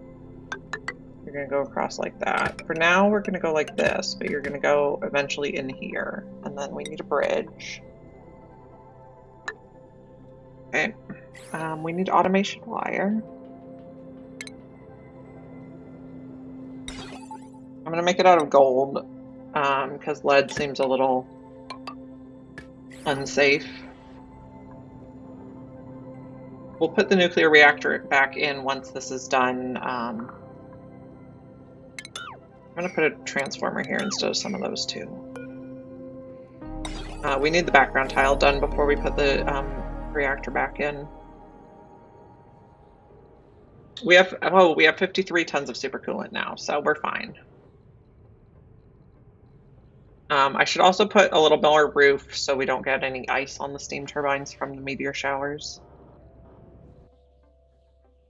Speaker 1: You're gonna go across like that. For now, we're gonna go like this, but you're gonna go eventually in here. And then we need a bridge. Okay. We need automation wire. I'm gonna make it out of gold, because lead seems a little unsafe. We'll put the nuclear reactor back in once this is done. I'm gonna put a transformer here instead of some of those two. We need the background tile done before we put the reactor back in. We have 53 tons of super coolant now, so we're fine. I should also put a little more roof so we don't get any ice on the steam turbines from the meteor showers.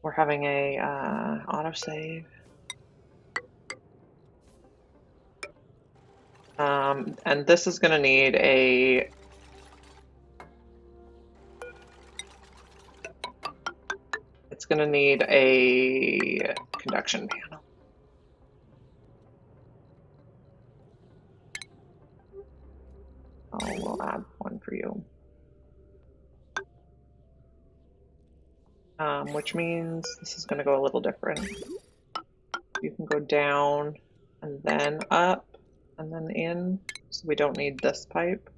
Speaker 1: We're having a autosave. And this is going to need a... It's going to need a conduction panel. Oh, we'll add one for you. Which means this is going to go a little different. You can go down and then up and then in, so we don't need this pipe.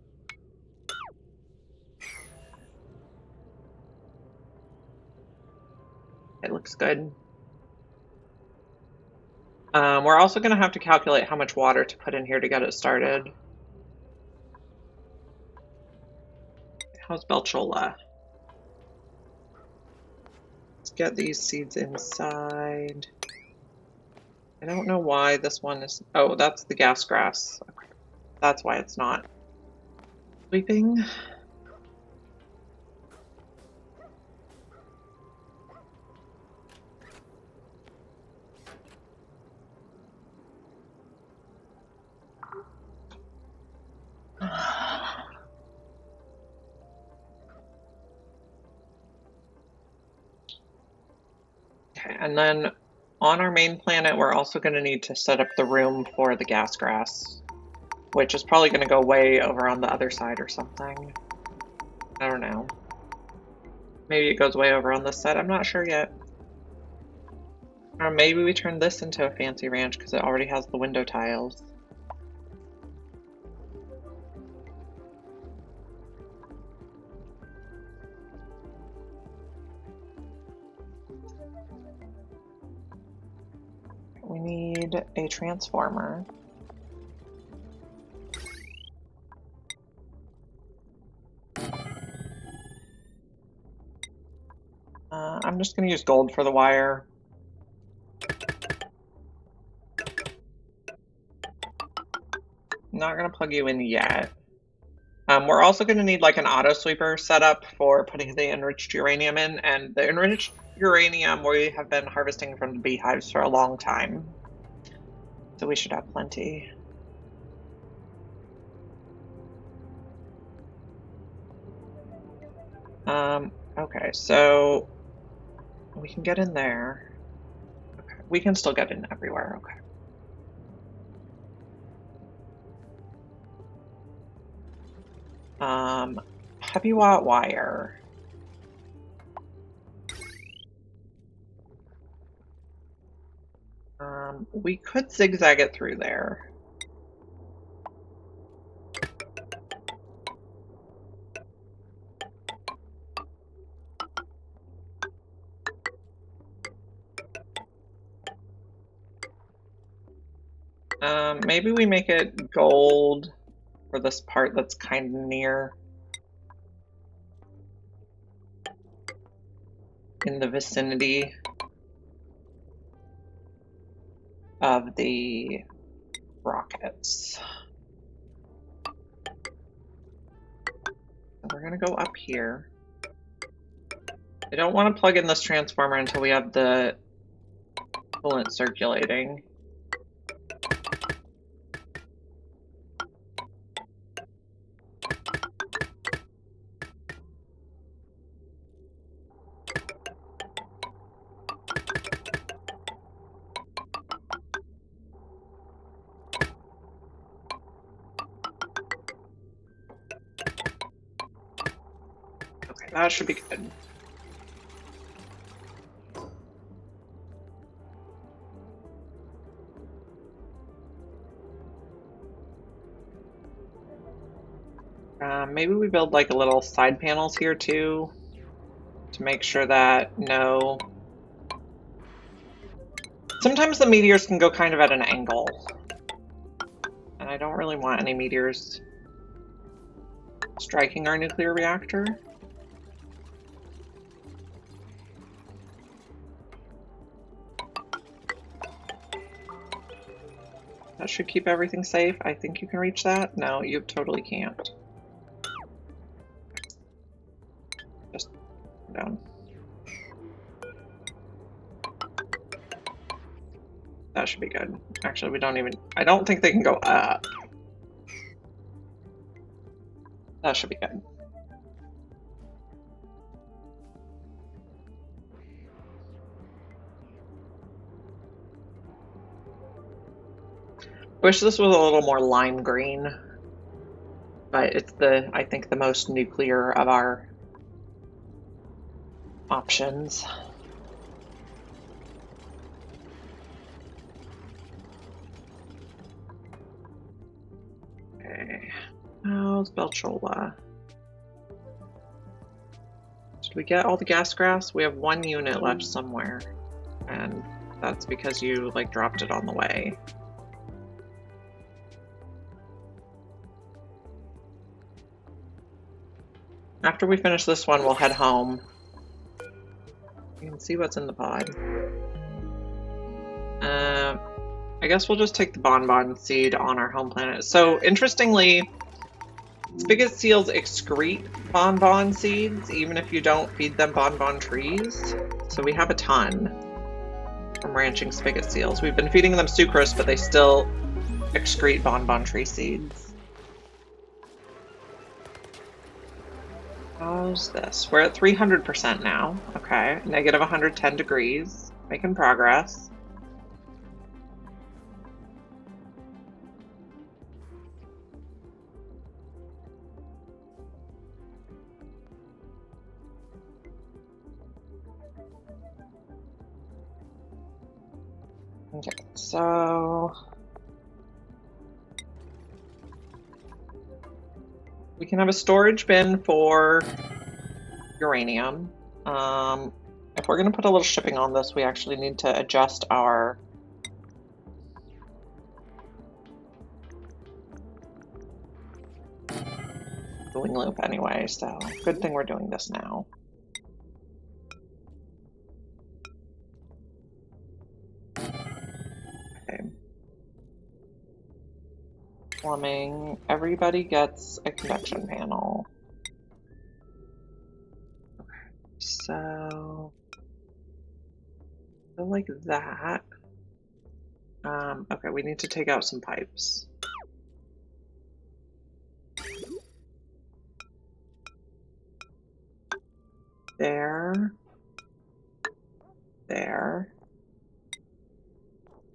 Speaker 1: It looks good. We're also going to have to calculate how much water to put in here to get it started. How's Belchola? Let's get these seeds inside. I don't know why this one is... Oh, that's the gas grass. Okay. That's why it's not sleeping. Okay, and then on our main planet, we're also going to need to set up the room for the gas grass, which is probably going to go way over on the other side or something. I don't know. Maybe it goes way over on this side. I'm not sure yet. Or maybe we turn this into a fancy ranch because it already has the window tiles. need a transformer. I'm just going to use gold for the wire. Not going to plug you in yet. We're also going to need like an auto sweeper set up for putting the enriched uranium in, and the enriched uranium we have been harvesting from the beehives for a long time. So we should have plenty. Okay, so we can get in there. Okay, we can still get in everywhere, okay. Heavy watt wire. We could zigzag it through there. Maybe we make it gold for this part that's kind of near. In the vicinity of the rockets. So we're gonna go up here. I don't want to plug in this transformer until we have the coolant circulating. Okay, that should be good. Maybe we build like a little side panels here too, to make sure that no... Sometimes the meteors can go kind of at an angle, and I don't really want any meteors striking our nuclear reactor. That should keep everything safe. I think you can reach that. No, you totally can't. Just down. That should be good. Actually, we don't even... I don't think they can go up. That should be good. Wish this was a little more lime green, but it's the, I think, the most nuclear of our options. Okay, how's Belchola? Did we get all the gas grass? We have one unit left somewhere, and that's because you like dropped it on the way. After we finish this one, we'll head home. You can see what's in the pod. I guess we'll just take the bonbon seed on our home planet. So, interestingly, spigot seals excrete bonbon seeds, even if you don't feed them bonbon trees. So we have a ton from ranching spigot seals. We've been feeding them sucrose, but they still excrete bonbon tree seeds. How's this? We're at 300% now. Okay, negative 110 degrees. Making progress. Okay, so we can have a storage bin for uranium. If we're going to put a little shipping on this, we actually need to adjust our the wing loop anyway, so good thing we're doing this now. Okay. Plumbing. Everybody gets a conduction panel. Okay, so I feel like that. Okay, we need to take out some pipes. There. There.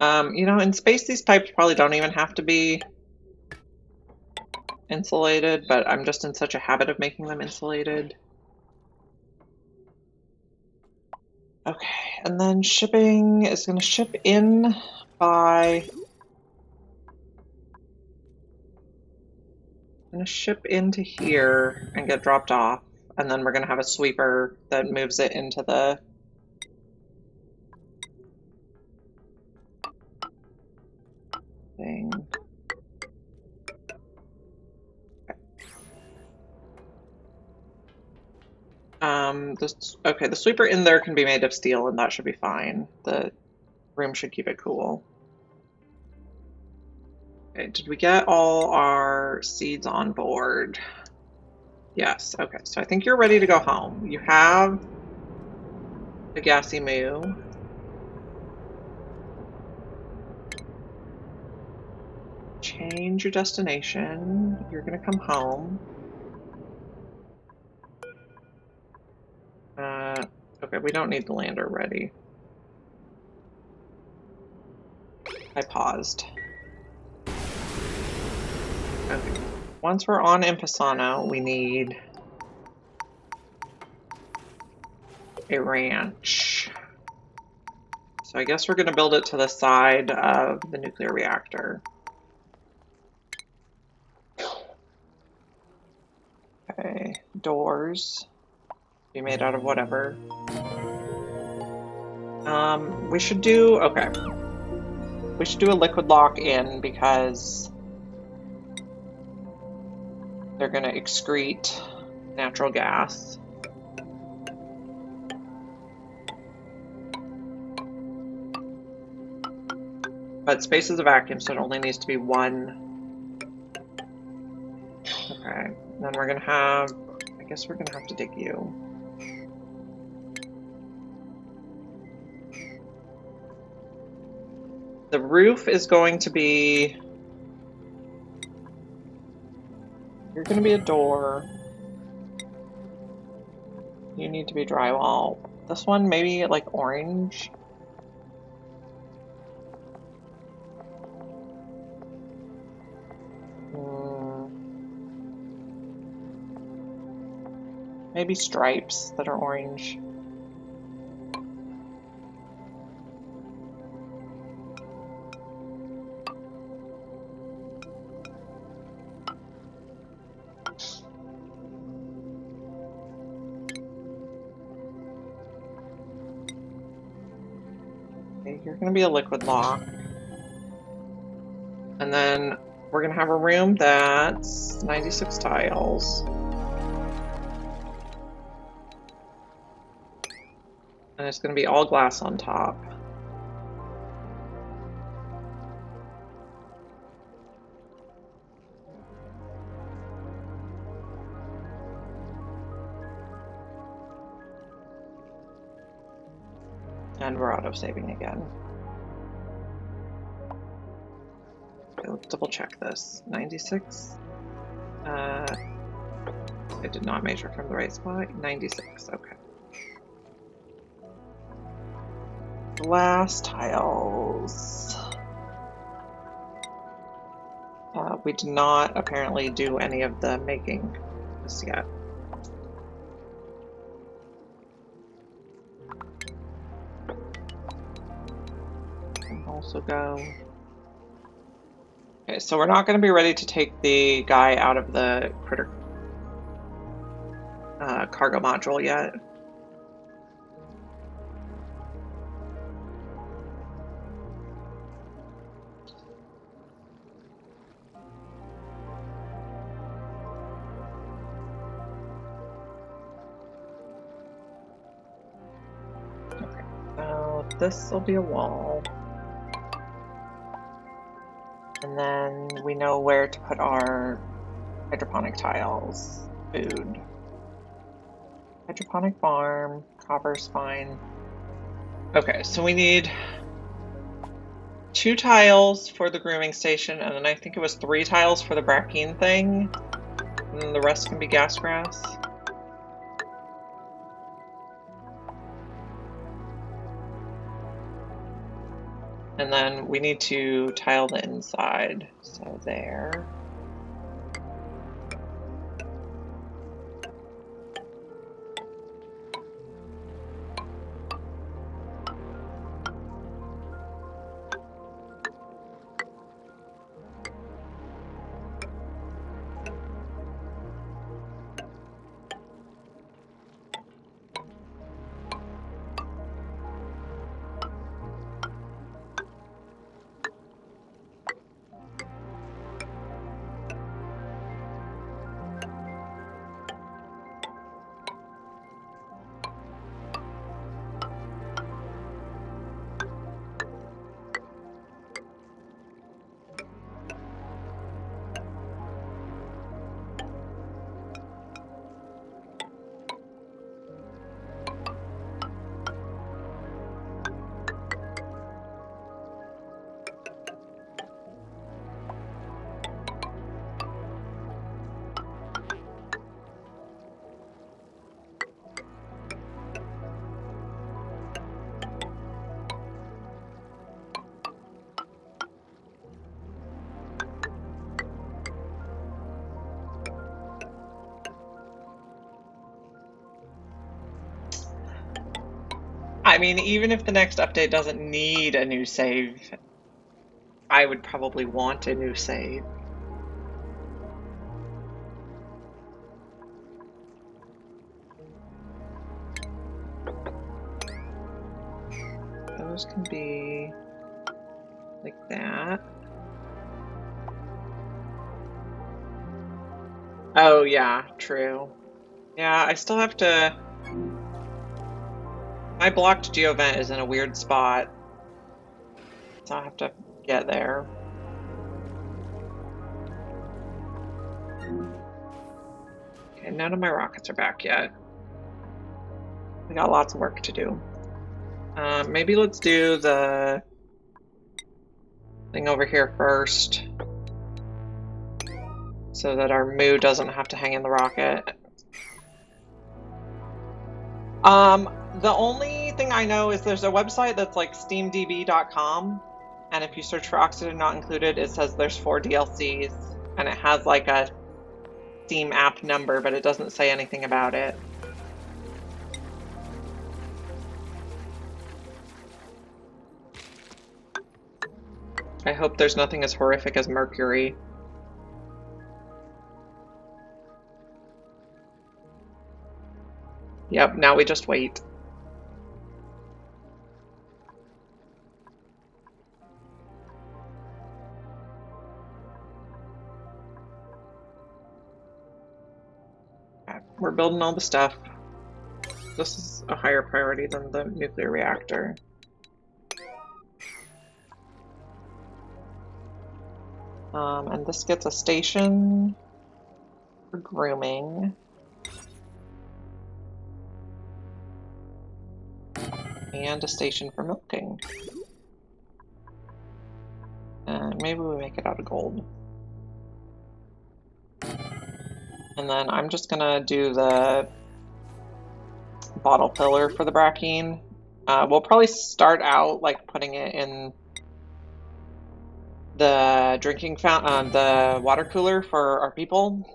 Speaker 1: You know, in space, these pipes probably don't even have to be insulated, but I'm just in such a habit of making them insulated. Okay, and then shipping is going to ship in by... going to ship into here and get dropped off, and then we're going to have a sweeper that moves it into the thing. Okay, the sweeper in there can be made of steel, and that should be fine. The room should keep it cool. Okay, did we get all our seeds on board? Yes, okay, so I think you're ready to go home. You have the Gassy Moo. Change your destination. You're gonna come home. Okay, we don't need the lander ready. I paused. Okay. Once we're on Impasano, we need a ranch. So I guess we're going to build it to the side of the nuclear reactor. Okay, doors. Be made out of whatever. We should do, okay. We should do a liquid lock in because they're going to excrete natural gas. But space is a vacuum, so it only needs to be one. Okay, then we're going to have, I guess we're going to have to dig you. The roof is going to be, you're going to be a door. You need to be drywall. This one maybe like orange. Maybe stripes that are orange. Okay, you're gonna be a liquid lock. And then we're gonna have a room that's 96 tiles. And it's going to be all glass on top. And we're auto-saving again. Okay, let's double check this. 96. I did not measure from the right spot. 96, okay. Glass tiles. We did not apparently do any of the making just yet. Can also go. Okay, so we're not going to be ready to take the guy out of the critter cargo module yet. this will be a wall. And then we know where to put our hydroponic tiles. Food. Hydroponic farm. Copper's fine. Okay, so we need 2 tiles for the grooming station, and then I think it was 3 tiles for the brackine thing. And then the rest can be gas grass. And then we need to tile the inside. So there. I mean, even if the next update doesn't need a new save, I would probably want a new save. Those can be like that. Oh yeah, true. Yeah, I still have to... My blocked geovent is in a weird spot, so I have to get there. Okay, none of my rockets are back yet. We got lots of work to do. Maybe let's do the thing over here first, so that our Moo doesn't have to hang in the rocket. The only thing I know is there's a website that's like steamdb.com, and if you search for Oxygen Not Included, it says there's 4 DLCs, and it has like a Steam app number, but it doesn't say anything about it. I hope there's nothing as horrific as mercury. Yep, now we just wait. Okay, we're building all the stuff. This is a higher priority than the nuclear reactor. And this gets a station for grooming. And a station for milking. And maybe we make it out of gold. And then I'm just gonna do the bottle filler for the brackine. We'll probably start out like putting it in the drinking fountain, the water cooler for our people.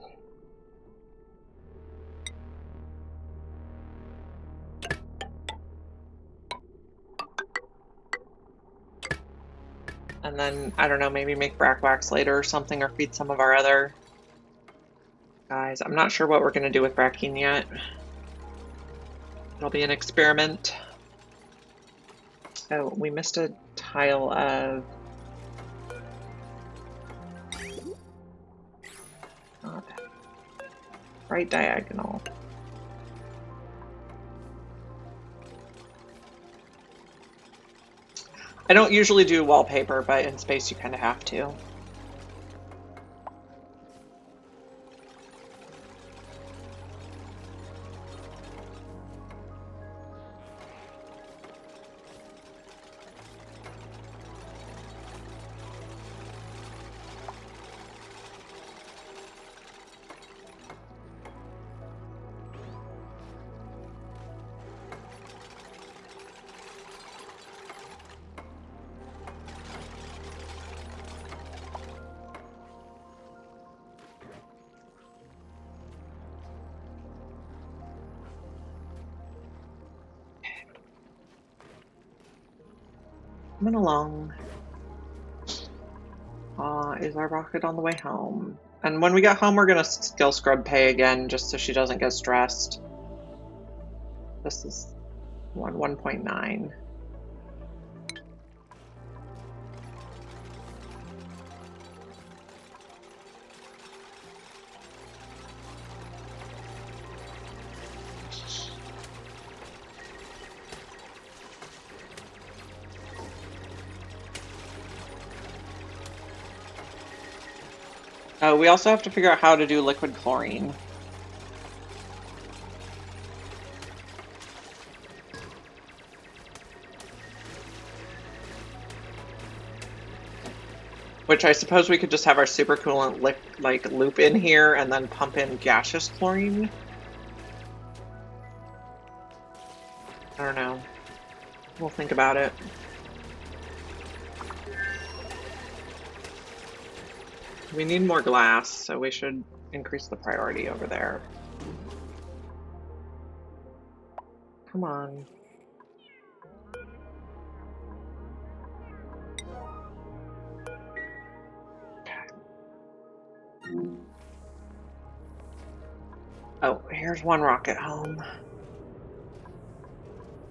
Speaker 1: And then, I don't know, maybe make brack wax later or something, or feed some of our other guys. I'm not sure what we're going to do with brackine yet. It'll be an experiment. Oh, we missed a tile of... right diagonal. I don't usually do wallpaper, but in space you kind of have to. Coming along. Is our rocket on the way home? And when we get home, we're gonna skill scrub Pay again, just so she doesn't get stressed. This is 1.9. We also have to figure out how to do liquid chlorine. Which I suppose we could just have our supercoolant like loop in here and then pump in gaseous chlorine. I don't know. We'll think about it. We need more glass, so we should increase the priority over there. Come on. Oh, here's one rocket home.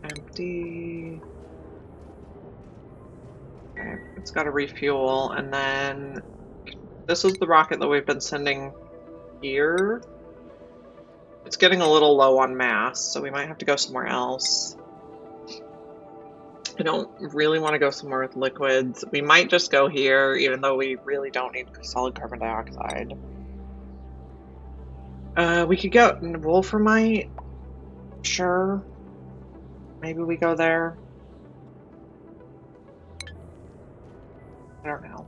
Speaker 1: Empty. Okay, it's got to refuel, and then this is the rocket that we've been sending here. It's getting a little low on mass, so we might have to go somewhere else. I don't really want to go somewhere with liquids. We might just go here, even though we really don't need solid carbon dioxide. We could go wolframite. Sure. Maybe we go there. I don't know.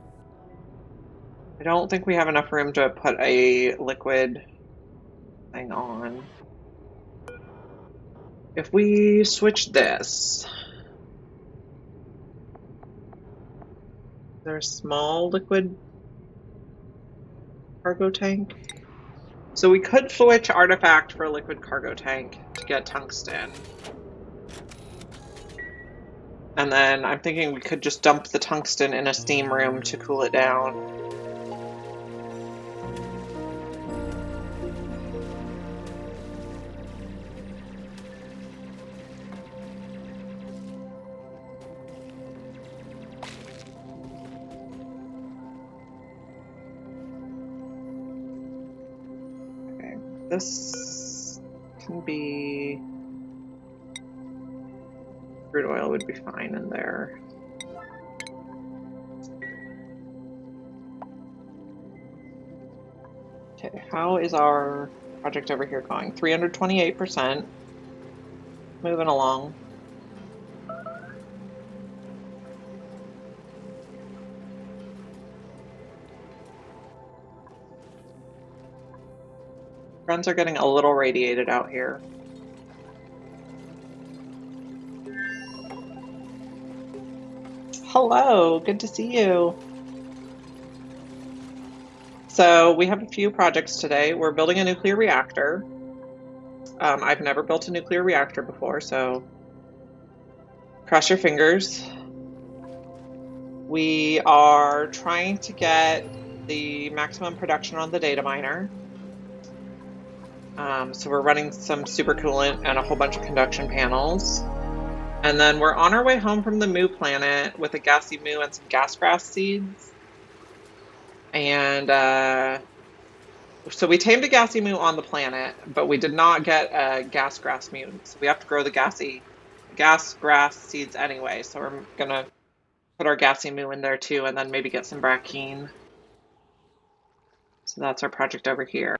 Speaker 1: I don't think we have enough room to put a liquid thing on. If we switch this, there's a small liquid cargo tank. So we could switch artifact for a liquid cargo tank to get tungsten. And then I'm thinking we could just dump the tungsten in a steam room to cool it down. Okay, this can be... Crude oil would be fine in there. Okay, how is our project over here going? 328%. Moving along. Friends are getting a little radiated out here. Hello, good to see you. So we have a few projects today. We're building a nuclear reactor. I've never built a nuclear reactor before, so cross your fingers. We are trying to get the maximum production on the data miner. So we're running some supercoolant and a whole bunch of conduction panels. And then we're on our way home from the Moo planet with a Gassy Moo and some gas grass seeds. And so we tamed a Gassy Moo on the planet, but we did not get a gas grass mutant. So we have to grow the gas grass seeds anyway. So we're gonna put our Gassy Moo in there too, and then maybe get some Brackeen. So that's our project over here.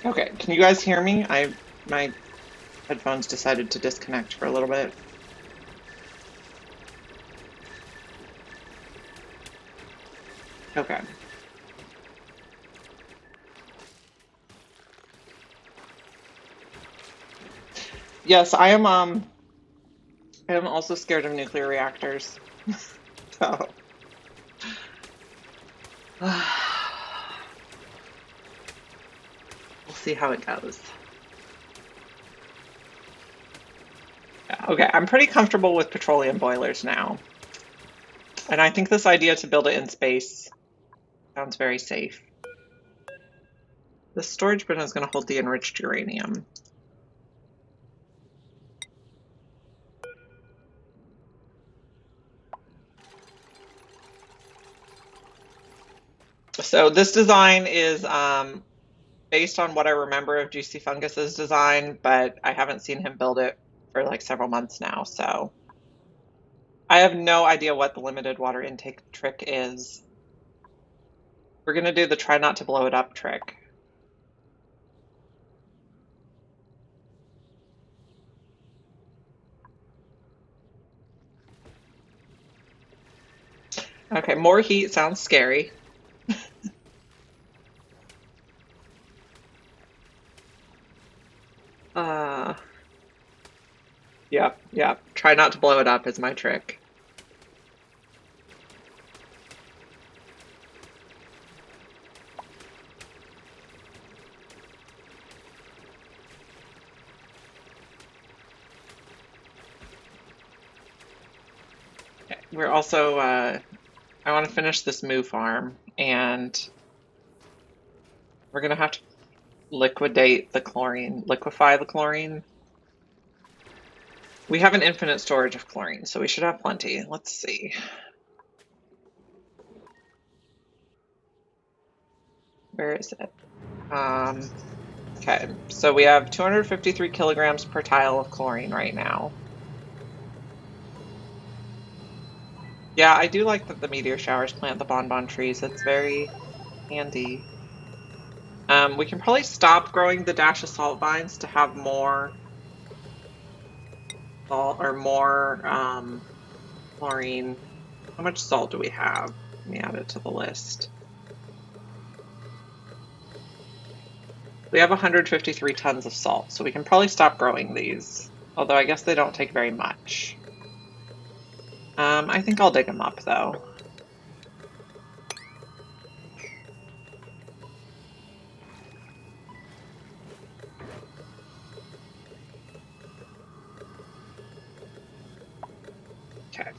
Speaker 1: Okay, can you guys hear me? My headphones decided to disconnect for a little bit. Okay. Yes, I am also scared of nuclear reactors. So we'll see how it goes. Yeah, okay, I'm pretty comfortable with petroleum boilers now. And I think this idea to build it in space sounds very safe. The storage bin is going to hold the enriched uranium. So this design is based on what I remember of Juicy Fungus's design, but I haven't seen him build it for like several months now, so I have no idea what the limited water intake trick is. We're gonna do the try not to blow it up trick. Okay, more heat sounds scary. Uh, yep. Try not to blow it up is my trick. Okay, we're also, I want to finish this moo farm, and we're gonna have to liquefy the chlorine. We have an infinite storage of chlorine, so we should have plenty. Let's see. Where is it? Okay, so we have 253 kilograms per tile of chlorine right now. Yeah, I do like that the meteor showers plant the bonbon trees. It's very handy. We can probably stop growing the dash of salt vines to have more salt or more chlorine. How much salt do we have? Let me add it to the list. We have 153 tons of salt, so we can probably stop growing these. Although I guess they don't take very much. I think I'll dig them up though. Okay.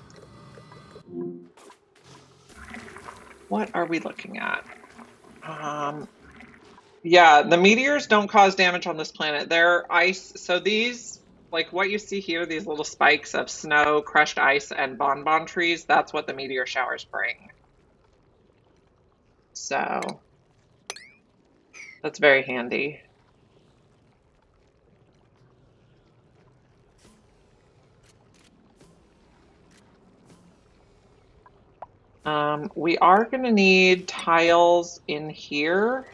Speaker 1: What are we looking at? Yeah, the meteors don't cause damage on this planet. They're ice. So these, like what you see here, these little spikes of snow, crushed ice, and bonbon trees, that's what the meteor showers bring. So that's very handy. We are going to need tiles in here,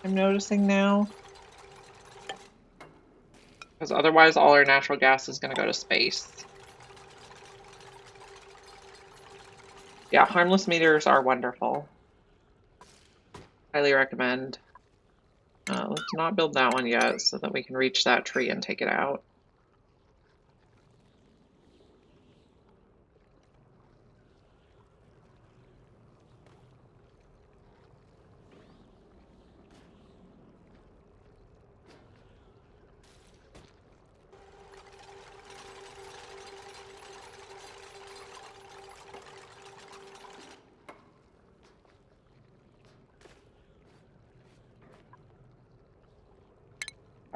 Speaker 1: I'm noticing now. Because otherwise all our natural gas is going to go to space. Yeah, harmless meteors are wonderful. Highly recommend. Let's not build that one yet so that we can reach that tree and take it out.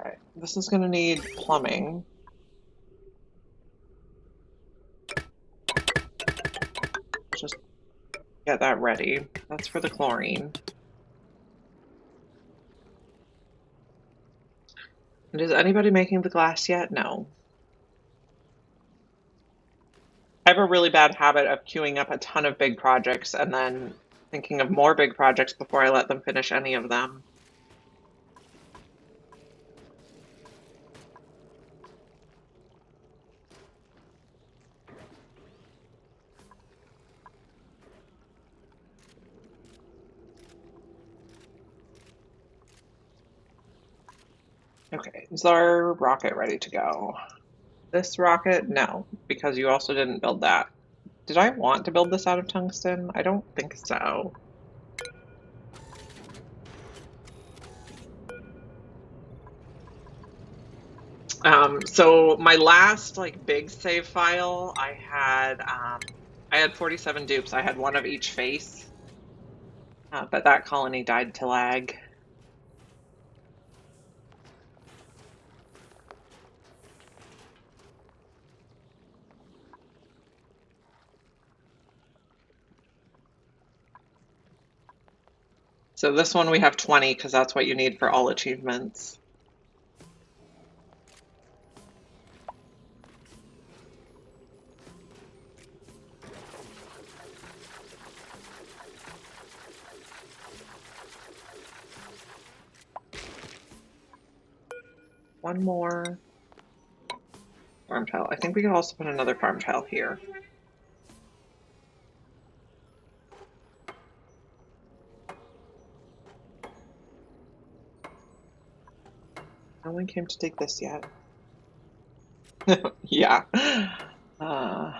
Speaker 1: Okay, this is gonna need plumbing. Just get that ready. That's for the chlorine. And is anybody making the glass yet? No. I have a really bad habit of queuing up a ton of big projects and then thinking of more big projects before I let them finish any of them. Okay, is our rocket ready to go? This rocket? No, because you also didn't build that. Did I want to build this out of tungsten? I don't think so. So my last like big save file, I had 47 dupes. I had one of each face, but that colony died to lag. So this one we have 20 because that's what you need for all achievements. One more farm tile. I think we could also put another farm tile here. No one came to take this yet. Yeah. Uh,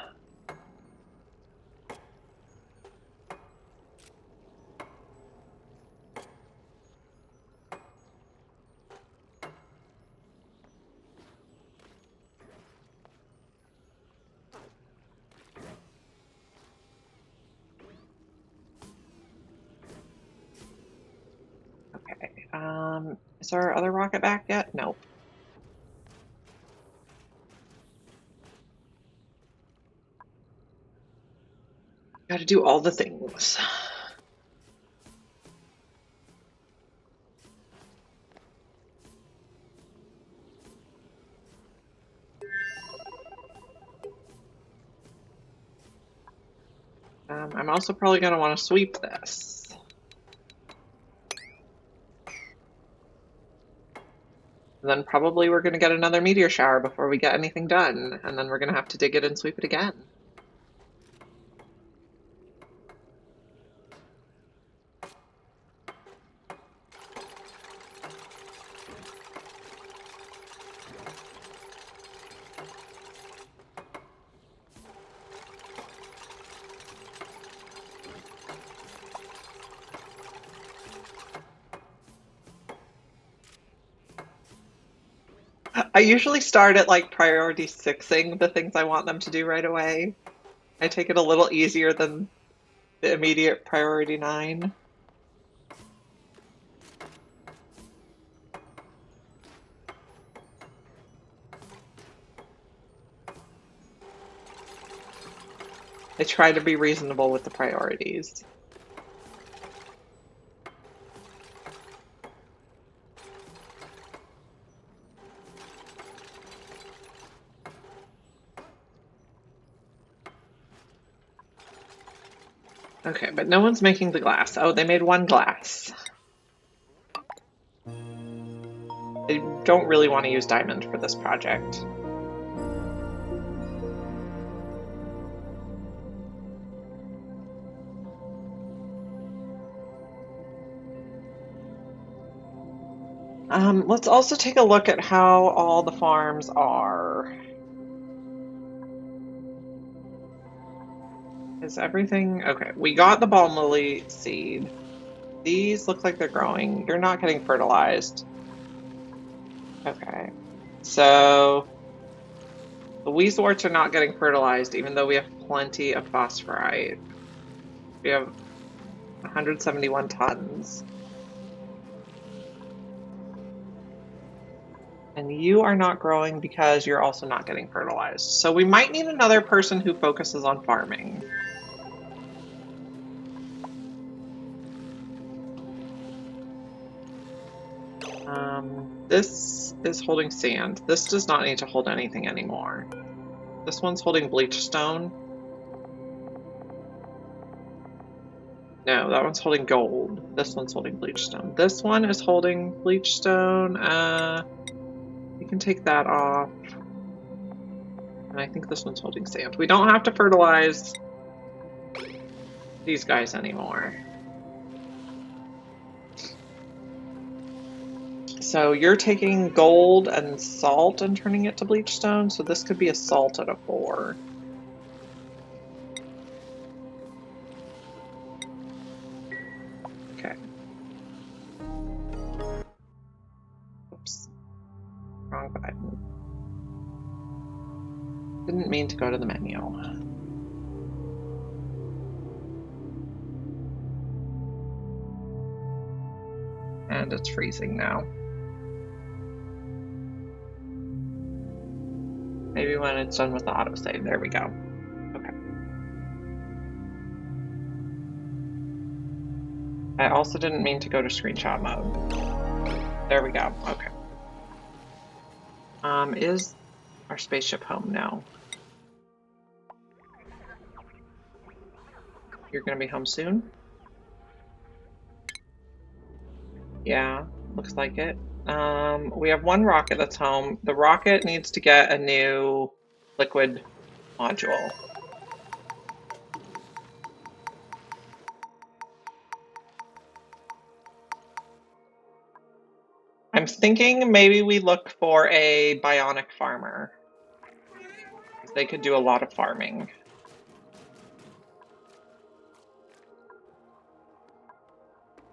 Speaker 1: okay. Is our other rocket back yet? Nope. Got to do all the things. I'm also probably going to want to sweep this. And then probably we're going to get another meteor shower before we get anything done, and then we're going to have to dig it and sweep it again. I usually start at like priority sixing the things I want them to do right away. I take it a little easier than the immediate priority 9. I try to be reasonable with the priorities. Okay, but no one's making the glass. Oh, they made one glass. I don't really want to use diamond for this project. Let's also take a look at how all the farms are. Is everything okay? We got the balm lily seed. These look like they're growing. You're not getting fertilized. Okay. So the weezeworts are not getting fertilized, even though we have plenty of phosphorite. We have 171 tons. And you are not growing because you're also not getting fertilized. So we might need another person who focuses on farming. This is holding sand. This does not need to hold anything anymore. This one's holding bleach stone. No, that one's holding gold. This one's holding bleach stone. This one is holding bleach stone. You can take that off. And I think this one's holding sand. We don't have to fertilize these guys anymore. So you're taking gold and salt and turning it to bleach stone, so this could be a salt at a 4. Okay. Oops. Wrong button. Didn't mean to go to the menu. And it's freezing now. Maybe when it's done with the autosave. There we go. Okay. I also didn't mean to go to screenshot mode. There we go. Okay. Is our spaceship home now? You're gonna be home soon? Yeah, looks like it. We have one rocket that's home. The rocket needs to get a new liquid module. I'm thinking maybe we look for a bionic farmer. They could do a lot of farming.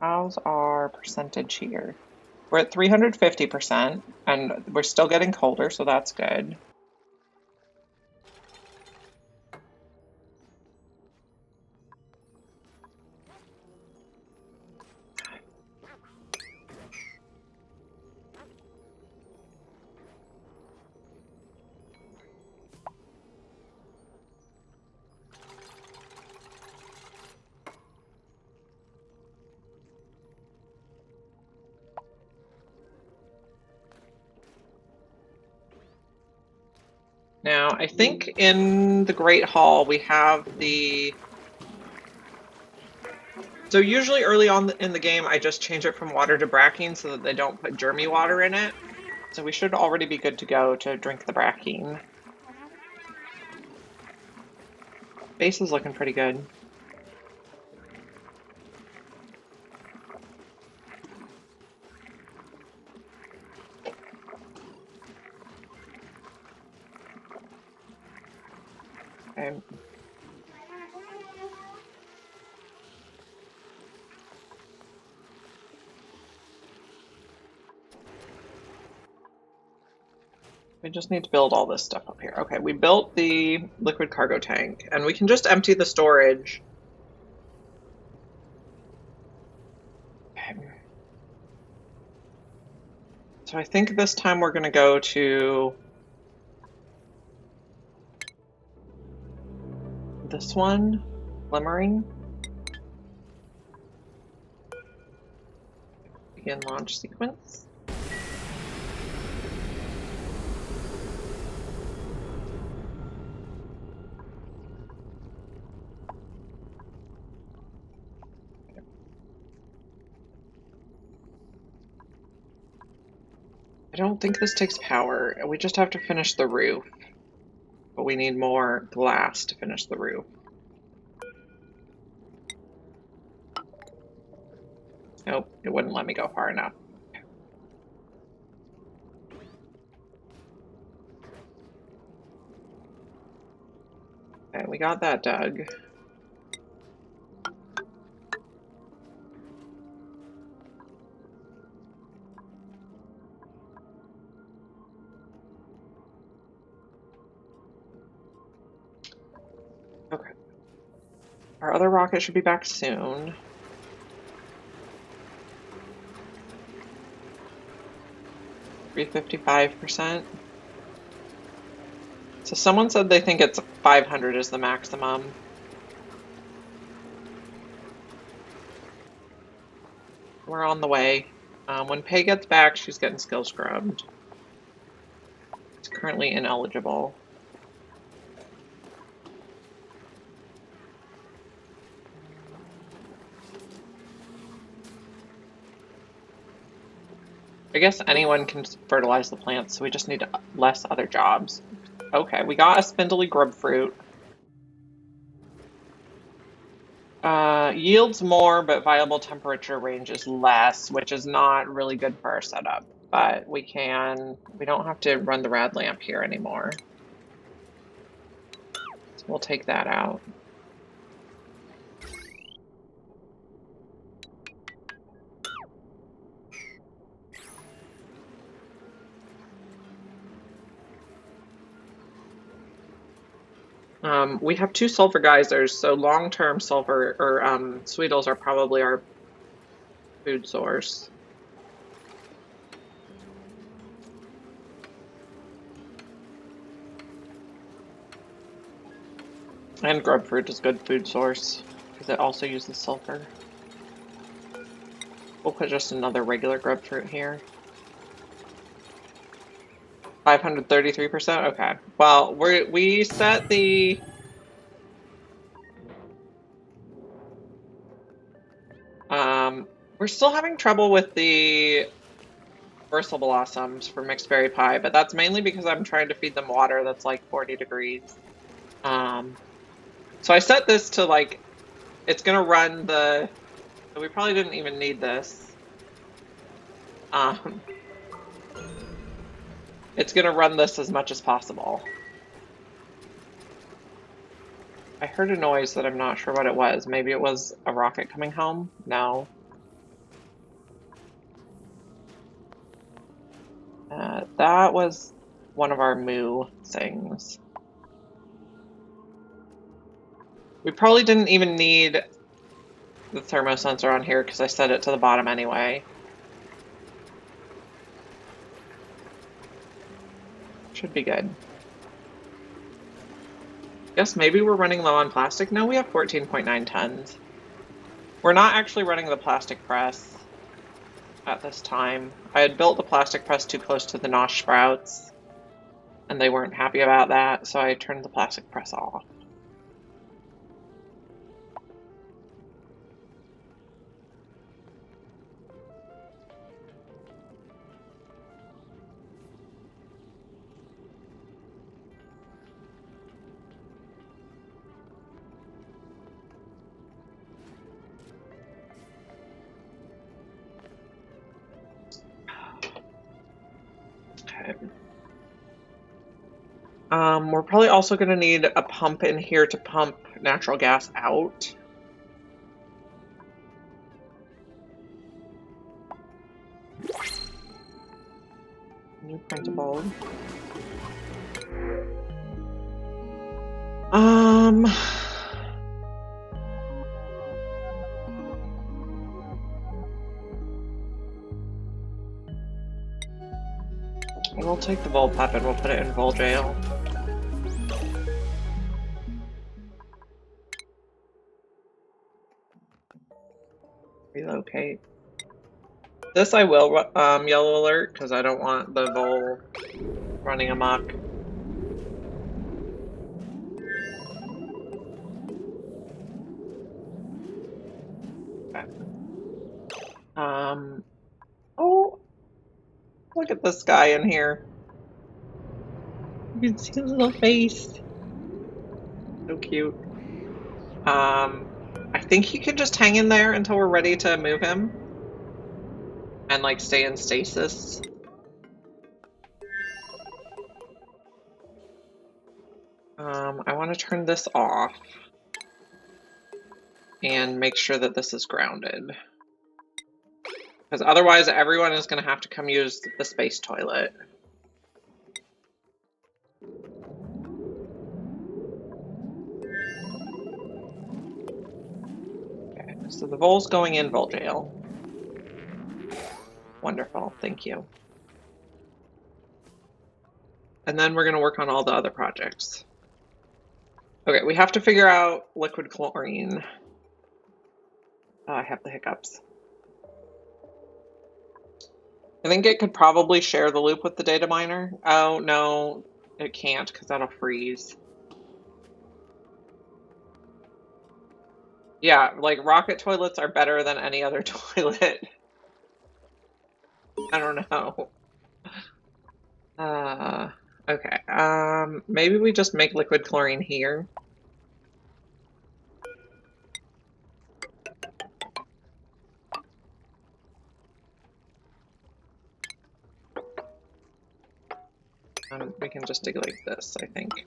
Speaker 1: How's our percentage here? We're at 350%, and we're still getting colder, so that's good. Now, I think in the Great Hall we have the... So usually early on in the game I just change it from water to brackine so that they don't put germy water in it. So we should already be good to go to drink the brackine. Base is looking pretty good. Okay. We just need to build all this stuff up here. Okay, we built the liquid cargo tank, and we can just empty the storage. Okay. So I think this time we're going to go to this one, Glimmering. Begin launch sequence. I don't think this takes power. We just have to finish the roof. But we need more glass to finish the roof. Nope, it wouldn't let me go far enough. Okay, we got that dug. Okay. Our other rocket should be back soon. 355%. So someone said they think it's 500 is the maximum. We're on the way. When Pay gets back, she's getting skill scrubbed. It's currently ineligible. I guess anyone can fertilize the plants, so we just need less other jobs. Okay, we got a spindly grub fruit. Yields more, but viable temperature range is less, which is not really good for our setup. But we don't have to run the rad lamp here anymore. So we'll take that out. We have 2 sulfur geysers, so long-term sulfur or sweetles are probably our food source. And grub fruit is good food source because it also uses sulfur. We'll put just another regular grub fruit here. 533%? Okay. Well, we set the... we're still having trouble with the bristle blossoms for mixed berry pie, but that's mainly because I'm trying to feed them water that's like 40 degrees. So I set this to like, it's gonna run the... So we probably didn't even need this. It's gonna run this as much as possible. I heard a noise that I'm not sure what it was. Maybe it was a rocket coming home? No. That was one of our moo things. We probably didn't even need the thermosensor on here because I set it to the bottom anyway. Should be good. Guess maybe we're running low on plastic. No, we have 14.9 tons. We're not actually running the plastic press at this time. I had built the plastic press too close to the nosh sprouts, and they weren't happy about that, so I turned the plastic press off. Okay. We're probably also going to need a pump in here to pump natural gas out. New printable. We'll take the bullpup and we'll put it in Vol Jail. Relocate. This I will yellow alert because I don't want the Vol running amok. Okay. Oh, look at this guy in here. You can see his little face. So cute. I think he can just hang in there until we're ready to move him. And like stay in stasis. I want to turn this off. And make sure that this is grounded. Because otherwise everyone is going to have to come use the space toilet. Okay, so the Vol's going in Vol Jail. Wonderful, thank you. And then we're going to work on all the other projects. Okay, we have to figure out liquid chlorine. Oh, I have the hiccups. I think it could probably share the loop with the data miner. Oh, no, it can't because that'll freeze. Yeah, like rocket toilets are better than any other toilet. I don't know. Okay. Maybe we just make liquid chlorine here. We can just dig like this, I think.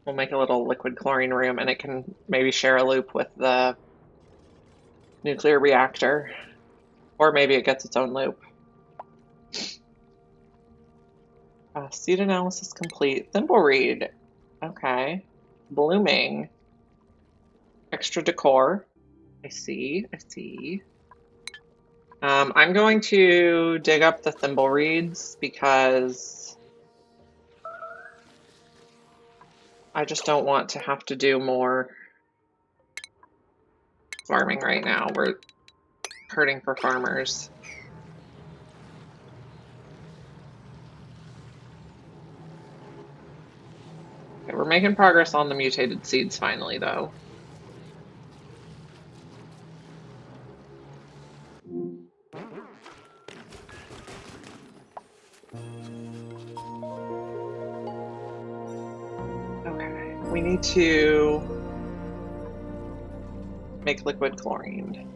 Speaker 1: We'll make a little liquid chlorine room and it can maybe share a loop with the nuclear reactor. Or maybe it gets its own loop. Seed analysis complete. Thimbleweed. Okay. Blooming. Extra decor. I see. I'm going to dig up the thimbleweeds because I just don't want to have to do more farming right now. We're hurting for farmers. Okay, we're making progress on the mutated seeds finally, though. Okay, we need to make liquid chlorine.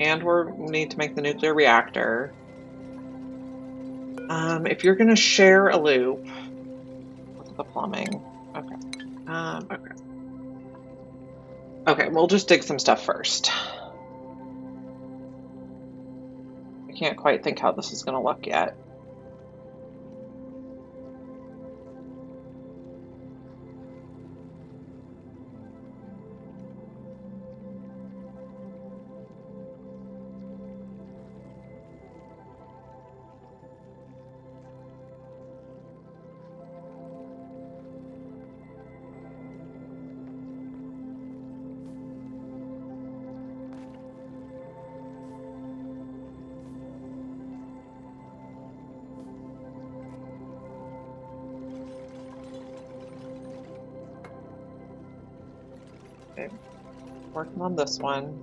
Speaker 1: And we need to make the nuclear reactor. If you're gonna share a loop, look at the plumbing. Okay. Okay, we'll just dig some stuff first. I can't quite think how this is gonna look yet. Okay, working on this one.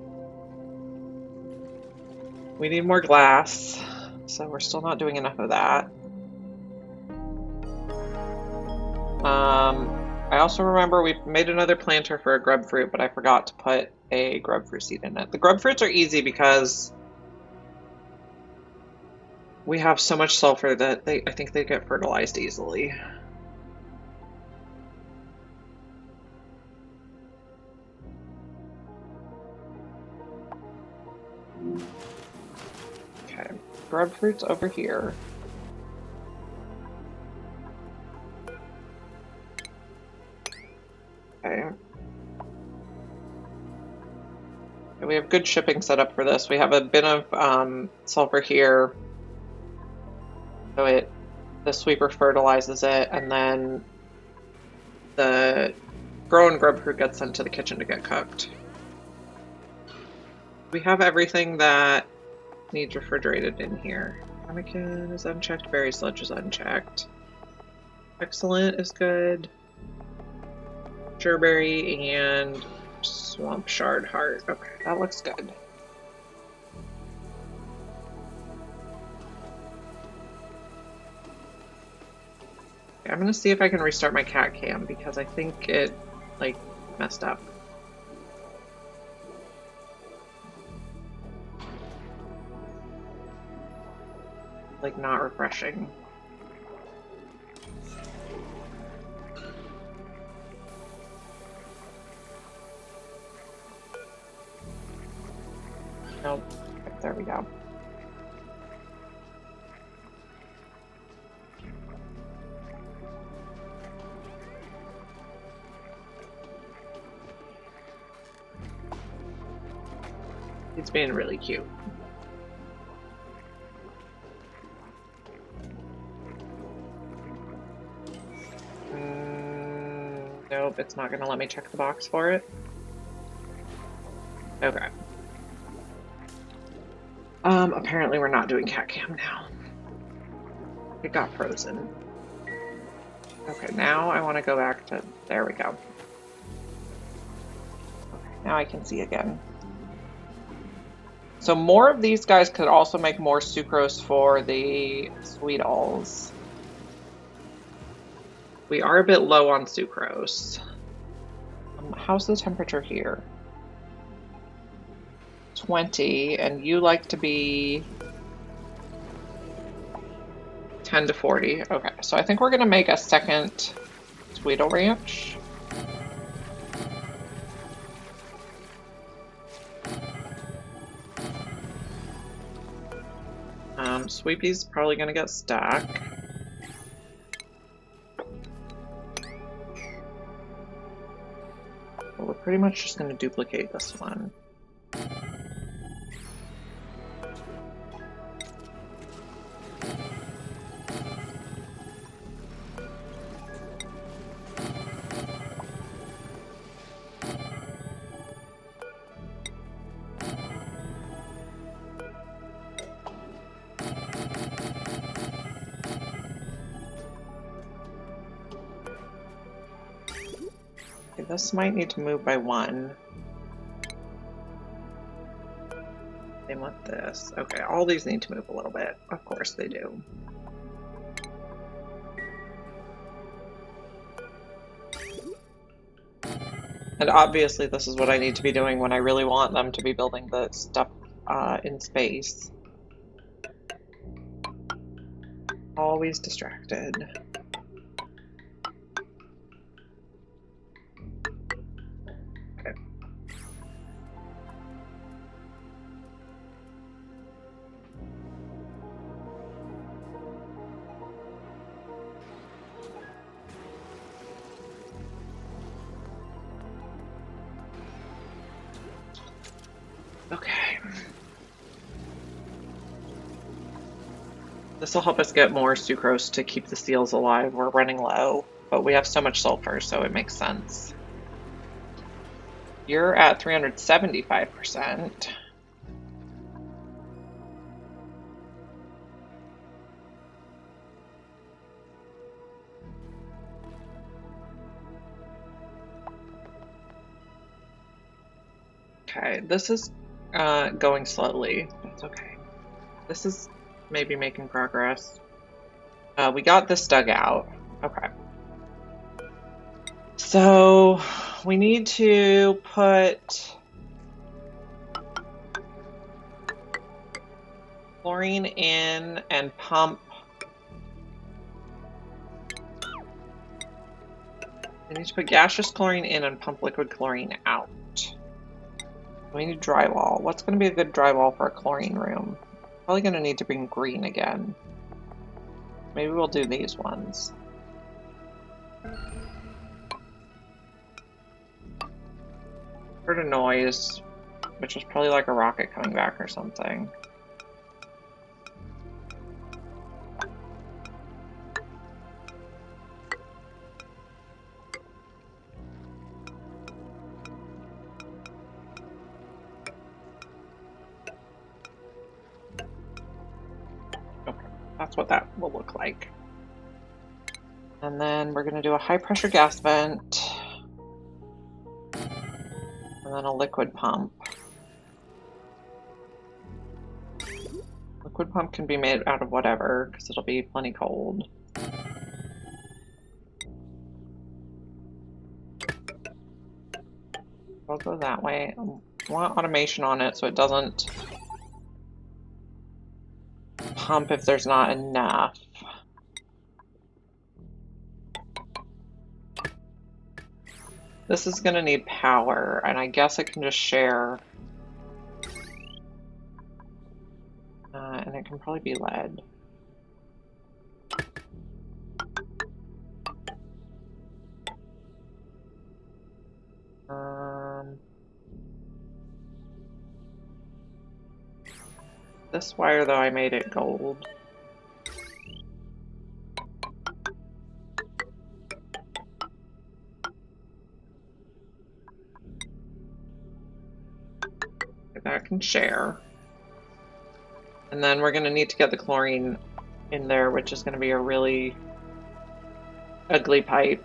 Speaker 1: We need more glass, so we're still not doing enough of that. I also remember we made another planter for a grub fruit, but I forgot to put a grub fruit seed in it. The grub fruits are easy because we have so much sulfur that I think they get fertilized easily. Okay, grub fruits over here. Okay. We have good shipping set up for this. We have a bin of sulfur here. So the sweeper fertilizes it, and then the grown grub fruit gets sent to the kitchen to get cooked. We have everything that needs refrigerated in here. Ramekin is unchecked, berry sludge is unchecked. Excellent is good. Gerberry and swamp shard heart. Okay, that looks good. Okay, I'm gonna see if I can restart my cat cam because I think it like messed up. Like not refreshing. Nope. There we go. He's being really cute. Nope, it's not going to let me check the box for it. Okay. Apparently we're not doing cat cam now. It got frozen. Okay, now I want to go back to, there we go. Okay, now I can see again. So more of these guys could also make more sucrose for the Sweetals. We are a bit low on sucrose. How's the temperature here? 20, and you like to be 10 to 40. Okay, so I think we're gonna make a second Sweetal Ranch. Sweepy's probably gonna get stuck. But we're pretty much just gonna duplicate this one. This might need to move by one. Same with this. Okay, all these need to move a little bit. Of course they do. And obviously this is what I need to be doing when I really want them to be building the stuff in space. Always distracted. Okay. This will help us get more sucrose to keep the seals alive. We're running low, but we have so much sulfur, so it makes sense. You're at 375%. Okay, this is going slowly. That's okay. This is maybe making progress. We got this dug out. Okay. So we need to put chlorine in and pump. We need to put gaseous chlorine in and pump liquid chlorine out. We need drywall. What's going to be a good drywall for a chlorine room? Probably going to need to bring green again. Maybe we'll do these ones. Heard a noise, which was probably like a rocket coming back or something. That's what that will look like. And then we're going to do a high pressure gas vent. And then a liquid pump. Liquid pump can be made out of whatever, because it'll be plenty cold. I'll go that way. I want automation on it so it doesn't pump if there's not enough. This is going to need power, and I guess it can just share. And it can probably be lead. This wire, though, I made it gold. That can share. And then we're going to need to get the chlorine in there, which is going to be a really ugly pipe.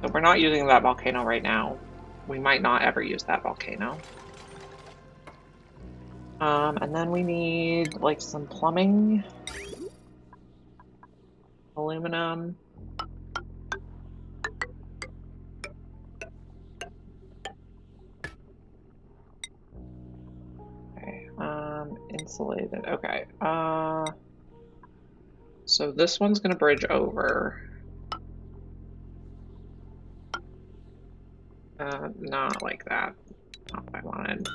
Speaker 1: So we're not using that volcano right now. We might not ever use that volcano. And then we need like some plumbing, aluminum. Okay, insulated. Okay. So this one's gonna bridge over. Not like that. Not what I wanted.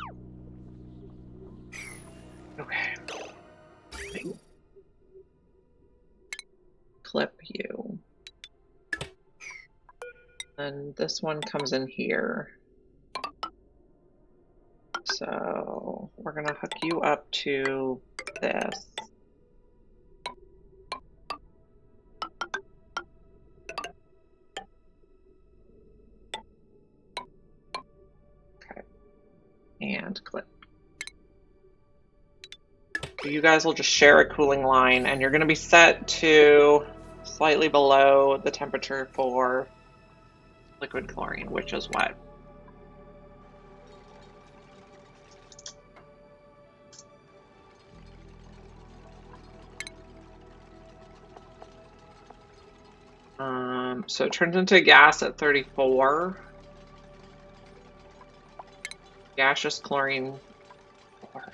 Speaker 1: Okay. Clip you. And this one comes in here. So we're gonna hook you up to this. Okay. And clip. You guys will just share a cooling line, and you're going to be set to slightly below the temperature for liquid chlorine, which is what? So it turns into gas at 34. Gaseous chlorine 4.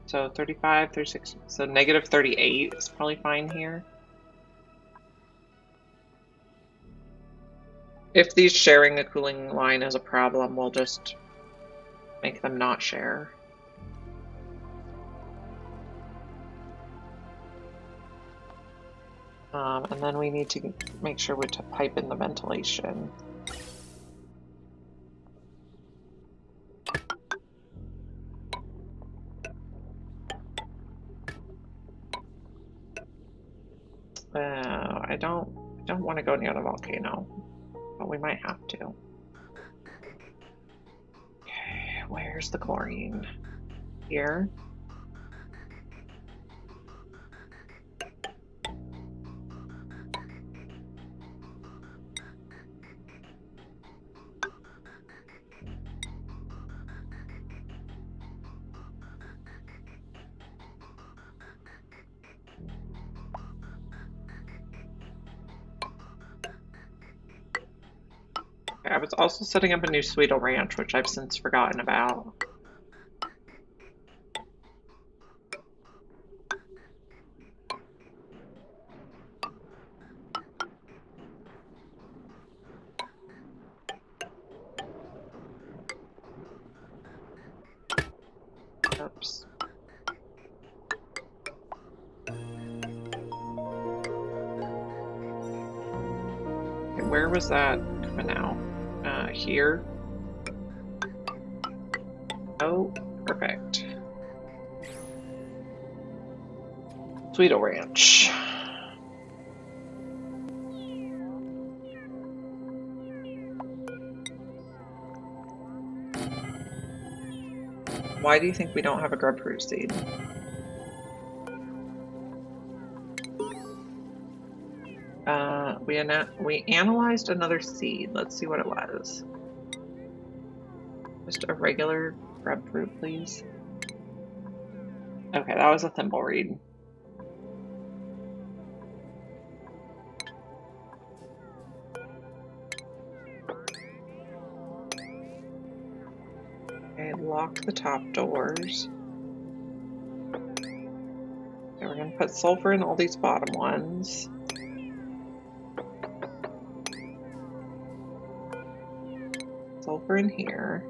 Speaker 1: So 35, 36, so negative 38 is probably fine here. If these sharing a cooling line is a problem, we'll just make them not share. And then we need to make sure we pipe in the ventilation. I don't want to go near the volcano, but we might have to. Okay, where's the chlorine? Here. I was also setting up a new Sweeto Ranch, which I've since forgotten about. Oops. Okay, where was that coming out? Here. Oh, perfect. Sweeto Ranch. Why do you think we don't have a grapefruit seed? We analyzed another seed. Let's see what it was. Just a regular grapefruit, please. Okay, that was a thimbleweed. Okay, lock the top doors. Okay, we're gonna put sulfur in all these bottom ones. sweeper in here.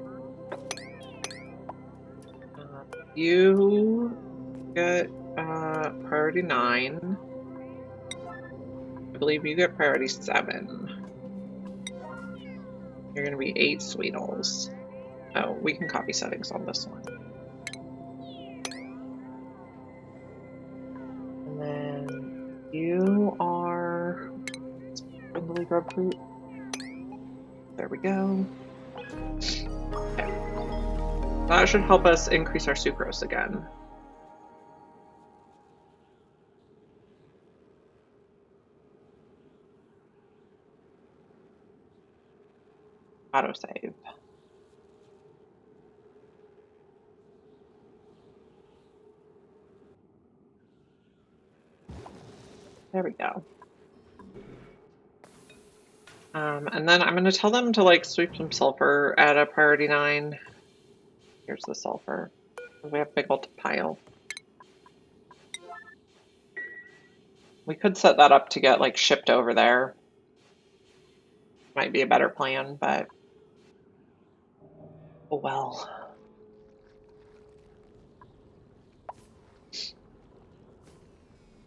Speaker 1: You get priority 9. I believe you get priority 7. You're going to be 8 Sweetles. Oh, we can copy settings on this one. And then you are friendly grubfruit. There we go. Okay. That should help us increase our sucrose again. Autosave. There we go. And then I'm going to tell them to like sweep some sulfur at a priority 9. Here's the sulfur. We have a big old pile. We could set that up to get like shipped over there. Might be a better plan, but oh well.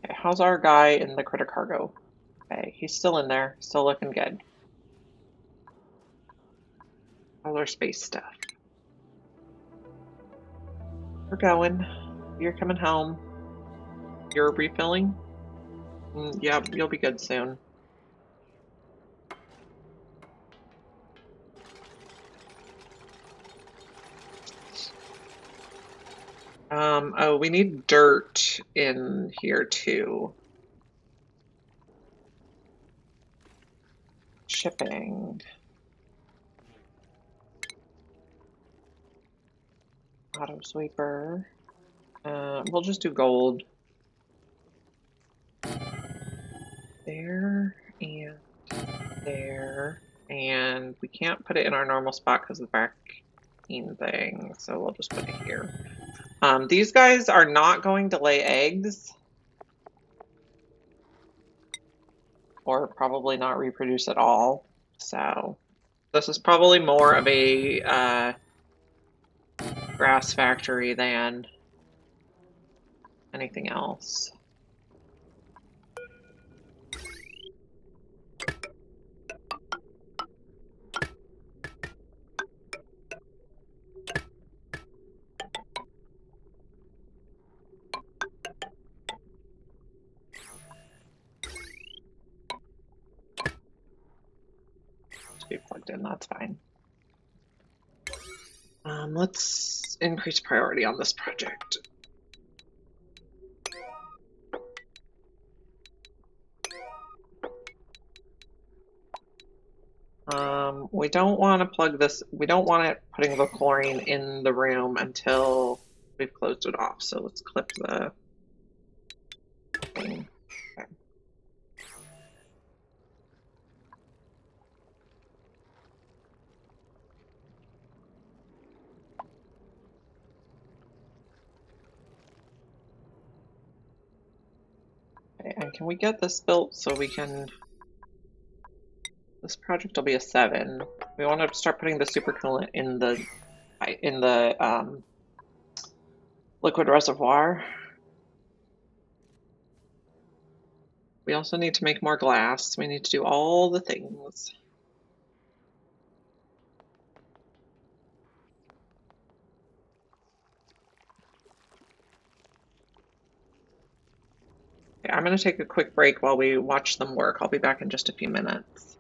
Speaker 1: Okay, how's our guy in the critter cargo? Okay, he's still in there, still looking good. How's our space stuff? We're going. You're coming home. You're refilling? Yeah, you'll be good soon. Oh, we need dirt in here too. Shipping. Auto sweeper. We'll just do gold. There and there. And we can't put it in our normal spot because of the vacuum thing, so we'll just put it here. These guys are not going to lay eggs. Or probably not reproduce at all. So this is probably more of a grass factory than anything else. To be plugged in, that's fine. Let's increase priority on this project. We don't want to plug this, we don't want it putting the chlorine in the room until we've closed it off. So let's clip the thing. Okay. Okay, and can we get this built so we can... This project will be a 7. We want to start putting the supercoolant in the liquid reservoir. We also need to make more glass. We need to do all the things. Okay, I'm going to take a quick break while we watch them work. I'll be back in just a few minutes.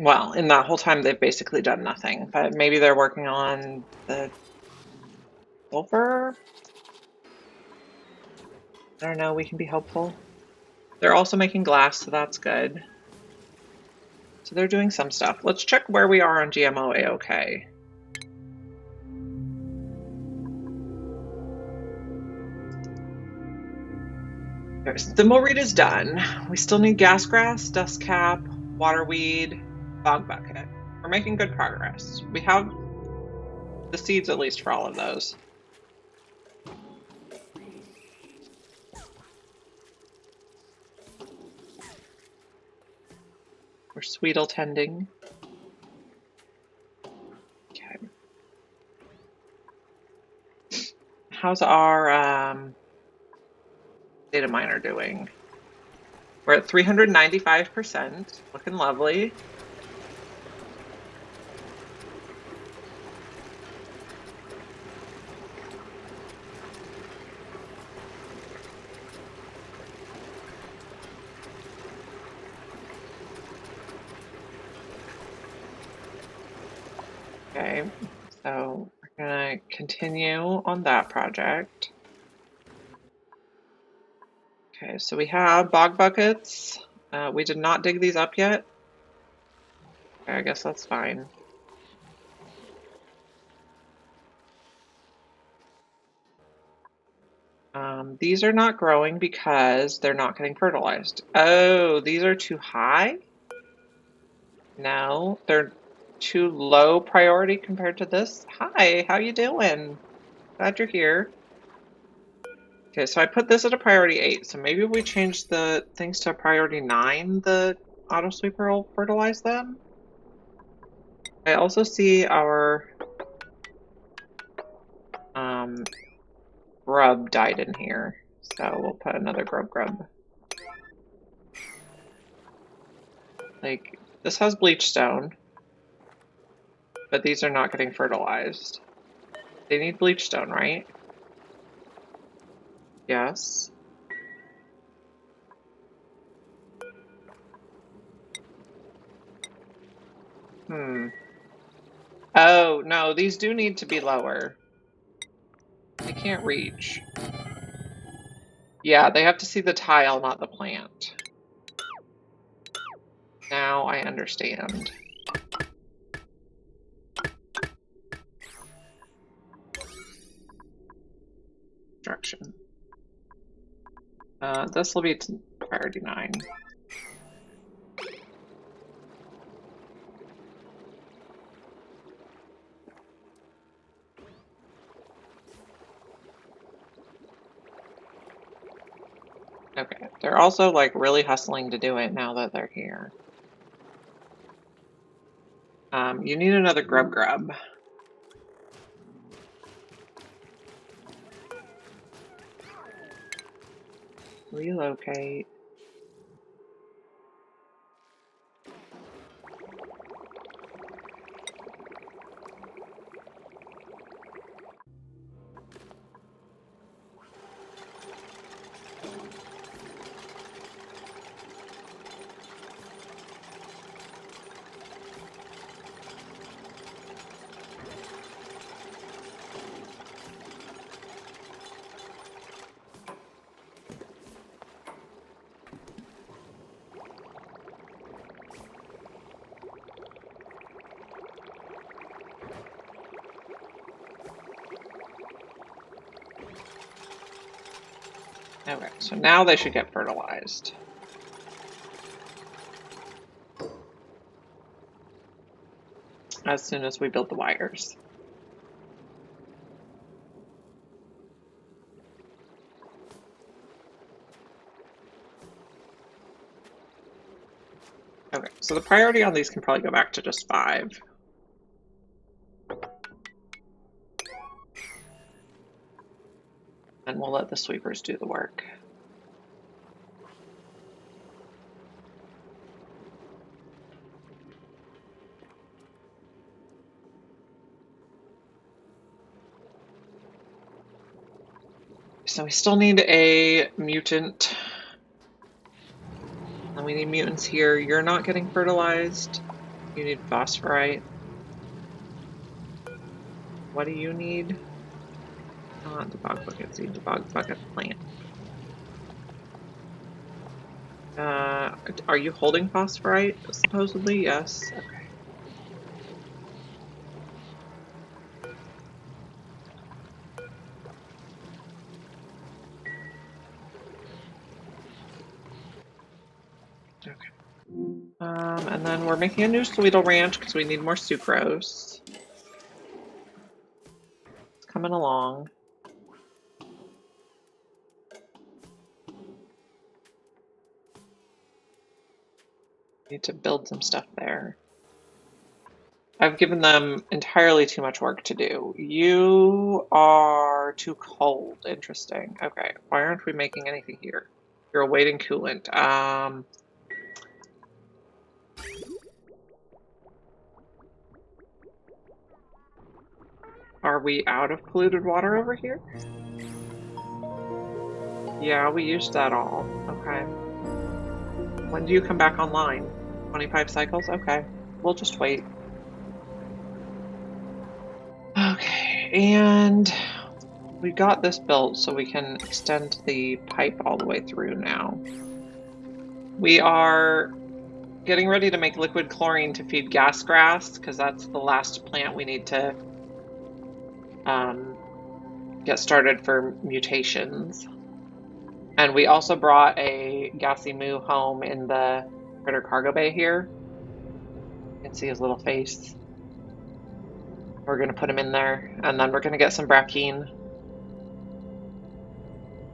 Speaker 1: Well, in that whole time, they've basically done nothing, but maybe they're working on the silver? I don't know, we can be helpful. They're also making glass, so that's good. So they're doing some stuff. Let's check where we are on GMO A-OK. The millread is done. We still need gas grass, dust cap, waterweed, bog bucket. We're making good progress. We have the seeds at least for all of those. We're sweetle tending. Okay. How's our data miner doing? We're at 395%, looking lovely. Okay, so we're gonna continue on that project. Okay, so we have bog buckets. We did not dig these up yet. Okay, I guess that's fine. These are not growing because they're not getting fertilized. Oh, these are too high? No, they're too low priority compared to this. Hi, how you doing? Glad you're here. Okay, so I put this at a priority 8, so maybe if we change the things to a priority 9, the auto sweeper will fertilize them. I also see our grub died in here, so we'll put another grub. Like, this has bleach stone, but these are not getting fertilized. They need bleach stone, right? Yes. Oh, no, these do need to be lower. They can't reach. Yeah, they have to see the tile, not the plant. Now I understand. Construction. This will be priority 9. Okay, they're also like really hustling to do it now that they're here. You need another grub. Relocate. Okay, so now they should get fertilized. As soon as we build the wires. Okay, so the priority on these can probably go back to just 5. And we'll let the sweepers do the work. So we still need a mutant. And we need mutants here. You're not getting fertilized. You need phosphorite. What do you need? The bog bucket seed, the bog bucket plant. Are you holding phosphorite, supposedly? Yes. Okay. Okay. And then we're making a new Sweetle Ranch because we need more sucrose. It's coming along. Need to build some stuff there. I've given them entirely too much work to do. You are too cold. Interesting. Okay. Why aren't we making anything here? You're awaiting coolant. Are we out of polluted water over here? Yeah, we used that all. Okay. When do you come back online? 25 cycles? Okay. We'll just wait. Okay, and we got this built so we can extend the pipe all the way through now. We are getting ready to make liquid chlorine to feed gas grass because that's the last plant we need to get started for mutations. And we also brought a Gassy Moo home in the critter cargo bay here. You can see his little face. We're going to put him in there, and then we're going to get some brackine.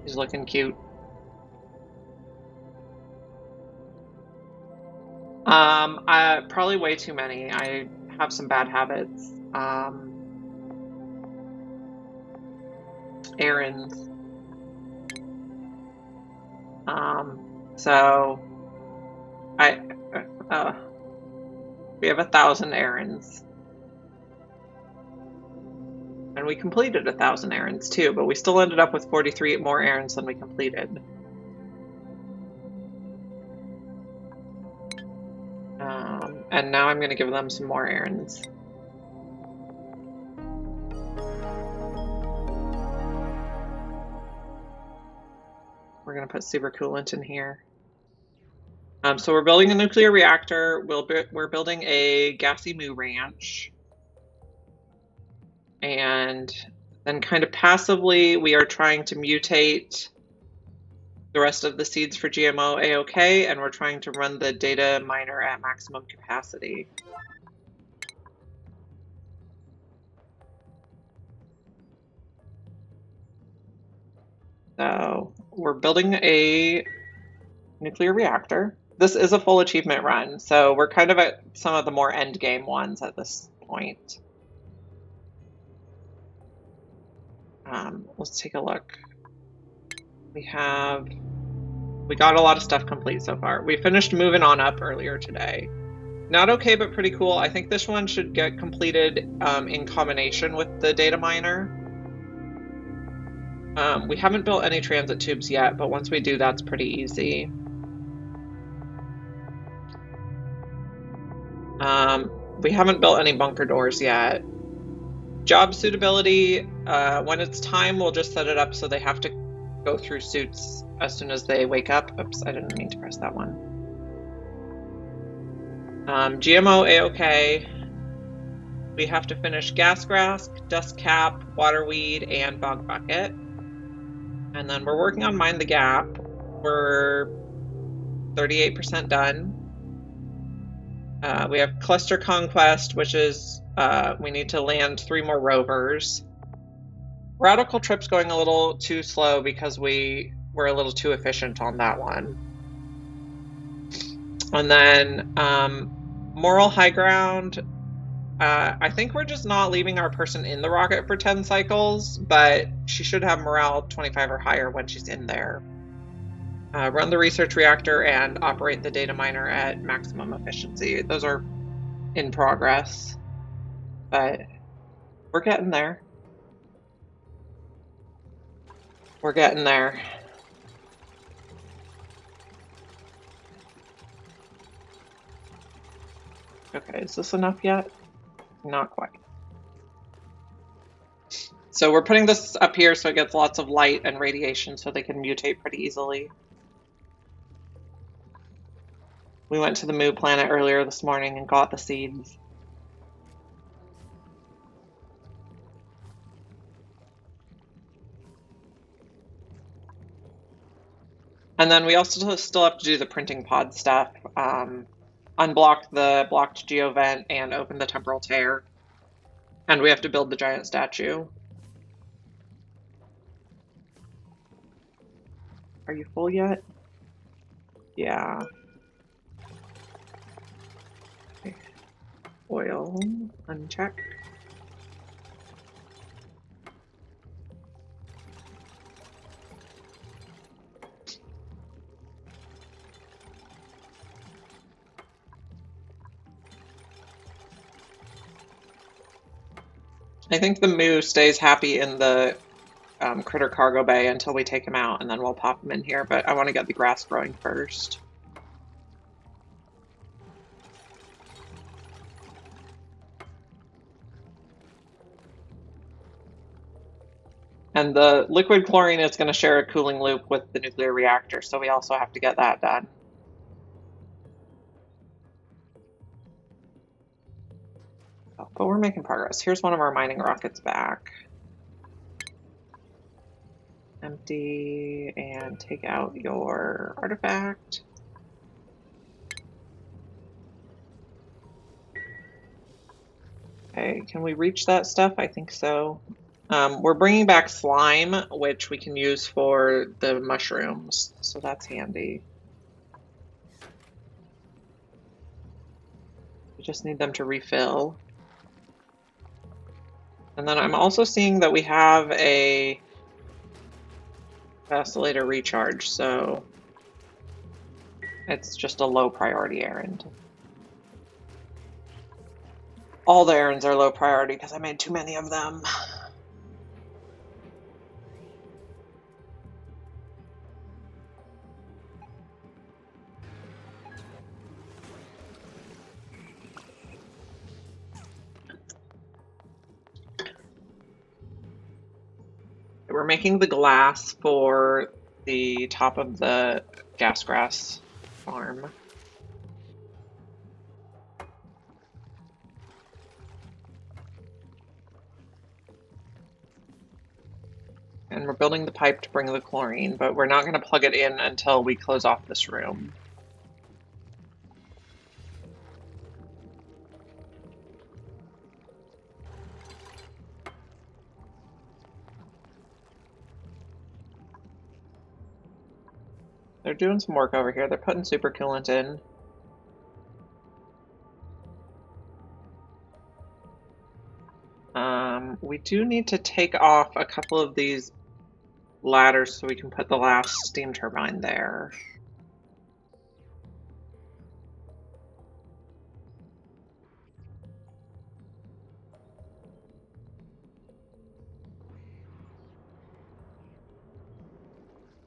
Speaker 1: He's looking cute. Probably way too many. I have some bad habits. Errands. So we have 1,000 errands. And we completed 1,000 errands too, but we still ended up with 43 more errands than we completed. And now I'm going to give them some more errands. We're going to put super coolant in here. So we're building a nuclear reactor. We're building a Gassy Moo ranch. And then kind of passively, we are trying to mutate the rest of the seeds for GMO A-OK, and we're trying to run the data miner at maximum capacity. So we're building a nuclear reactor. This is a full achievement run, so we're kind of at some of the more end game ones at this point. Let's take a look. We got a lot of stuff complete so far. We finished moving on up earlier today. Not okay, but pretty cool. I think this one should get completed in combination with the data miner. We haven't built any transit tubes yet, but once we do, that's pretty easy. We haven't built any bunker doors yet. Job suitability, when it's time, we'll just set it up so they have to go through suits as soon as they wake up. Oops, I didn't mean to press that one. GMO A-OK. We have to finish gas grass, dust cap, waterweed, and bog bucket. And then we're working on Mind the Gap. We're 38% done. We have cluster conquest, which is we need to land 3 more rovers. Radical trip's going a little too slow because we're a little too efficient on that one. And then moral high ground. I think we're just not leaving our person in the rocket for 10 cycles, but she should have morale 25 or higher when she's in there. Run the research reactor and operate the data miner at maximum efficiency. Those are in progress, but we're getting there. We're getting there. Okay, is this enough yet? Not quite. So we're putting this up here so it gets lots of light and radiation so they can mutate pretty easily. We went to the Moo planet earlier this morning and got the seeds. And then we also still have to do the printing pod stuff. Unblock the blocked geovent and open the temporal tear. And we have to build the giant statue. Are you full yet? Yeah. Okay. Oil, uncheck. I think the Moo stays happy in the critter cargo bay until we take him out, and then we'll pop him in here, but I want to get the grass growing first. And the liquid chlorine is going to share a cooling loop with the nuclear reactor, so we also have to get that done. Oh, but we're making progress. Here's one of our mining rockets back. Empty and take out your artifact. Okay, can we reach that stuff? I think so. We're bringing back slime, which we can use for the mushrooms, so that's handy. We just need them to refill. And then I'm also seeing that we have a vacillator recharge, so it's just a low priority errand. All the errands are low priority because I made too many of them. We're making the glass for the top of the gas grass farm. And we're building the pipe to bring the chlorine, but we're not going to plug it in until we close off this room. They're doing some work over here. They're putting supercoolant in. We do need to take off a couple of these ladders so we can put the last steam turbine there.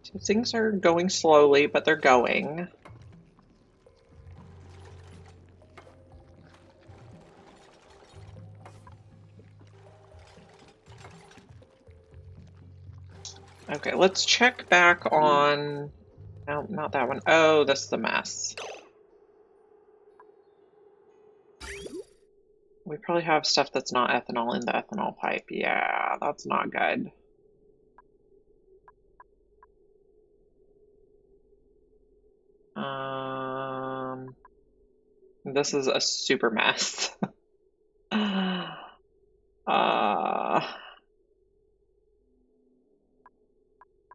Speaker 1: So things are going slowly, but they're going. Okay, let's check back on... No, not that one. Oh, this is a mess. We probably have stuff that's not ethanol in the ethanol pipe. Yeah, that's not good. This is a super mess.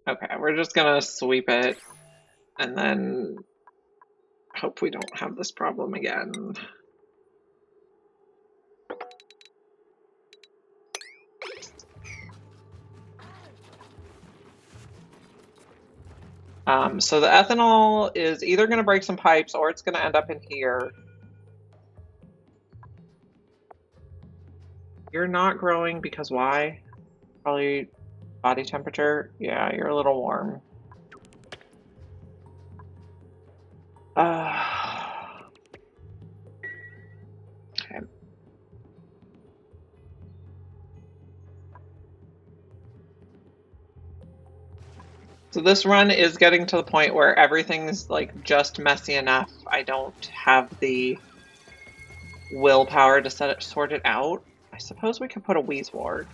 Speaker 1: Okay, we're just gonna sweep it and then hope we don't have this problem again. So the ethanol is either going to break some pipes or it's going to end up in here. You're not growing because why? Probably body temperature. Yeah, you're a little warm. So this run is getting to the point where everything's like just messy enough. I don't have the willpower to sort it out. I suppose we could put a Wheezewort.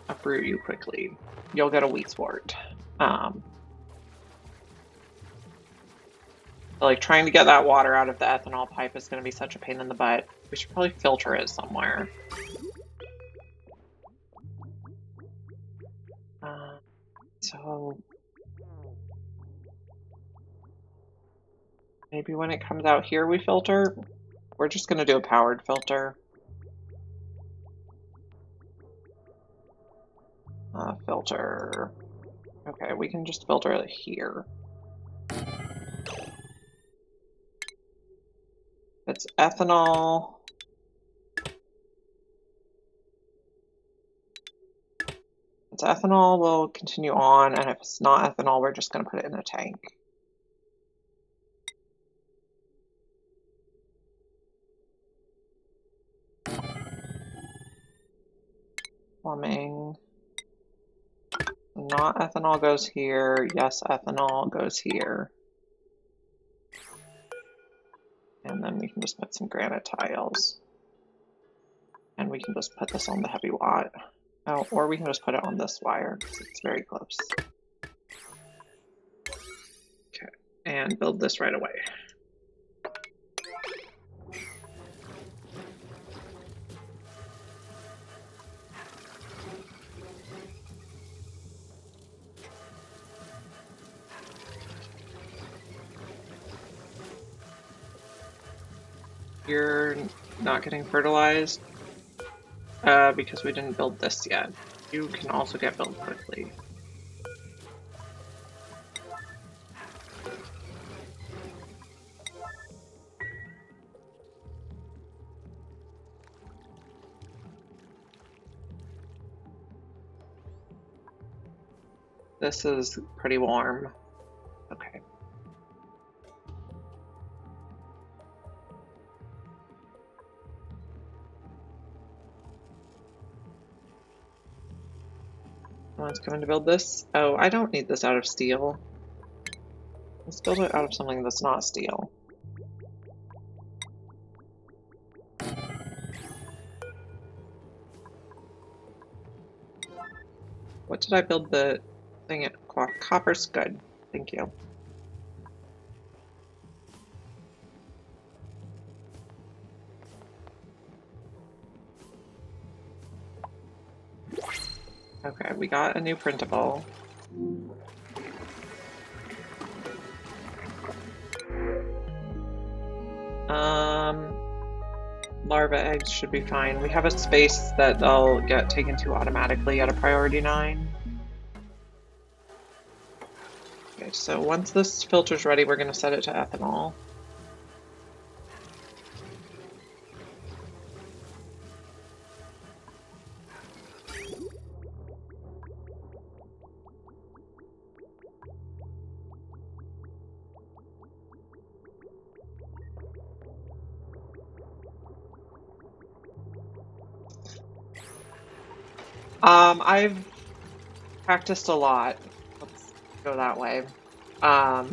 Speaker 1: Uproot you quickly. You'll get a Wheezewort. Like trying to get that water out of the ethanol pipe is going to be such a pain in the butt. We should probably filter it somewhere. So maybe when it comes out here we filter. We're just going to do a powered filter. Filter. Okay, we can just filter it here. It's ethanol. It's ethanol, we'll continue on, and if it's not ethanol, we're just going to put it in a tank. Plumbing. Not ethanol goes here. Yes, ethanol goes here. And then we can just put some granite tiles. And we can just put this on the heavy watt. Oh, or we can just put it on this wire because it's very close. Okay, and build this right away. You're not getting fertilized because we didn't build this yet. You can also get built quickly. This is pretty warm. Okay. Someone's coming to build this. Oh, I don't need this out of steel. Let's build it out of something that's not steel. What did I build the thing at? Copper's good. Thank you. Okay, we got a new printable. Larva eggs should be fine. We have a space that they'll get taken to automatically at a priority 9. Okay, so once this filter's ready, we're going to set it to ethanol. I've practiced a lot. Let's go that way. I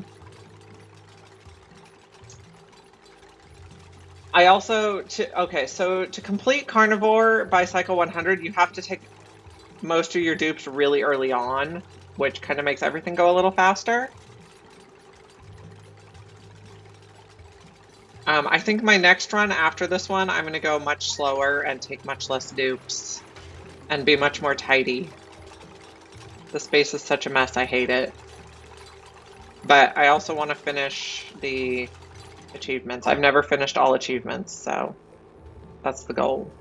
Speaker 1: also, so to complete Carnivore by cycle 100, you have to take most of your dupes really early on, which kind of makes everything go a little faster. I think my next run after this one, I'm going to go much slower and take much less dupes and be much more tidy. The space is such a mess, I hate it. But I also want to finish the achievements. I've never finished all achievements, so that's the goal.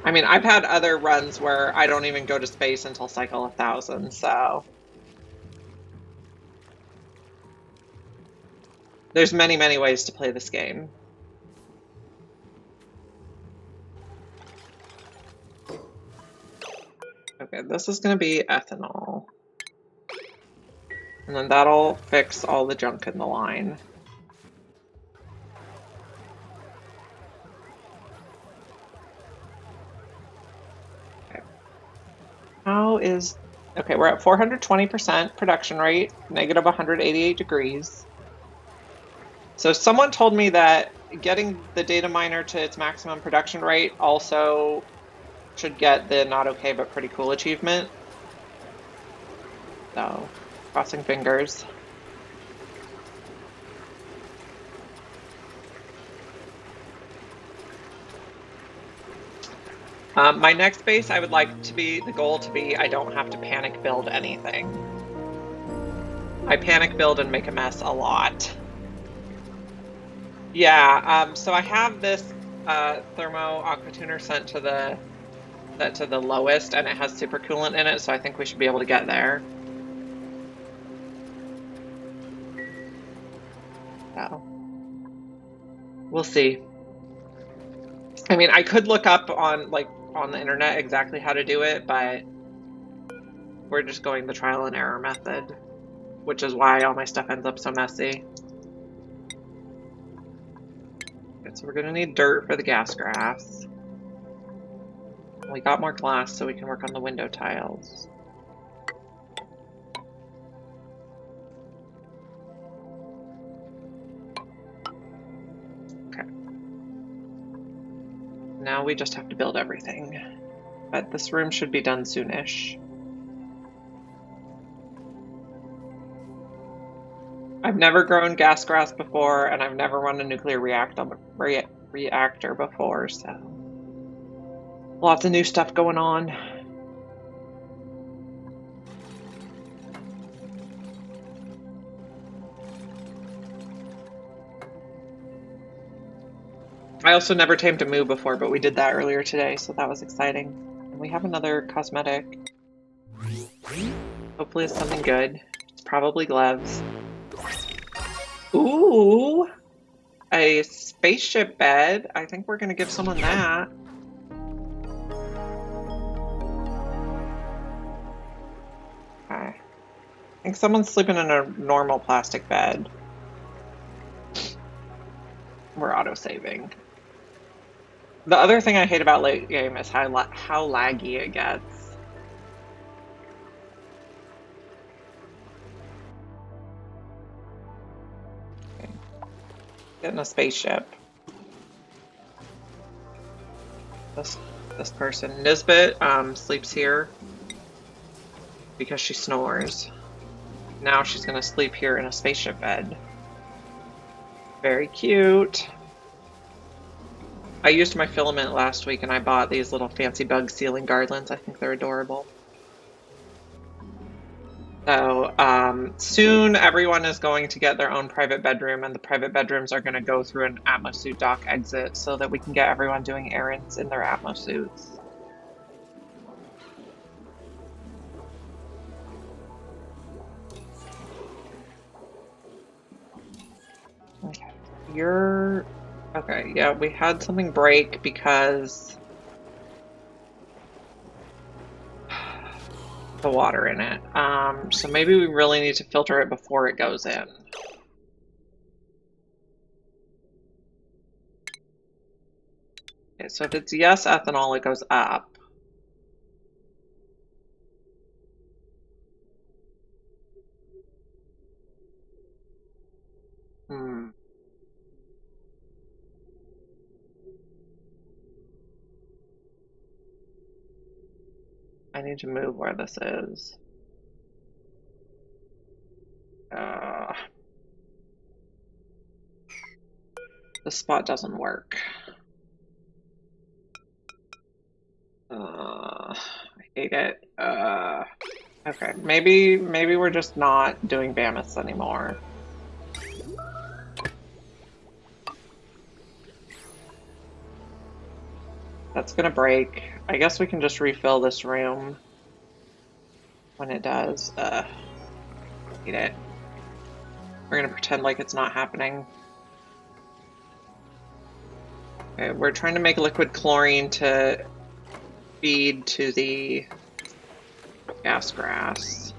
Speaker 1: I mean, I've had other runs where I don't even go to space until cycle 1000, so there's many, many ways to play this game. Okay, this is going to be ethanol. And then that'll fix all the junk in the line. Okay. How is... Okay, we're at 420% production rate, negative 188 degrees. So someone told me that getting the data miner to its maximum production rate also should get the not okay but pretty cool achievement. So, crossing fingers. My next base, I would like to be, the goal to be, I don't have to panic build anything. I panic build and make a mess a lot. Yeah, so I have this thermo aqua tuner set to the lowest, and it has super coolant in it, so I think we should be able to get there. So we'll see. I mean, I could look up on the internet exactly how to do it, but we're just going the trial and error method, which is why all my stuff ends up so messy. Okay, so we're gonna need dirt for the gas grass. We got more glass so we can work on the window tiles. Okay. Now we just have to build everything. But this room should be done soonish. I've never grown gas grass before, and I've never run a nuclear reactor before, so lots of new stuff going on. I also never tamed a moo before, but we did that earlier today, so that was exciting. And we have another cosmetic. Hopefully it's something good. It's probably gloves. Ooh! A spaceship bed. I think we're gonna give someone that. Okay. I think someone's sleeping in a normal plastic bed. We're auto-saving. The other thing I hate about late game is how laggy it gets. Okay. Getting a spaceship. This person, Nisbet, sleeps here because she snores. Now she's gonna sleep here in a spaceship bed. Very cute. I used my filament last week and I bought these little fancy bug ceiling garlands. I think they're adorable. So soon everyone is going to get their own private bedroom, and the private bedrooms are going to go through an Atmosuit dock exit so that we can get everyone doing errands in their Atmosuits. Okay, okay, yeah, we had something break because the water in it. So maybe we really need to filter it before it goes in. Okay, so if it's yes ethanol, it goes up. I need to move where this is. This spot doesn't work. I hate it. Okay, maybe we're just not doing Mammoths anymore. That's gonna break. I guess we can just refill this room when it does. Hate it. We're gonna pretend like it's not happening. Okay, we're trying to make liquid chlorine to feed to the gas grass.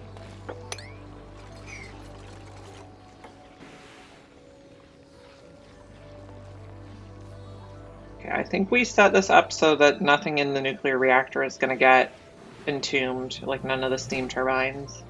Speaker 1: Okay, I think we set this up so that nothing in the nuclear reactor is going to get entombed, like none of the steam turbines.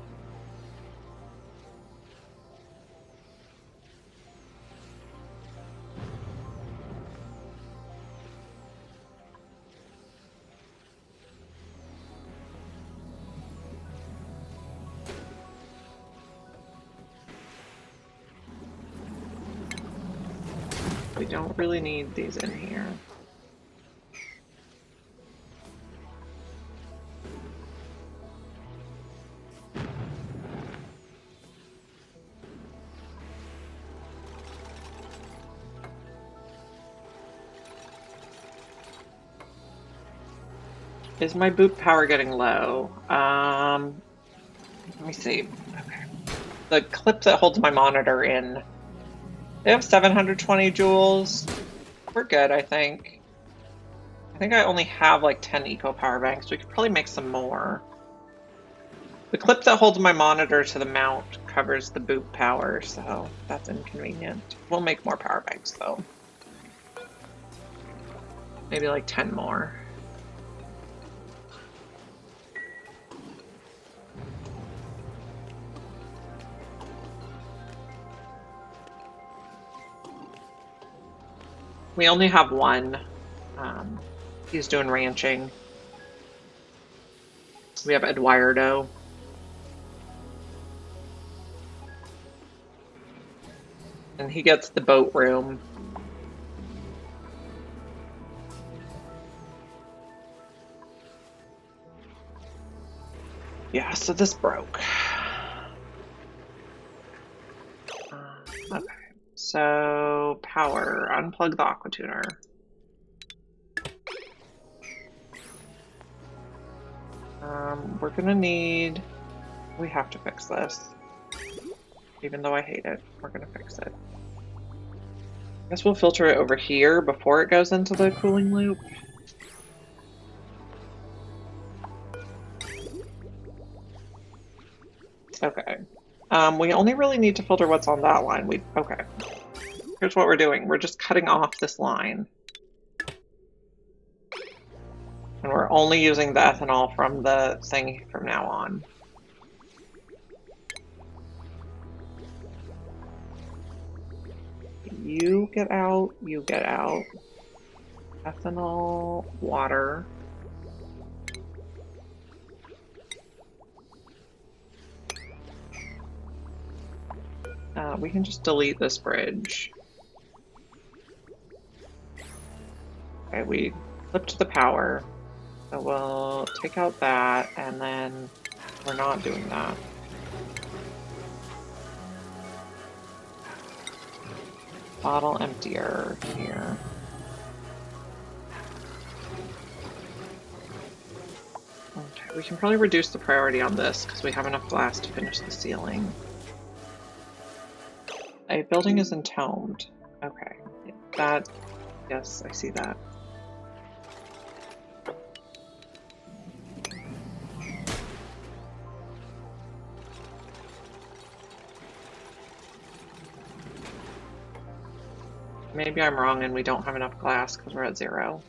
Speaker 1: We don't really need these in here. Is my boot power getting low? Let me see. Okay. The clip that holds my monitor in, they have 720 joules. We're good, I think. I think I only have like 10 eco power banks. We could probably make some more. The clip that holds my monitor to the mount covers the boot power, so that's inconvenient. We'll make more power banks though. Maybe like 10 more. We only have one. He's doing ranching. We have Eduardo. And he gets the boat room. Yeah, so this broke. Okay, so power, unplug the aqua tuner. We're gonna need, we have to fix this. Even though I hate it, we're gonna fix it. I guess we'll filter it over here before it goes into the cooling loop. Okay. We only really need to filter what's on that line. Okay. Here's what we're doing. We're just cutting off this line. And we're only using the ethanol from the thing from now on. You get out, you get out. Ethanol, water. We can just delete this bridge. Okay, we flipped the power. So we'll take out that, and then we're not doing that. Bottle emptier here. Okay, we can probably reduce the priority on this because we have enough glass to finish the ceiling. A building is entombed. Okay, that, yes, I see that. Maybe I'm wrong and we don't have enough glass because we're at 0.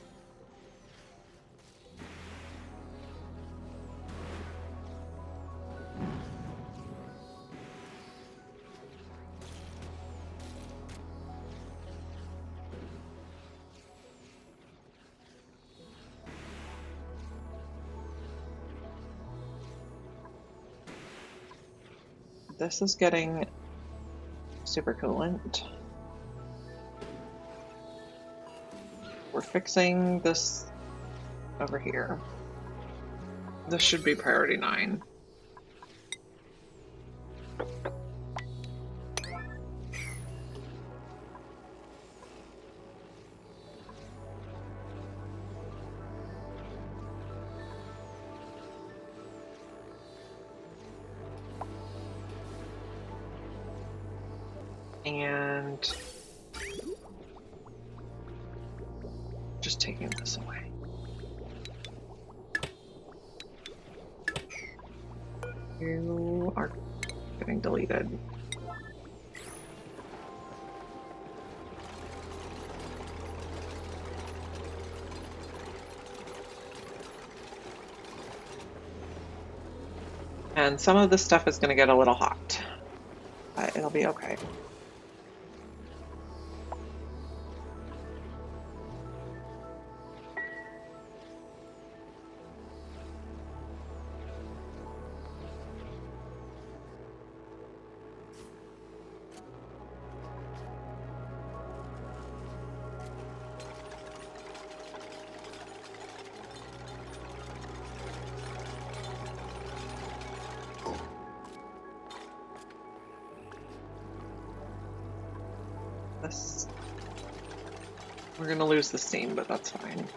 Speaker 1: This is getting super coolant. We're fixing this over here. This should be priority 9. And just taking this away. You are getting deleted. And some of this stuff is going to get a little hot, but it'll be okay. We're gonna lose the steam, but that's fine.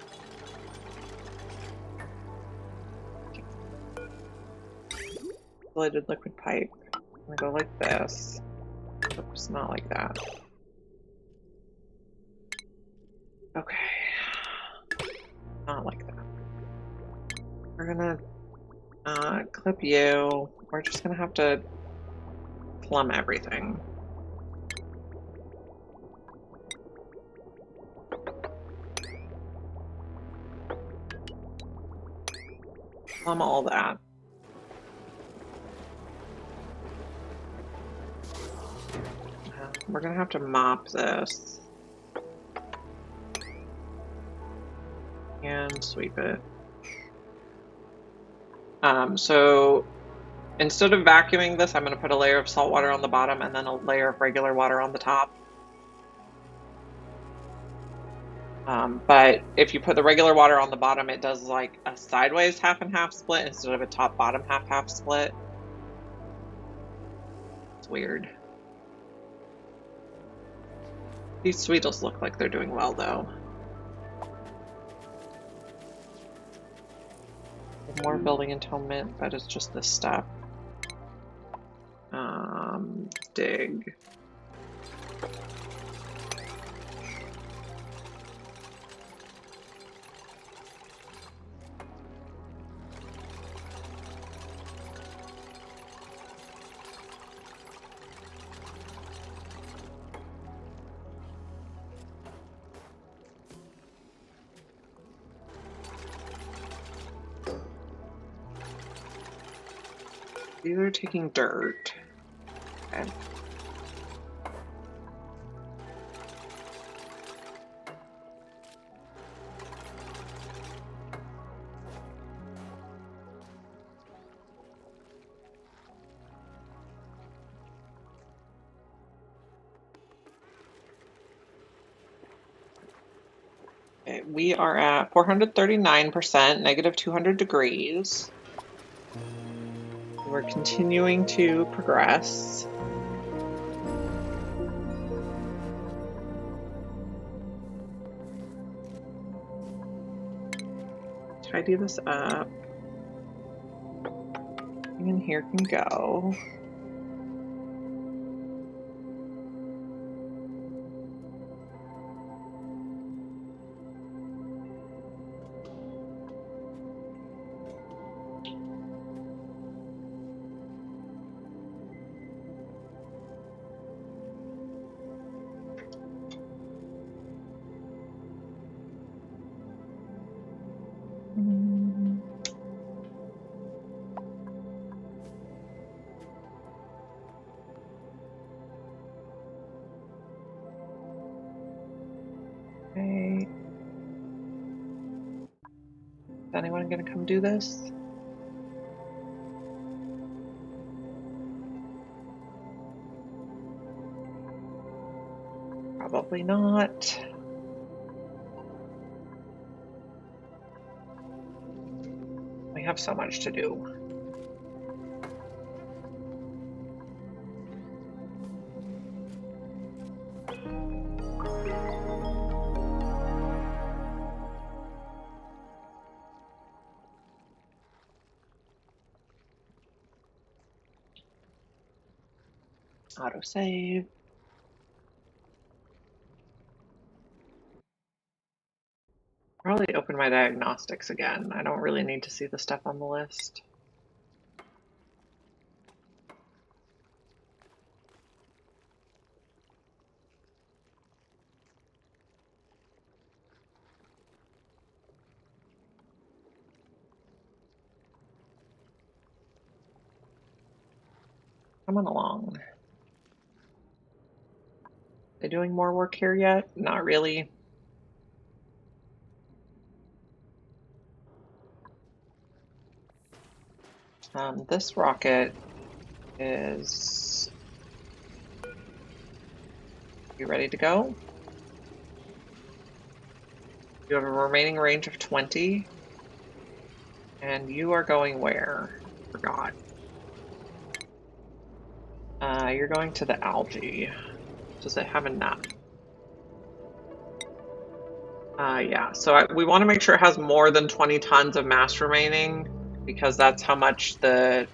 Speaker 1: Insulated liquid pipe. I'm gonna go like this. Oops, not like that. Okay. Not like that. We're gonna clip you. We're just gonna have to plumb everything. Plumb all that. We're gonna have to mop this. And sweep it. So instead of vacuuming this, I'm gonna put a layer of salt water on the bottom and then a layer of regular water on the top. But if you put the regular water on the bottom, it does like a sideways half and half split instead of a top bottom half split. It's weird. These sweetles look like they're doing well though. More building atonement, but it's just this stuff. Dig. These are taking dirt. Okay. Okay, we are at 439%, negative 200 degrees. We're continuing to progress. Tidy this up. Anything in here can go. Okay. Is anyone gonna come do this? Probably not. We have so much to do. Autosave. Probably open my diagnostics again. I don't really need to see the stuff on the list. coming along. They doing more work here yet? Not really. This rocket is... You ready to go? You have a remaining range of 20. And you are going where? Forgot. You're going to the algae. Does it have enough? Yeah, so we want to make sure it has more than 20 tons of mass remaining, because that's how much the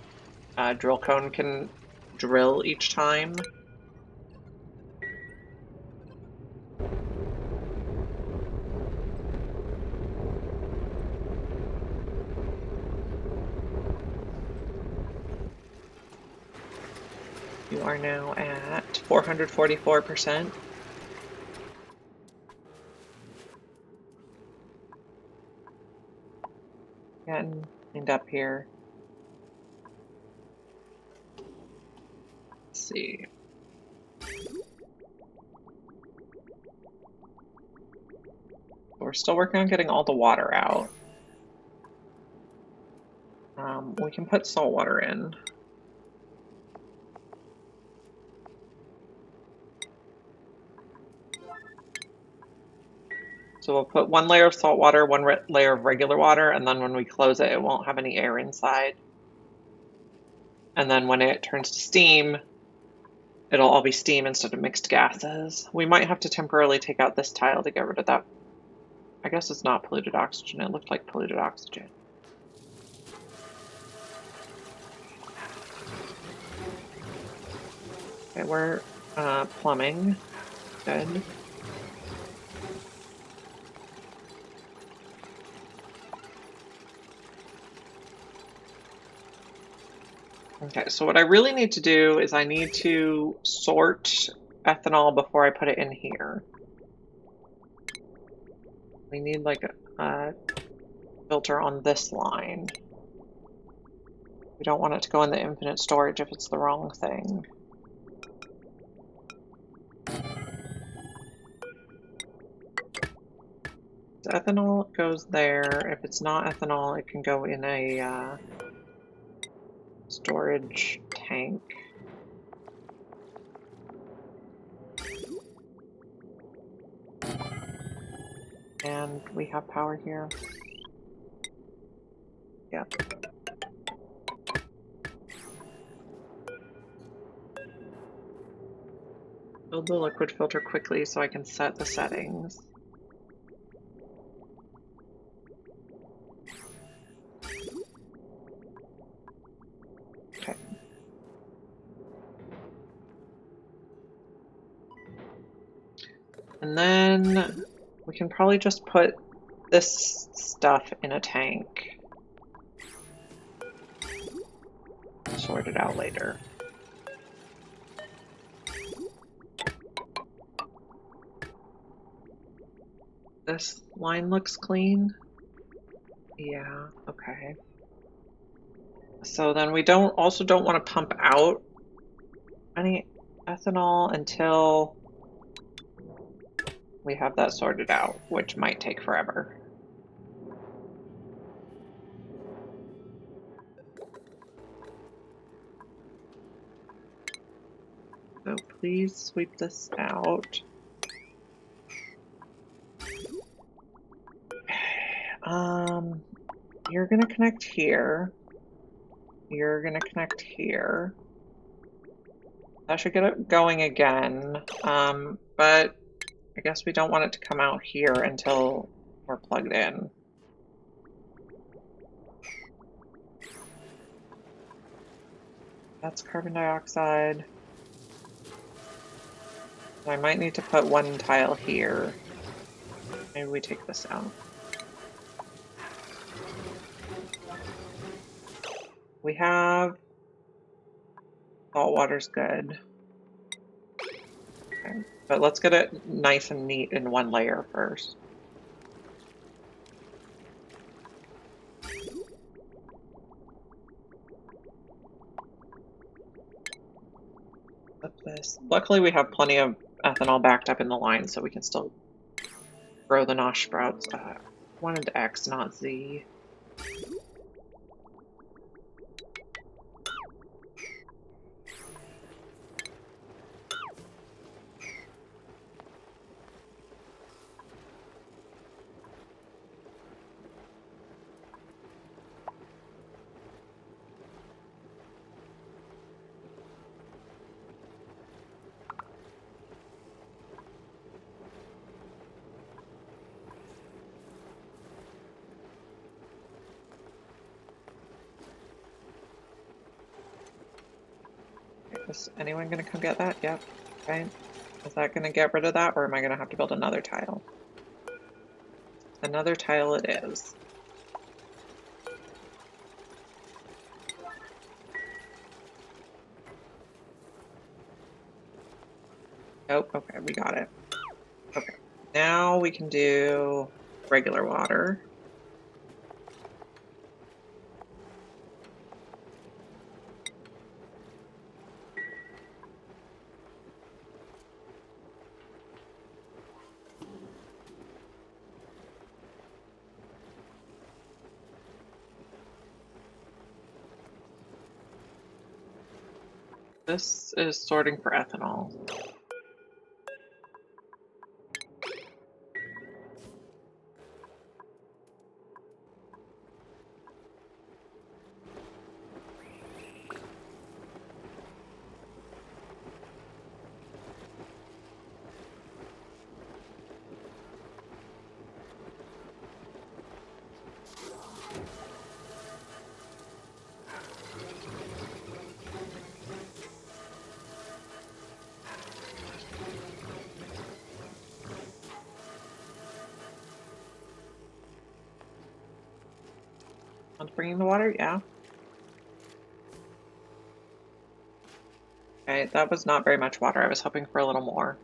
Speaker 1: drill cone can drill each time. You are now at 444%. Getting cleaned up here. Let's see. We're still working on getting all the water out. We can put salt water in. So we'll put one layer of salt water, one layer of regular water, and then when we close it, it won't have any air inside. And then when it turns to steam, it'll all be steam instead of mixed gases. We might have to temporarily take out this tile to get rid of that. I guess it's not polluted oxygen. It looked like polluted oxygen. Okay, we're plumbing. Good. Okay, so what I really need to do is I need to sort ethanol before I put it in here. We need like a filter on this line. We don't want it to go in the infinite storage if it's the wrong thing. So ethanol goes there. If it's not ethanol, it can go in a storage tank. And we have power here. Yeah. Build the liquid filter quickly so I can set the settings. Okay. And then we can probably just put this stuff in a tank. Sort it out later. This line looks clean. Yeah, okay. So then we also don't want to pump out any ethanol until we have that sorted out, which might take forever. So please sweep this out. You're gonna connect here. You're gonna connect here. That should get it going again. But I guess we don't want it to come out here until we're plugged in. That's carbon dioxide. I might need to put one tile here. Maybe we take this out. We have salt water's good. Okay. But let's get it nice and neat in one layer first. Flip this. Luckily, we have plenty of ethanol backed up in the line, so we can still grow the nosh sprouts. Wanted X, not Z. Is anyone gonna come get that? Yep. Okay. Is that gonna get rid of that, or am I gonna have to build another tile? Another tile it is. Oh, okay, we got it. Okay. Now we can do regular water. This is sorting for ethanol. Someone's bringing the water? Yeah. Okay, that was not very much water. I was hoping for a little more.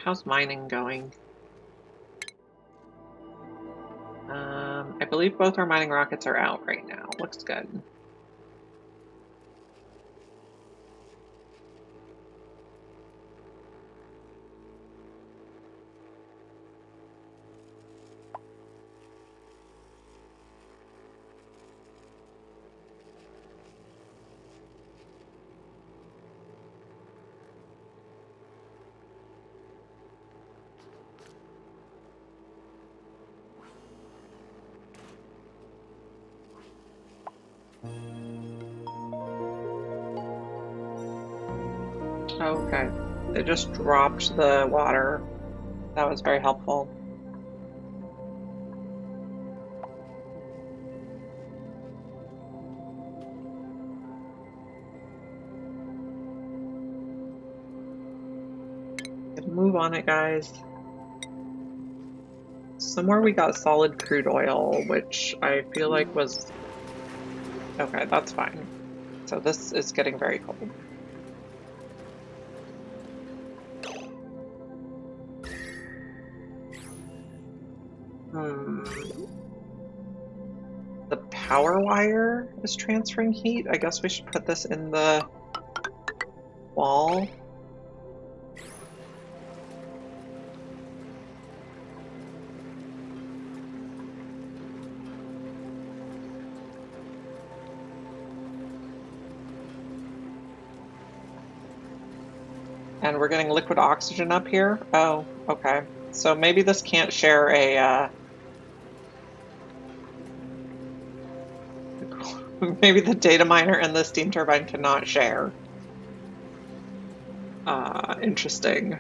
Speaker 1: How's mining going? I believe both our mining rockets are out right now. Looks good. Okay, they just dropped the water. That was very helpful. Move on it, guys. Somewhere we got solid crude oil, which I feel like was... Okay, that's fine. So this is getting very cold. The power wire is transferring heat. I guess we should put this in the wall. And we're getting liquid oxygen up here? Oh, okay. So maybe this can't share a, maybe the data miner and the steam turbine cannot share. Interesting.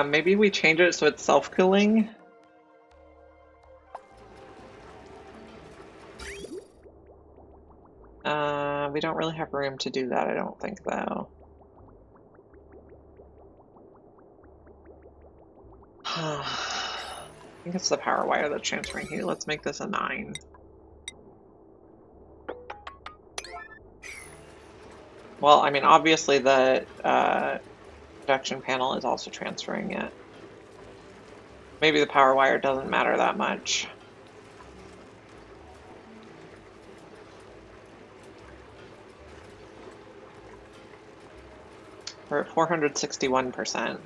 Speaker 1: Maybe we change it so it's self-cooling. We don't really have room to do that, I don't think, though. I think it's the power wire that's transferring heat. Let's make this a 9. Well, I mean, obviously the production panel is also transferring it. Maybe the power wire doesn't matter that much. We're at 461%.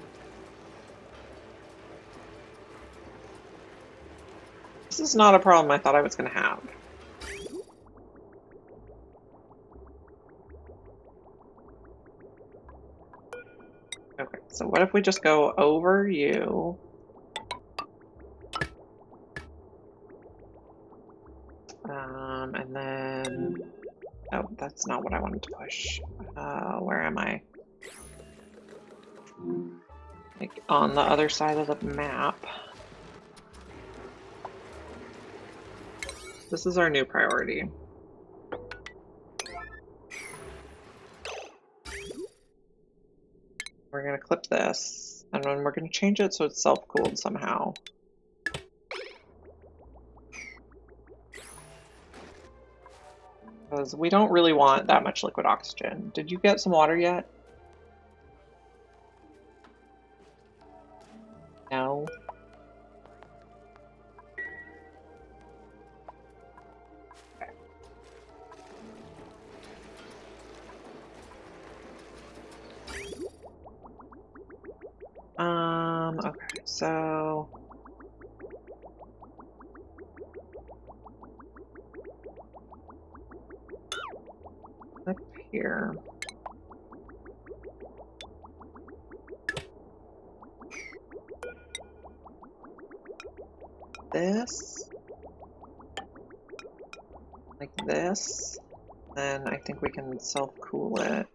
Speaker 1: This is not a problem I thought I was going to have. Okay, so what if we just go over you? And then, oh, that's not what I wanted to push. Where am I? Like on the other side of the map. This is our new priority. We're going to clip this, and then we're going to change it so it's self-cooled somehow. Because we don't really want that much liquid oxygen. Did you get some water yet? No. Okay. Okay, so up here. This, like this, then I think we can self-cool it.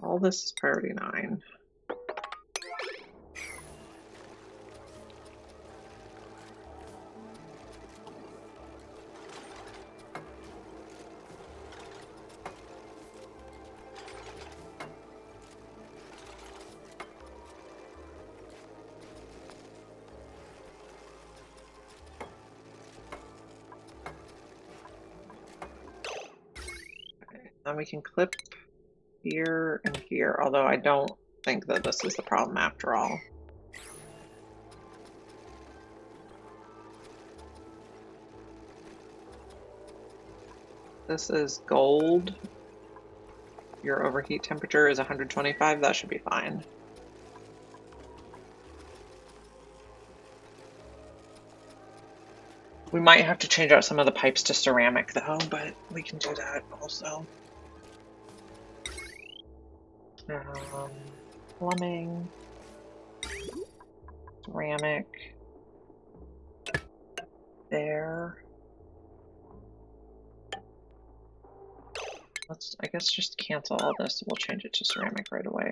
Speaker 1: All this is priority 9. Then we can clip here and here, although I don't think that this is the problem after all. This is gold. Your overheat temperature is 125, that should be fine. We might have to change out some of the pipes to ceramic though, but we can do that also. Plumbing, ceramic, there. Let's, I guess, just cancel all this. We'll change it to ceramic right away.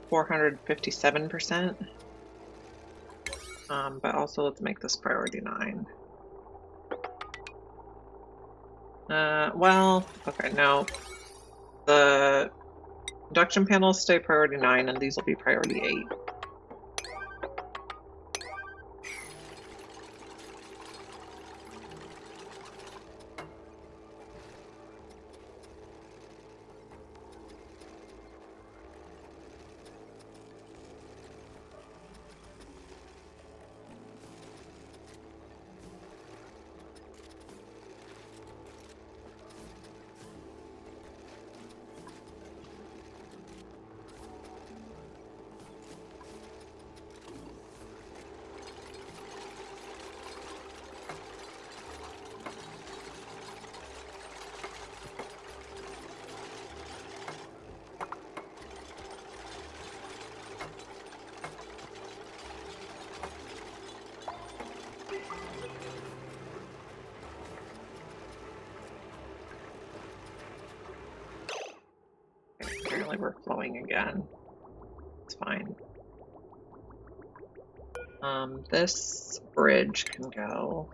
Speaker 1: We're 457%. But also let's make this priority 9. Well, okay, no. The induction panels stay priority 9 and these will be priority 8. Apparently we're flowing again. It's fine. This bridge can go.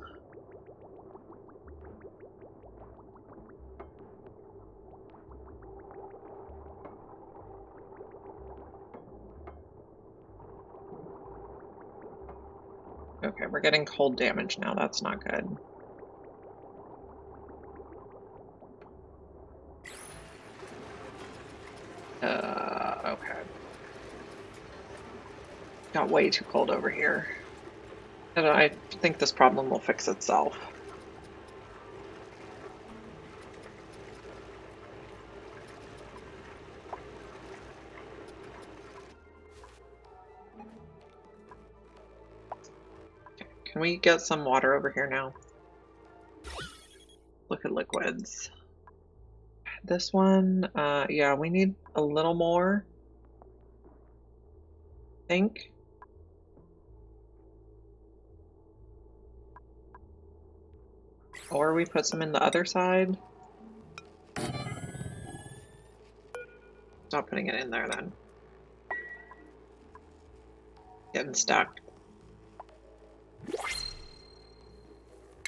Speaker 1: Okay, we're getting cold damage now. That's not good. Okay. Got way too cold over here. And I think this problem will fix itself. Okay, can we get some water over here now? Look at liquids. This one, yeah, we need a little more, I think. Or we put some in the other side. Stop putting it in there then. Getting stuck.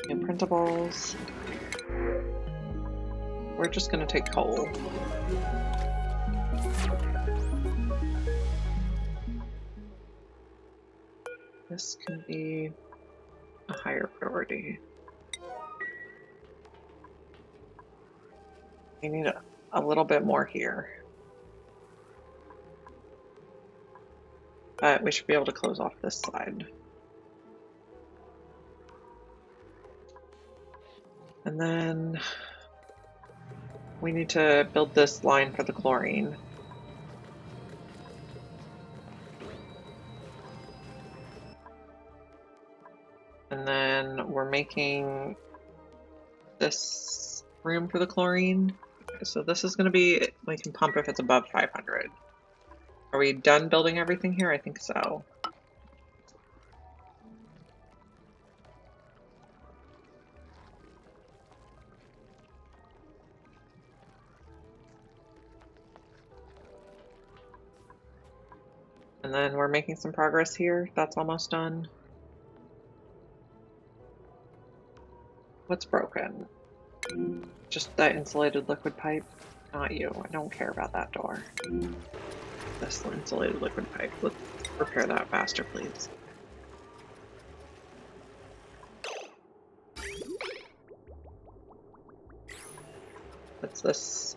Speaker 1: Imprintables. We're just gonna take coal. This can be a higher priority. We need a little bit more here. But we should be able to close off this side. And then we need to build this line for the chlorine. And then we're making this room for the chlorine. Okay, so this is going to be, we can pump if it's above 500. Are we done building everything here? I think so. And then we're making some progress here. That's almost done. What's broken? Just that insulated liquid pipe? Not you. I don't care about that door. This insulated liquid pipe. Let's repair that faster, please. What's this?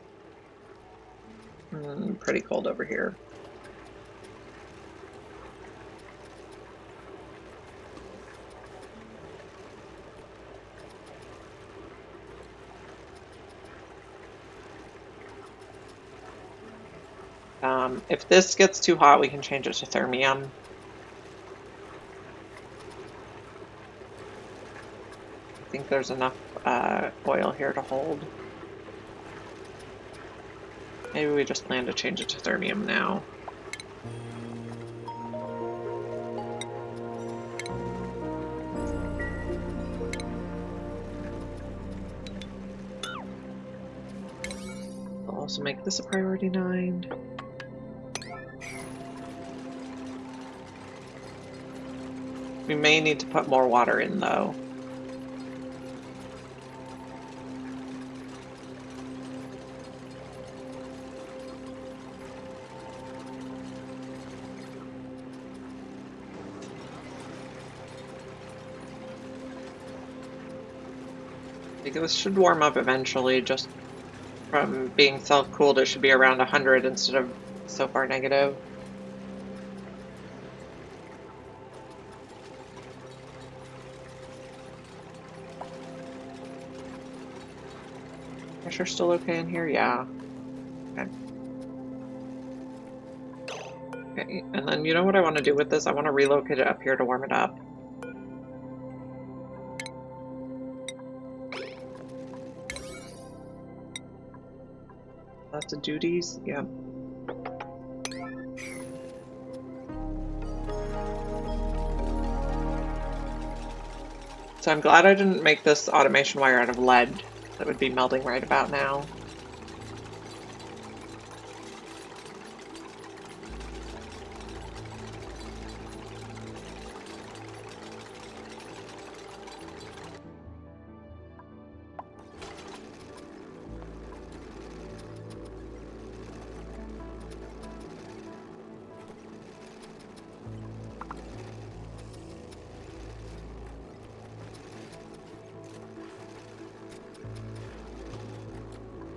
Speaker 1: Pretty cold over here. If this gets too hot, we can change it to thermium. I think there's enough oil here to hold. Maybe we just plan to change it to thermium now. I'll also make this a priority 9. We may need to put more water in, though. I think this should warm up eventually, just from being self-cooled. It should be around 100 instead of so far negative. Pressure still okay in here? Yeah. Okay. Okay, and then you know what I want to do with this? I want to relocate it up here to warm it up. Lots of duties? Yep. So I'm glad I didn't make this automation wire out of lead. That would be melting right about now.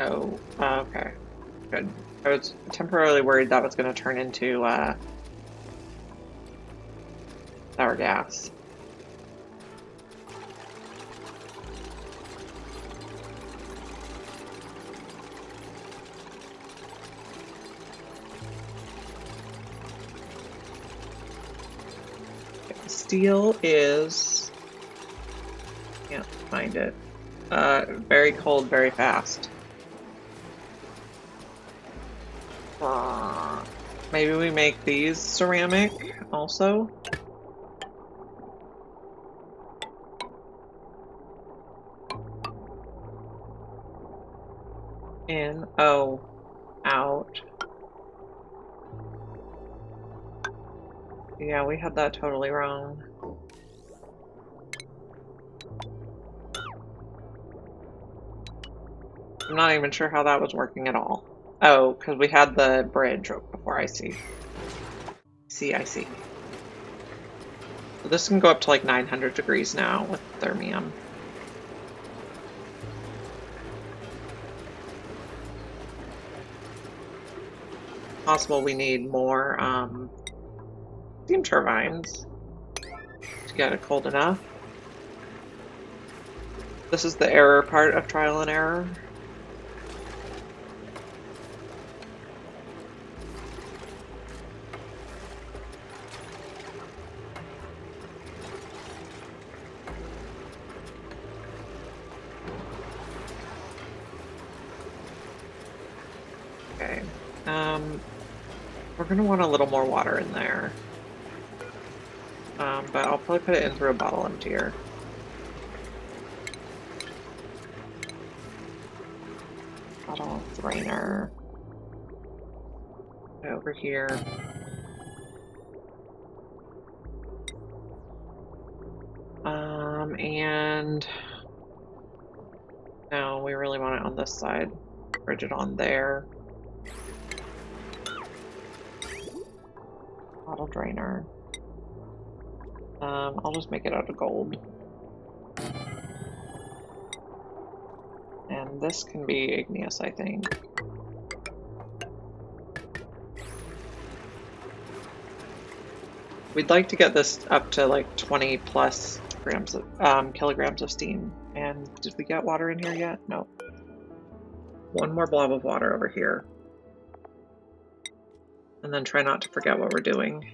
Speaker 1: Oh, okay. Good. I was temporarily worried that was going to turn into sour gas. Steel is... Can't find it. Very cold, very fast. Maybe we make these ceramic also? In. Oh. Out. Yeah, we had that totally wrong. I'm not even sure how that was working at all. Oh, because we had the bridge before. I see. I see. So this can go up to like 900 degrees now with thermium. Possible we need more steam turbines to get it cold enough. This is the error part of trial and error. Okay. We're gonna want a little more water in there. But I'll probably put it in through a bottle emptier. Bottle drainer. Over here. And no, we really want it on this side. Bridge it on there. Bottle drainer. I'll just make it out of gold. And this can be igneous, I think. We'd like to get this up to like 20 plus grams of, kilograms of steam. And did we get water in here yet? No. One more blob of water over here. And then try not to forget what we're doing.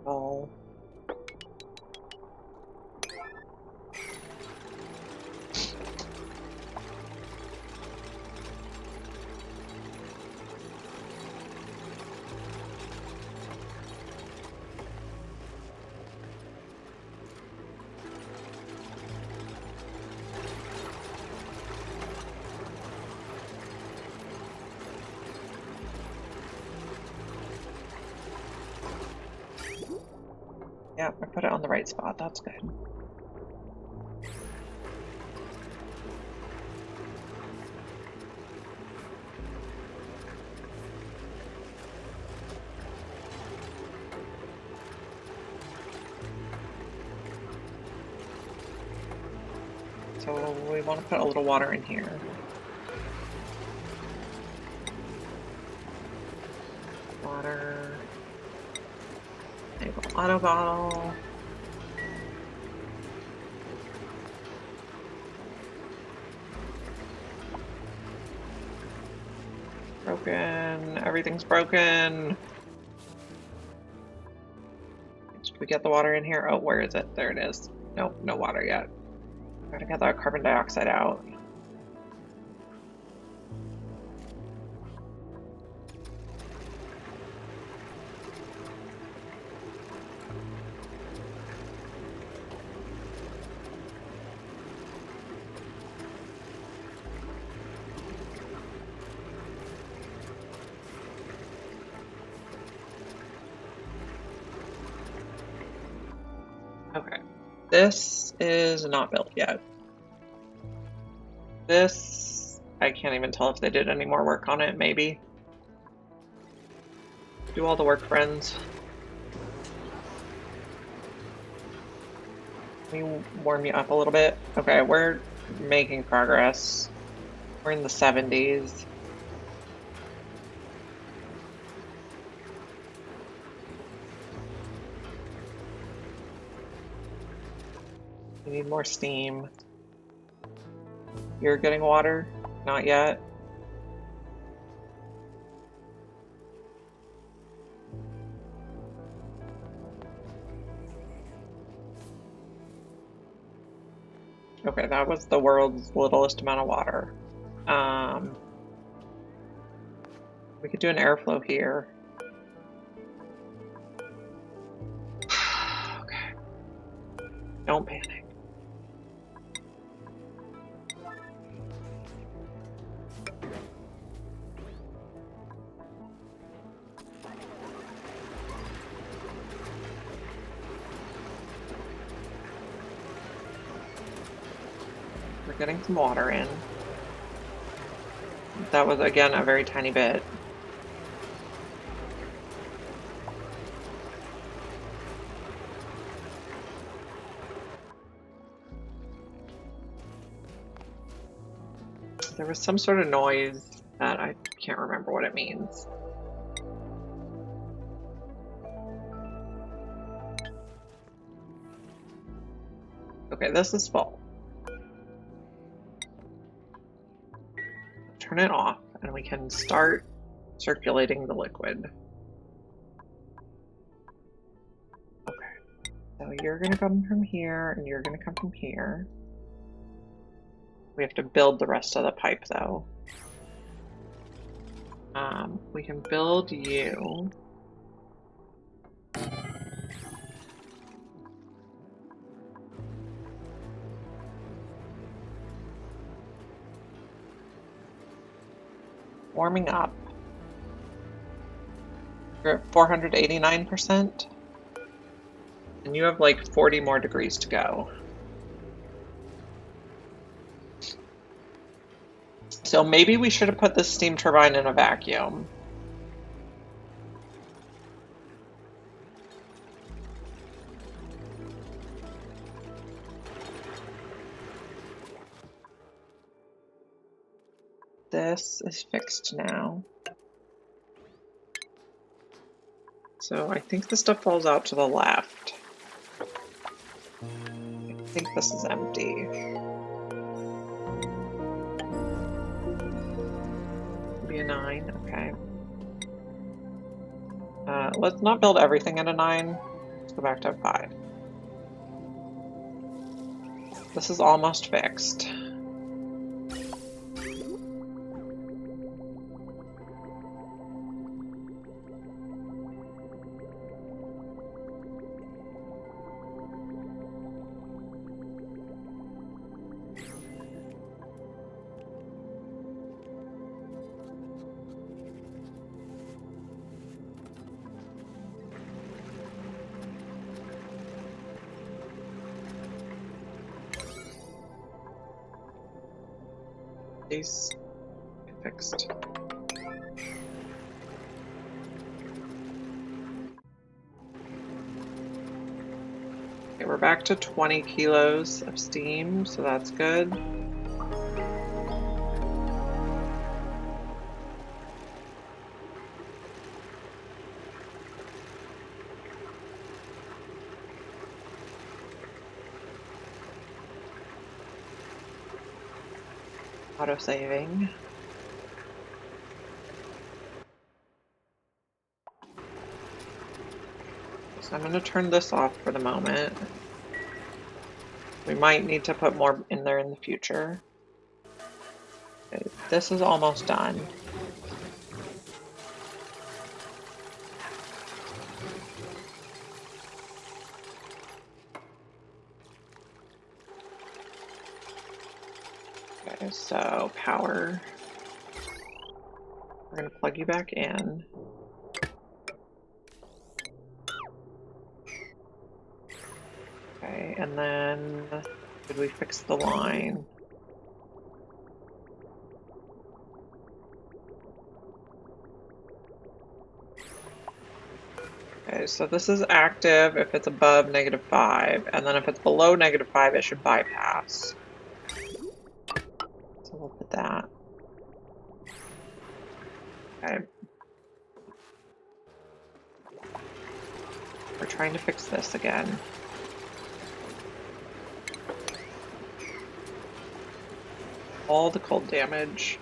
Speaker 1: Oh. Yeah, I put it on the right spot. That's good. So we want to put a little water in here. Water. Auto bottle. Broken. Everything's broken. Should we get the water in here? Oh, where is it? There it is. Nope, no water yet. Gotta get that carbon dioxide out. Okay, this is not built yet. This, I can't even tell if they did any more work on it, maybe. Do all the work, friends. Let me warm you up a little bit. Okay, we're making progress. We're in the 70s. We need more steam. You're getting water? Not yet. Okay, that was the world's littlest amount of water. We could do an airflow here. Okay. Don't panic. We're getting some water in. That was, again, a very tiny bit. There was some sort of noise that I can't remember what it means. Okay, this is full. Turn it off and we can start circulating the liquid. Okay, so you're gonna come from here and you're gonna come from here. We have to build the rest of the pipe though. We can build you. Warming up. You're at 489%. And you have like 40 more degrees to go. So maybe we should have put this steam turbine in a vacuum. This is fixed now. So I think the stuff falls out to the left. I think this is empty. Be a 9, okay. Let's not build everything at a 9. Let's go back to a 5. This is almost fixed. These fixed. Okay, we're back to 20 kilos of steam, so that's good. Auto-saving. So I'm going to turn this off for the moment. We might need to put more in there in the future. Okay, this is almost done. Okay, so power. We're going to plug you back in. Okay, and then did we fix the line? Okay, so this is active if it's above -5, and then if it's below -5, it should bypass. So we'll put that. Okay. We're trying to fix this again. All the cold damage.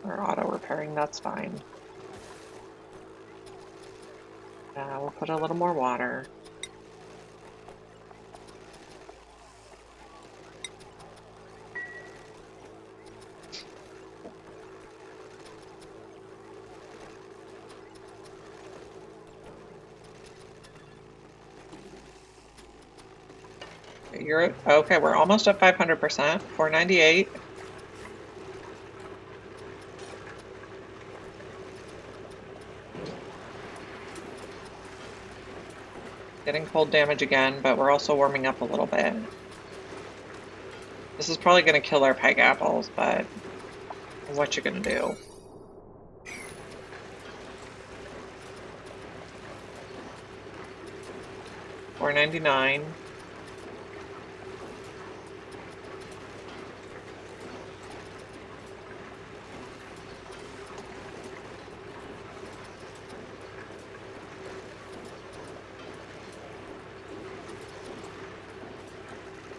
Speaker 1: We're auto repairing, that's fine. We'll put a little more water. You're okay, we're almost at 500%, 498. Getting cold damage again, but we're also warming up a little bit. This is probably going to kill our peg apples, but what you gonna do? $4.99.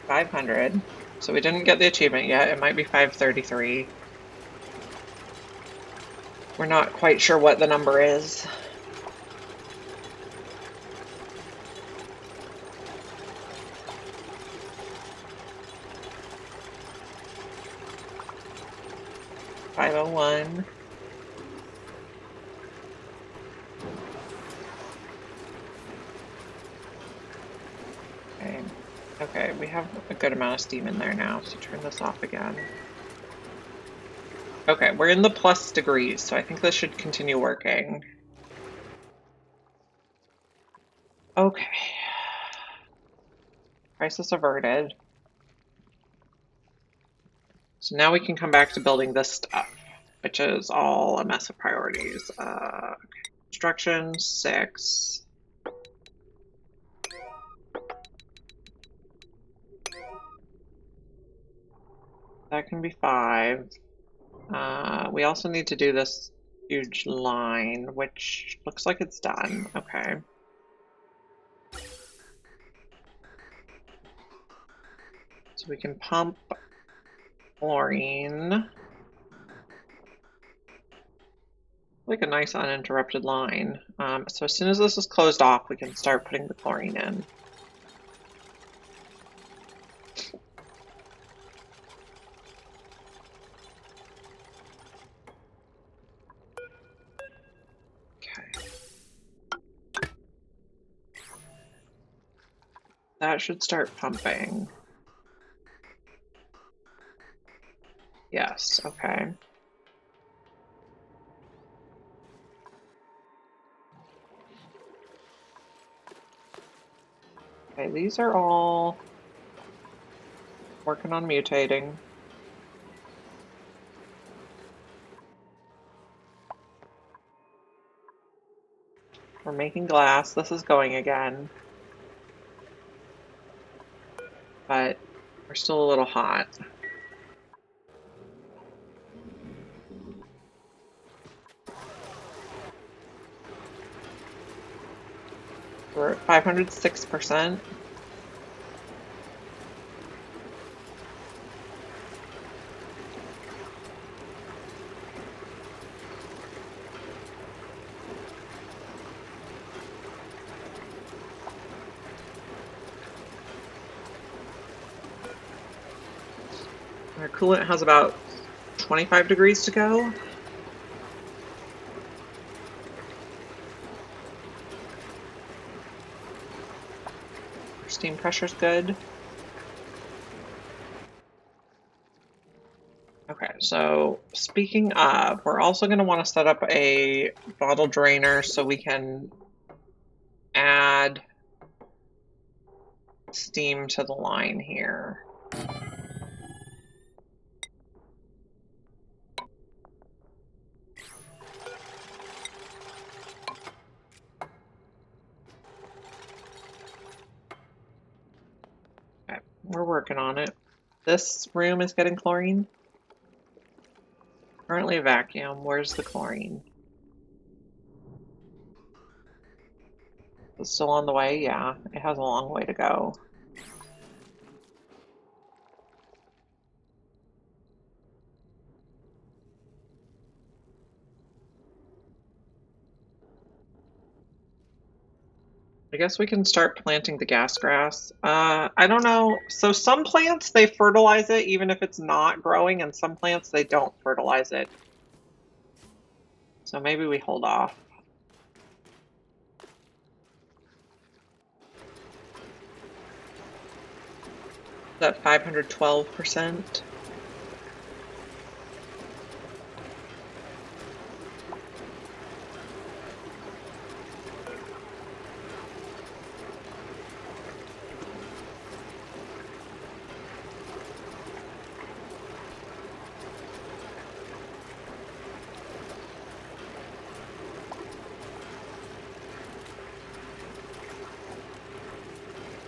Speaker 1: $500. So we didn't get the achievement yet. It might be 533. We're not quite sure what the number is. $501. Okay. Okay, we have a good amount of steam in there now, so turn this off again. Okay, we're in the plus degrees, so I think this should continue working. Okay. Crisis averted. So now we can come back to building this stuff, which is all a mess of priorities. Construction, 6. That can be 5. We also need to do this huge line, which looks like it's done. Okay. So we can pump chlorine. Like a nice uninterrupted line. So as soon as this is closed off, we can start putting the chlorine in. That should start pumping. Yes, okay. Okay, these are all working on mutating. We're making glass. This is going again. But we're still a little hot. We're at 506%. Our coolant has about 25 degrees to go. Our steam pressure's good. Okay, so speaking of, we're also going to want to set up a bottle drainer so we can add steam to the line here. Okay, we're working on it. This room is getting chlorine. Currently a vacuum. Where's the chlorine? It's still on the way? Yeah, it has a long way to go. I guess we can start planting the gas grass. I don't know. So some plants, they fertilize it even if it's not growing, and some plants, they don't fertilize it. So maybe we hold off. Is that 512%?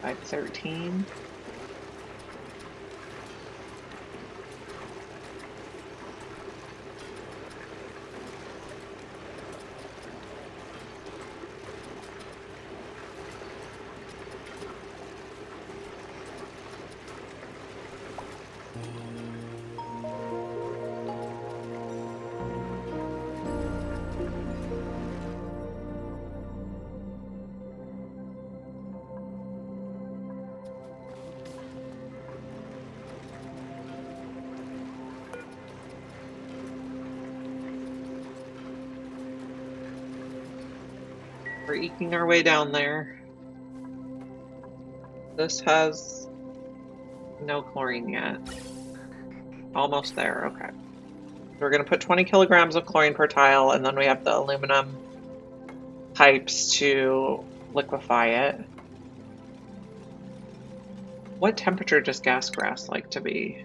Speaker 1: Like 13. We're eking our way down there. This has no chlorine yet. Almost there, okay. We're gonna put 20 kilograms of chlorine per tile, and then we have the aluminum pipes to liquefy it. What temperature does gas grass like to be?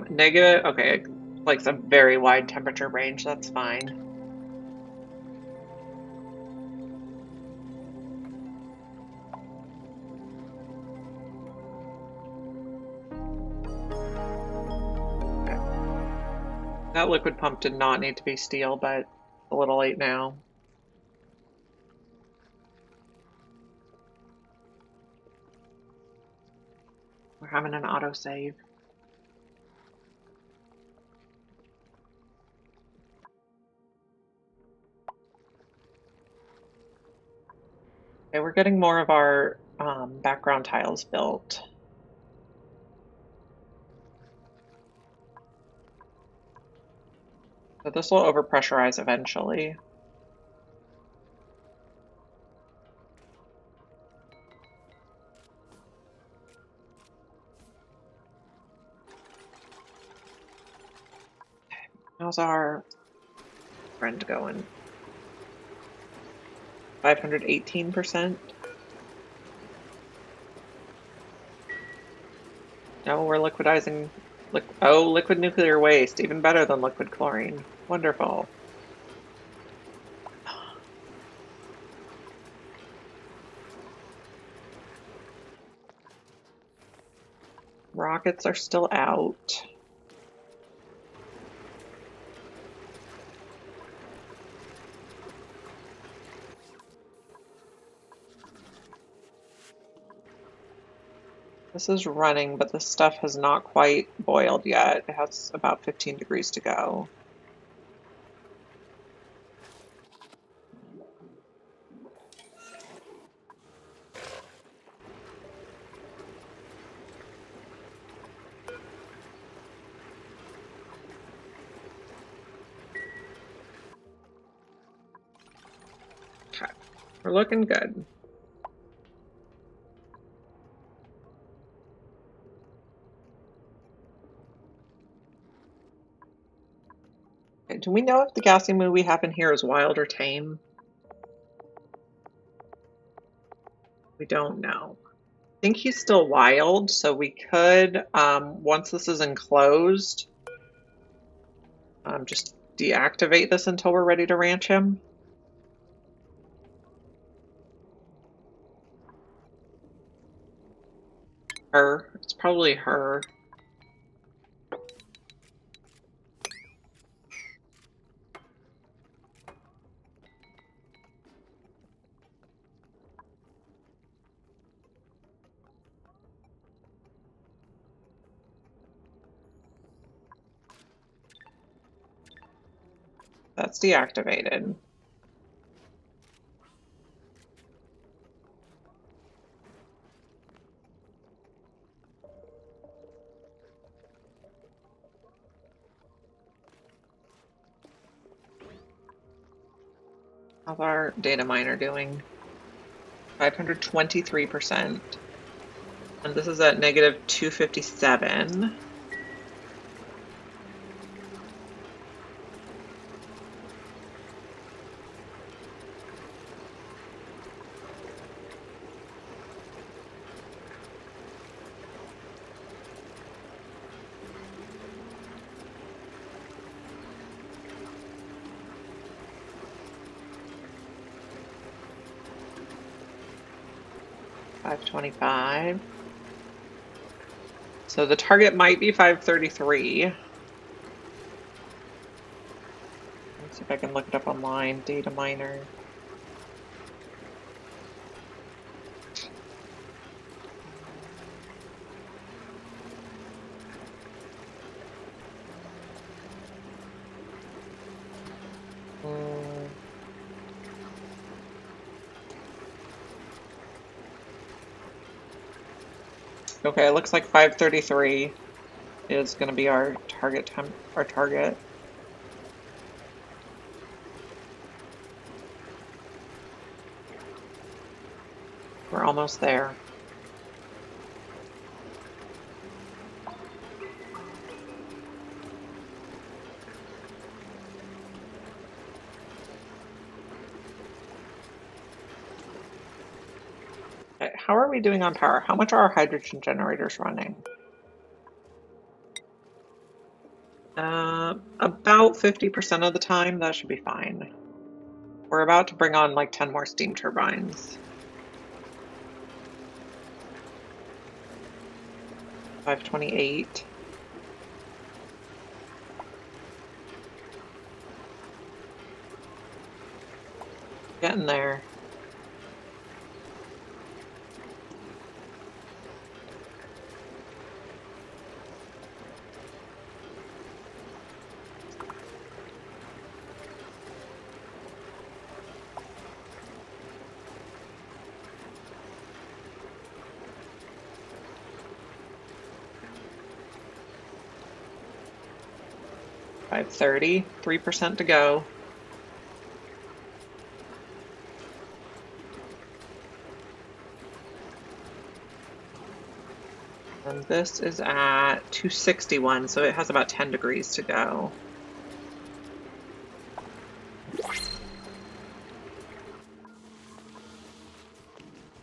Speaker 1: Negative, okay, like a very wide temperature range, that's fine. Okay. That liquid pump did not need to be steel, but a little late now. We're having an autosave. Okay, we're getting more of our background tiles built. So this will overpressurize eventually. How's our friend going? 518%? No, we're liquidizing. Liquid nuclear waste. Even better than liquid chlorine. Wonderful. Rockets are still out. This is running, but the stuff has not quite boiled yet. It has about 15 degrees to go. Okay, we're looking good. Do we know if the Gassy Moo we have in here is wild or tame? We don't know. I think he's still wild, so we could, once this is enclosed, just deactivate this until we're ready to ranch him. Her. It's probably her. That's deactivated. How's our data miner doing? 523%. And this is at negative 257. $525. So the target might be 533. Let's see if I can look it up online. Data miner. Okay, it looks like 533 is going to be our target our target. We're almost there. Okay, how are we doing on power? How much are our hydrogen generators running? About 50% of the time. That should be fine. We're about to bring on like 10 more steam turbines. 528. Getting there. $530, 3% to go. And this is at 261, so it has about 10 degrees to go.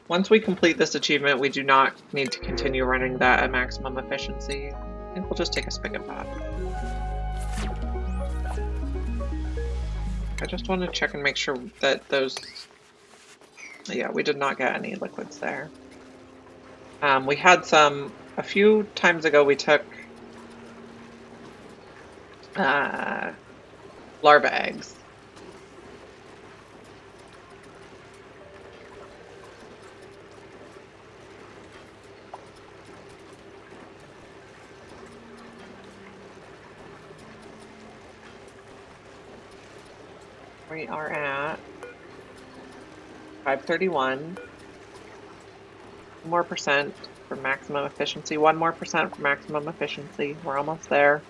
Speaker 1: Once we complete this achievement, we do not need to continue running that at maximum efficiency. I think we'll just take a spigot bath. I just want to check and make sure that those... Yeah, we did not get any liquids there. We had some... A few times ago we took larva eggs. We are at 531. More percent for maximum efficiency. 1 more percent for maximum efficiency. We're almost there.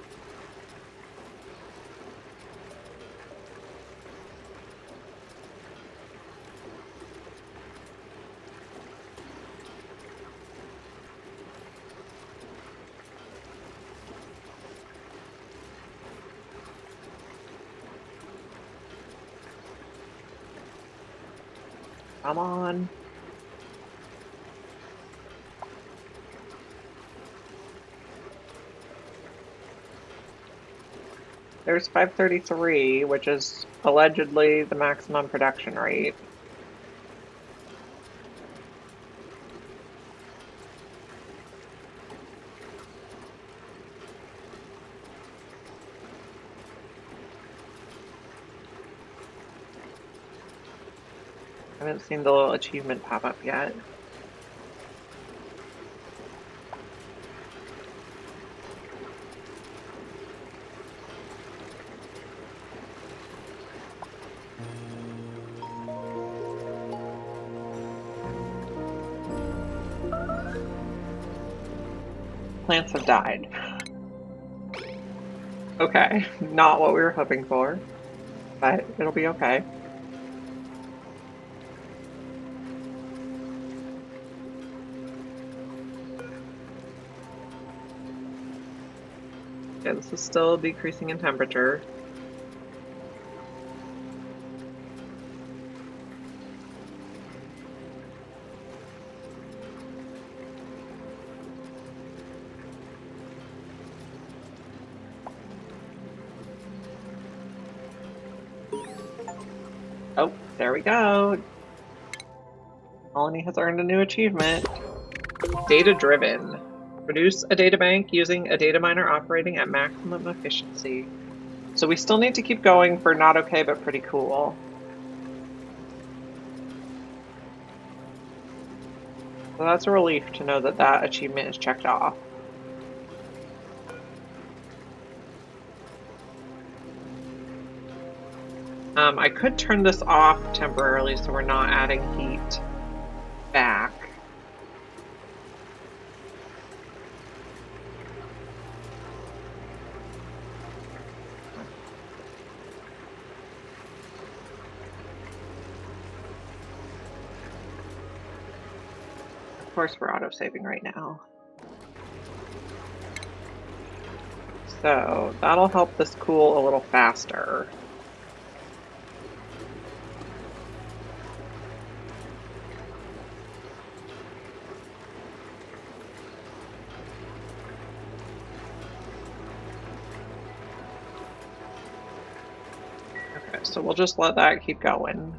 Speaker 1: Come on. There's 533, which is allegedly the maximum production rate. I haven't seen the little achievement pop up yet. Plants have died. Okay, not what we were hoping for, but it'll be okay. Yeah, this is still decreasing in temperature. Oh, there we go. Colony has earned a new achievement. Data-driven. Produce a databank using a data miner operating at maximum efficiency. So we still need to keep going for not okay, but pretty cool. So that's a relief to know that that achievement is checked off. I could turn this off temporarily so we're not adding heat back. Of course, we're auto-saving right now. So that'll help this cool a little faster. Okay, so we'll just let that keep going.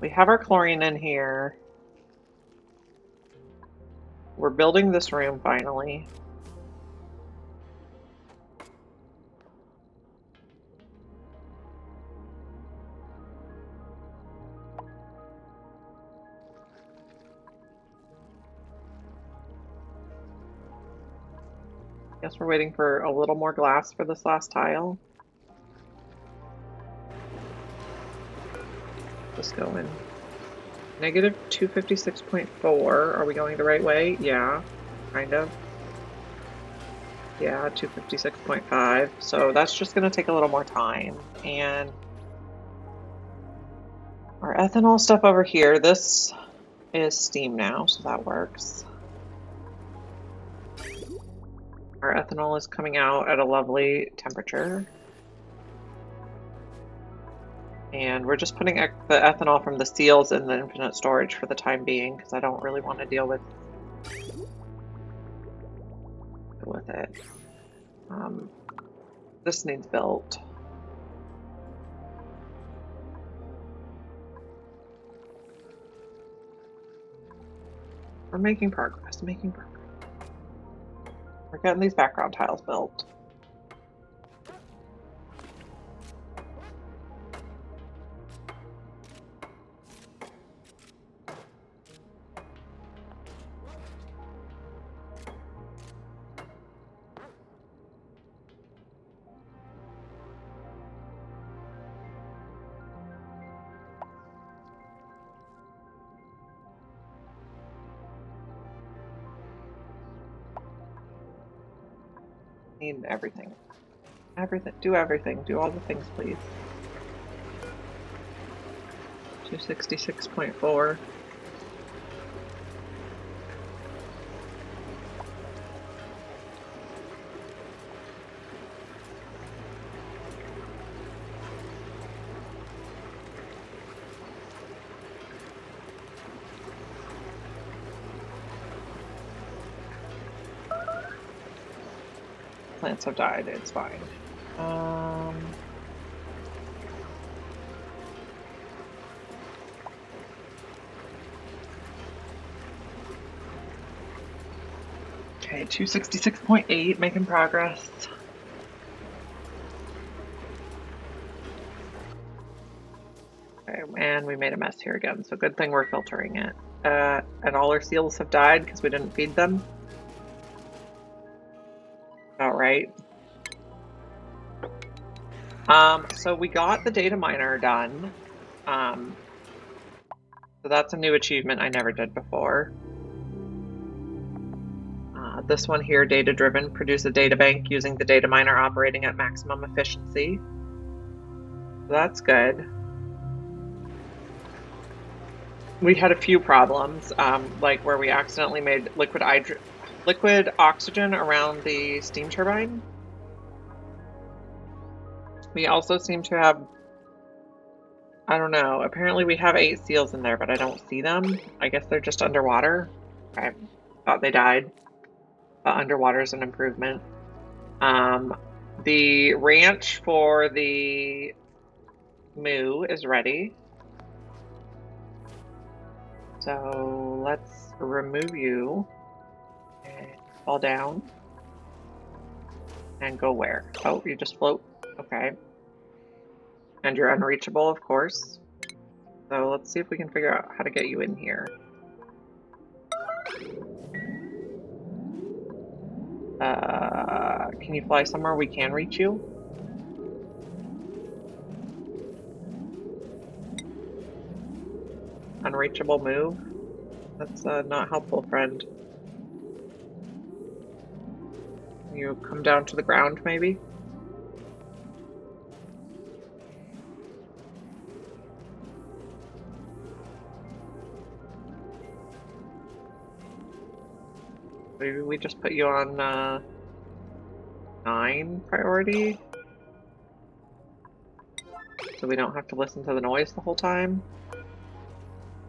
Speaker 1: We have our chlorine in here. We're building this room finally. Guess we're waiting for a little more glass for this last tile. Just go in. Negative 256.4. Are we going the right way? Yeah, kind of. Yeah, 256.5. So that's just going to take a little more time. And our ethanol stuff over here, this is steam now, so that works. Our ethanol is coming out at a lovely temperature. And we're just putting the ethanol from the seals in the infinite storage for the time being, because I don't really want to deal with it. This needs built. We're making progress, We're getting these background tiles built. Need everything. Do everything. Do all the things, please. 266.4. Plants have died, it's fine. Okay, 266.8, making progress. Okay, and we made a mess here again, so good thing we're filtering it. And all our seals have died because we didn't feed them. All right. So we got the data miner done. So that's a new achievement I never did before. This one here, data driven, produce a data bank using the data miner operating at maximum efficiency. So that's good. We had a few problems, like where we accidentally made liquid oxygen around the steam turbine. We also seem to have, I don't know, apparently we have 8 seals in there, but I don't see them. I guess they're just underwater. I thought they died, but underwater is an improvement. The ranch for the moo is ready. So let's remove you and fall down and go where? Oh, you just float. Okay. And you're unreachable, of course. So let's see if we can figure out how to get you in here. Can you fly somewhere we can reach you? Unreachable move? That's not helpful, friend. You come down to the ground, maybe? Maybe we just put you on 9 priority? So we don't have to listen to the noise the whole time?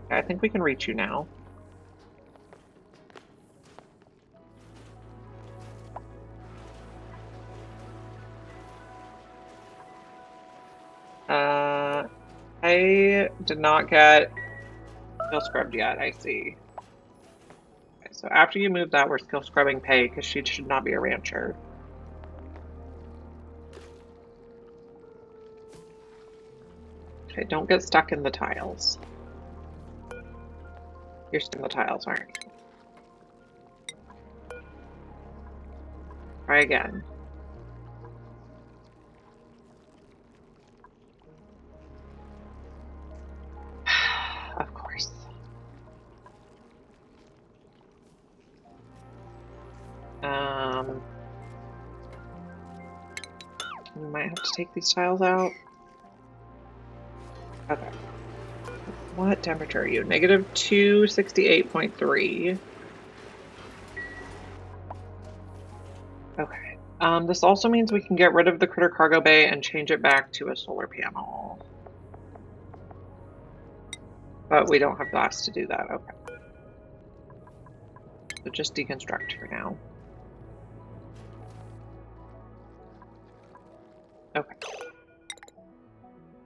Speaker 1: Okay, I think we can reach you now. I did not get skill scrubbed yet, I see. Okay, so after you move that, we're skill scrubbing Pei, because she should not be a rancher. Okay, don't get stuck in the tiles. You're stuck in the tiles, aren't you? Try again. Of course. We might have to take these tiles out. Okay. What temperature are you? Negative 268.3. Okay. This also means we can get rid of the critter cargo bay and change it back to a solar panel. But we don't have glass to do that. Okay. So just deconstruct for now. Okay.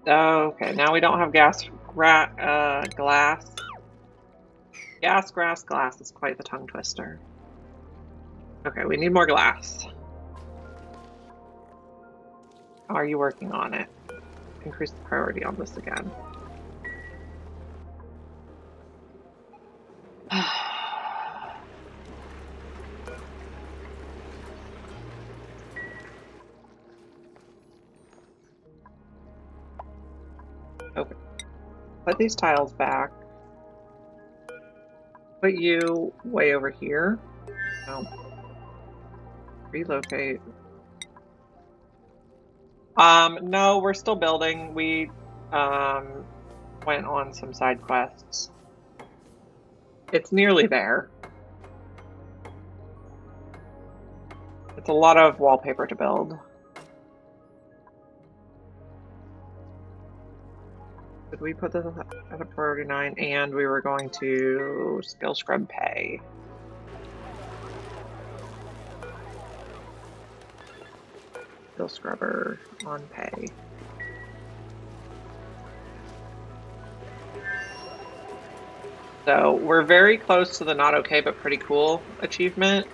Speaker 1: Okay, now we don't have glass. Gas, grass, glass is quite the tongue twister. Okay, we need more glass. Are you working on it? Increase the priority on this again. Okay. Put these tiles back. Put you way over here. No. Relocate. No, we're still building. We went on some side quests. It's nearly there. It's a lot of wallpaper to build. Did we put this at a priority 9? And we were going to skill scrub Pei. Steel scrubber on pay. So we're very close to the not okay but pretty cool achievement.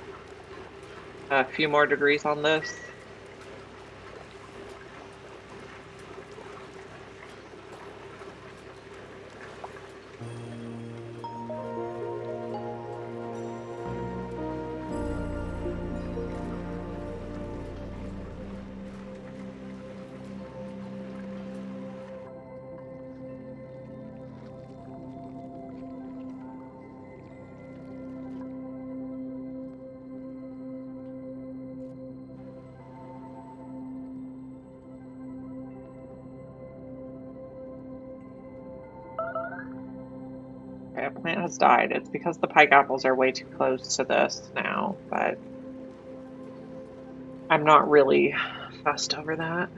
Speaker 1: A few more degrees on this. Okay, a plant has died. It's because the pike apples are way too close to this now, but I'm not really fussed over that.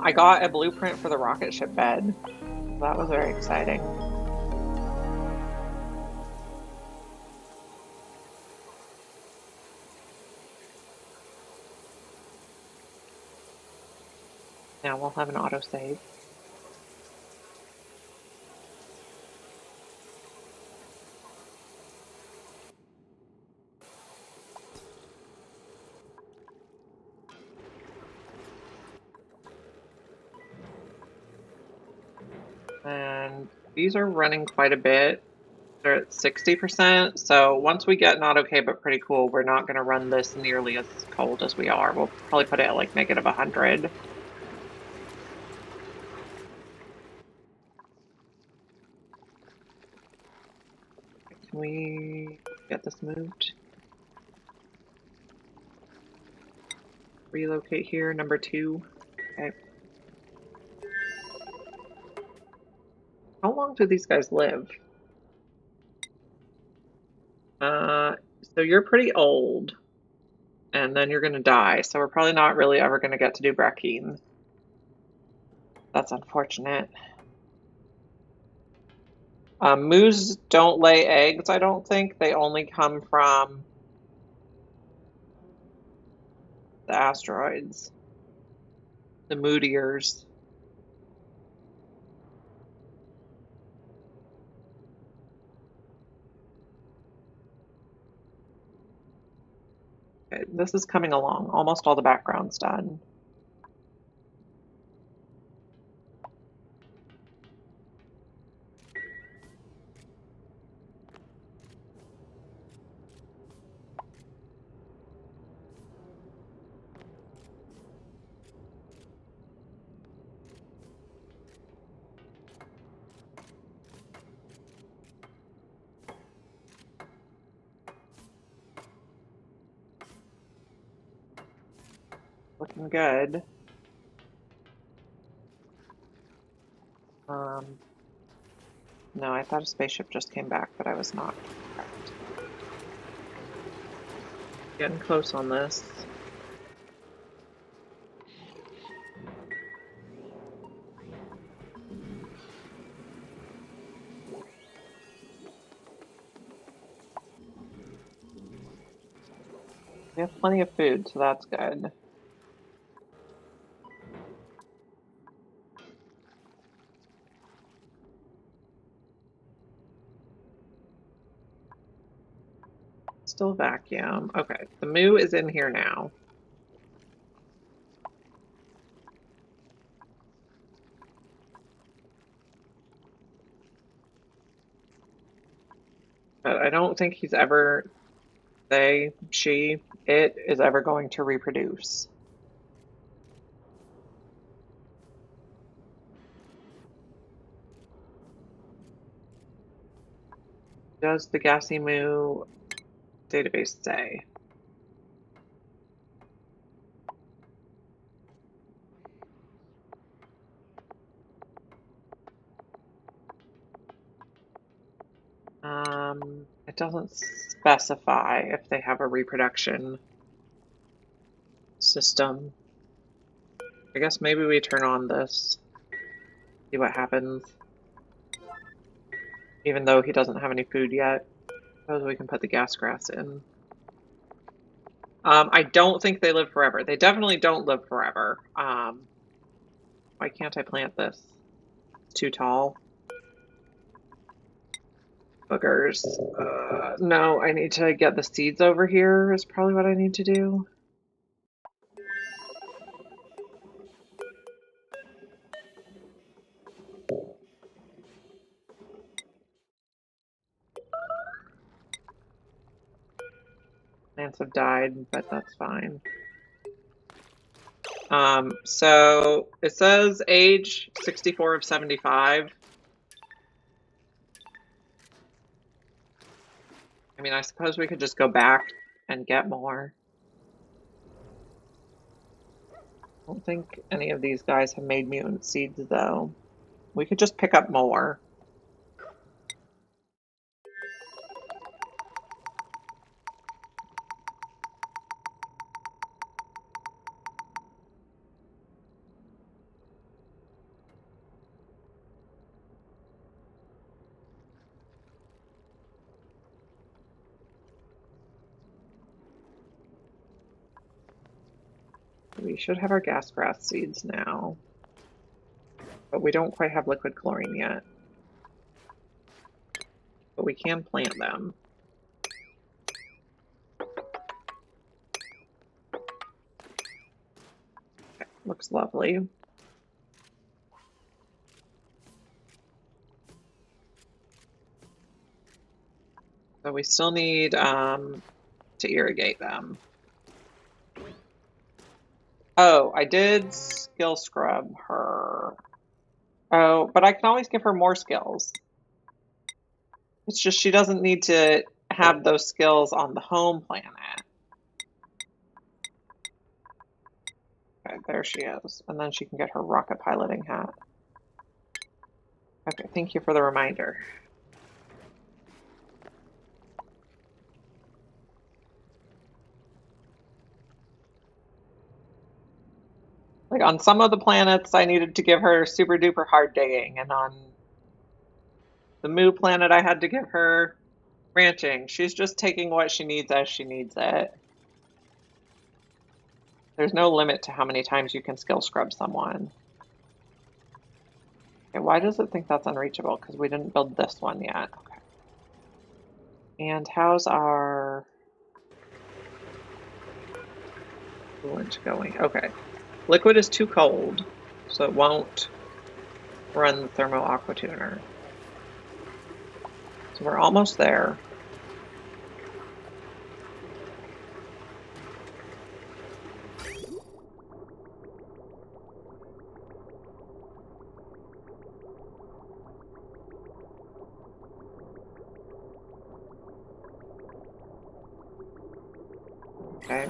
Speaker 1: I got a blueprint for the rocket ship bed. That was very exciting. Now we'll have an autosave. And these are running quite a bit. They're at 60%. So once we get not okay but pretty cool, we're not going to run this nearly as cold as we are. We'll probably put it at like negative 100. Can we get this moved? Relocate here, number 2. Okay. How long do these guys live? So you're pretty old, and then you're gonna die. So we're probably not really ever gonna get to do Brackeen. That's unfortunate. Moos don't lay eggs, I don't think. They only come from the asteroids, the moodiers. Okay, this is coming along. Almost all the background's done. Looking good. No, I thought a spaceship just came back, but I was not correct. Getting close on this. We have plenty of food, so that's good. Still vacuum. Okay, the moo is in here now. But I don't think he's ever, they, she, it is ever going to reproduce. Does the Gassy moo database say? It doesn't specify if they have a reproduction system. I guess maybe we turn on this, see what happens. Even though he doesn't have any food yet. Suppose we can put the gas grass in. I don't think they live forever. They definitely don't live forever. Why can't I plant this? It's too tall. Boogers. No, I need to get the seeds over here is probably what I need to do. Plants have died, but that's fine. So it says age 64 of 75. I mean, I suppose we could just go back and get more. I don't think any of these guys have made mutant seeds, though. We could just pick up more. We should have our gas grass seeds now, but we don't quite have liquid chlorine yet. But we can plant them. Okay, looks lovely. So we still need to irrigate them. Oh, I did skill scrub her. Oh, but I can always give her more skills. It's just she doesn't need to have those skills on the home planet. Okay, there she is. And then she can get her rocket piloting hat. Okay, thank you for the reminder. Like on some of the planets, I needed to give her super duper hard digging, and on the Moo planet, I had to give her ranching. She's just taking what she needs as she needs it. There's no limit to how many times you can skill scrub someone. Okay, why does it think that's unreachable? Because we didn't build this one yet. Okay. And how's our coolant going? Okay. Liquid is too cold, so it won't run the thermo aqua tuner. So we're almost there. Okay.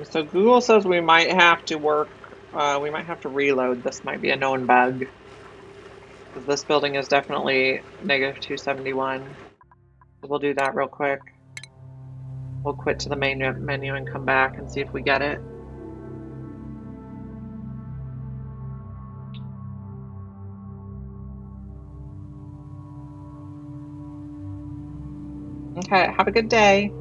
Speaker 1: So Google says we might have to we might have to reload. This might be a known bug. Because this building is definitely negative 271. So we'll do that real quick. We'll quit to the main menu and come back and see if we get it. Okay, have a good day.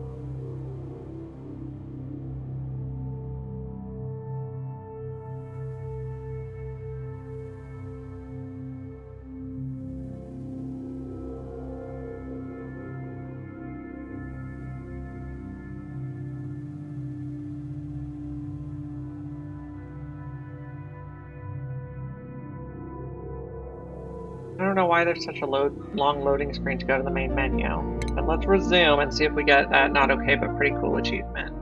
Speaker 1: I don't know why there's such a long loading screen to go to the main menu. But let's resume and see if we get that not okay but pretty cool achievement.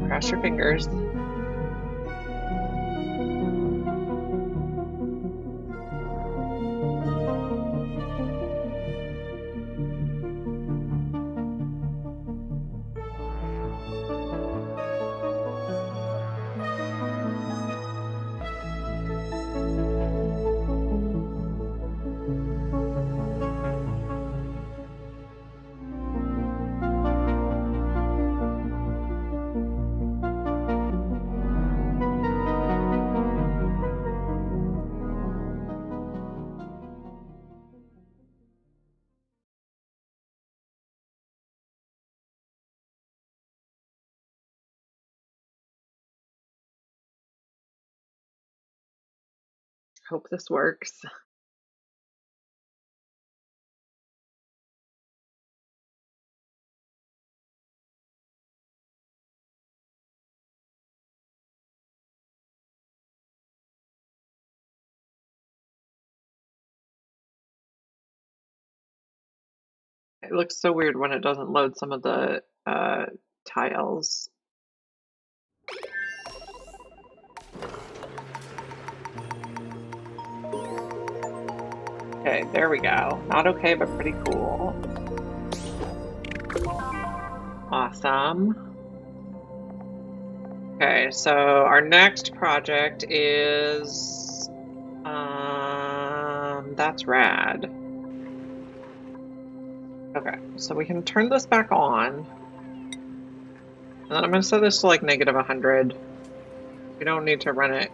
Speaker 1: Cross your fingers. Hope this works. It looks so weird when it doesn't load some of the tiles. Okay, there we go. Not okay, but pretty cool. Awesome. Okay, so our next project is... that's rad. Okay, so we can turn this back on. And then I'm going to set this to like -100. We don't need to run it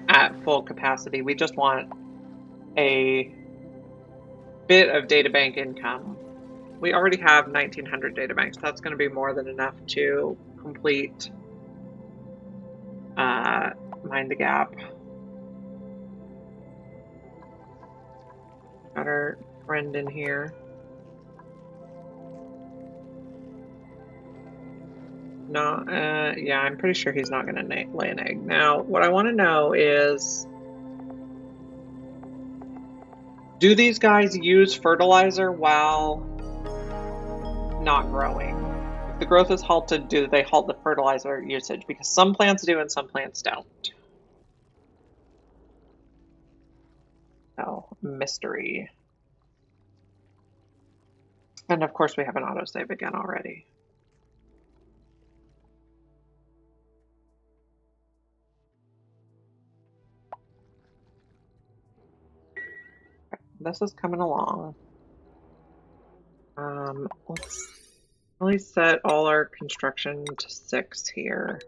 Speaker 1: at full capacity. We just want a bit of databank income. We already have 1900 databanks. That's going to be more than enough to complete Mind the Gap. Got our friend in here. No, yeah, I'm pretty sure he's not going to lay an egg. Now, what I want to know is, do these guys use fertilizer while not growing? If the growth is halted, do they halt the fertilizer usage? Because some plants do and some plants don't. Oh, mystery. And of course we have an autosave again already. This is coming along. Let's really set all our construction to 6 here.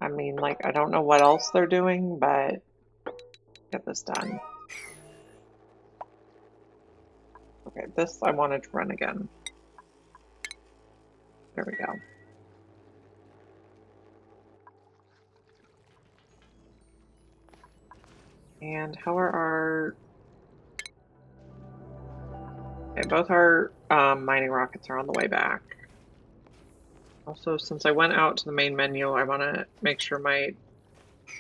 Speaker 1: I mean, like, I don't know what else they're doing, but get this done. Okay, this I wanted to run again. There we go. And how are our... Okay, both our mining rockets are on the way back. Also, since I went out to the main menu, I want to make sure my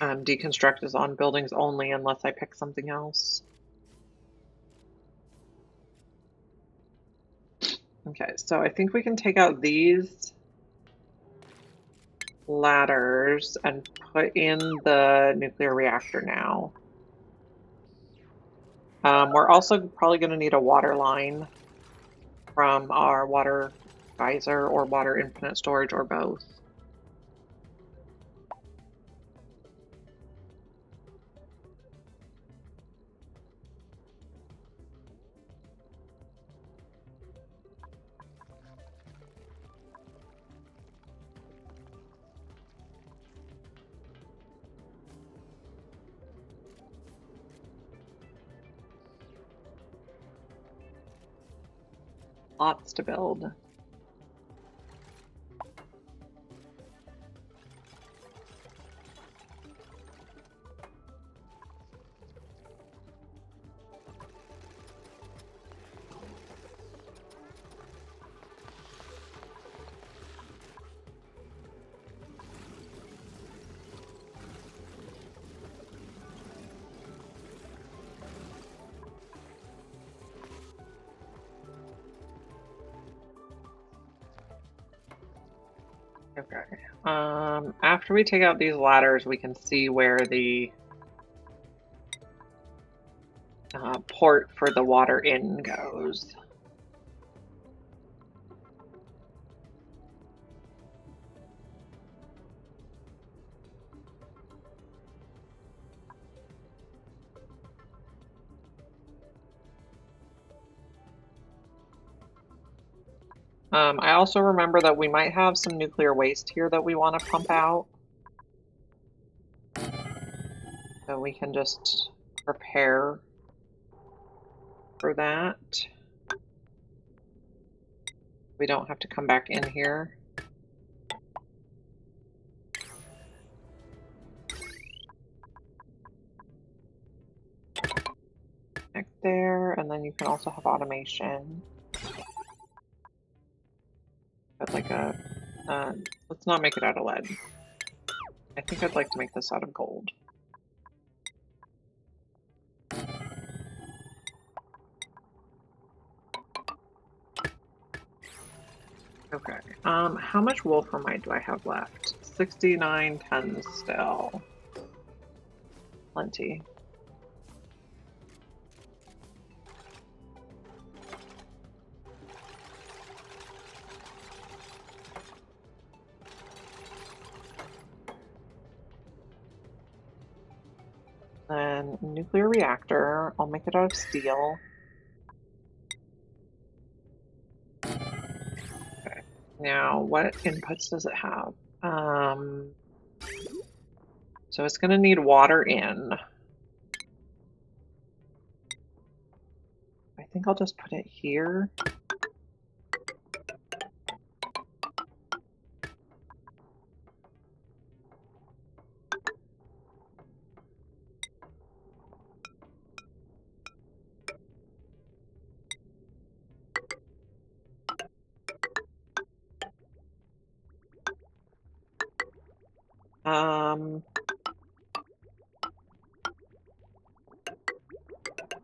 Speaker 1: deconstruct is on buildings only unless I pick something else. Okay, so I think we can take out these ladders and put in the nuclear reactor now. We're also probably going to need a water line from our water geyser or water infinite storage or both. Lots to build. Okay. After we take out these ladders, we can see where the port for the water in goes. I also remember that we might have some nuclear waste here that we want to pump out. So we can just prepare for that. We don't have to come back in here. Connect there, and then you can also have automation. But like let's not make it out of lead. I think I'd like to make this out of gold. Okay, how much wolframite do I have left? 69 tons still. Plenty. Then nuclear reactor, I'll make it out of steel. Okay, now what inputs does it have? So it's gonna need water in. I think I'll just put it here.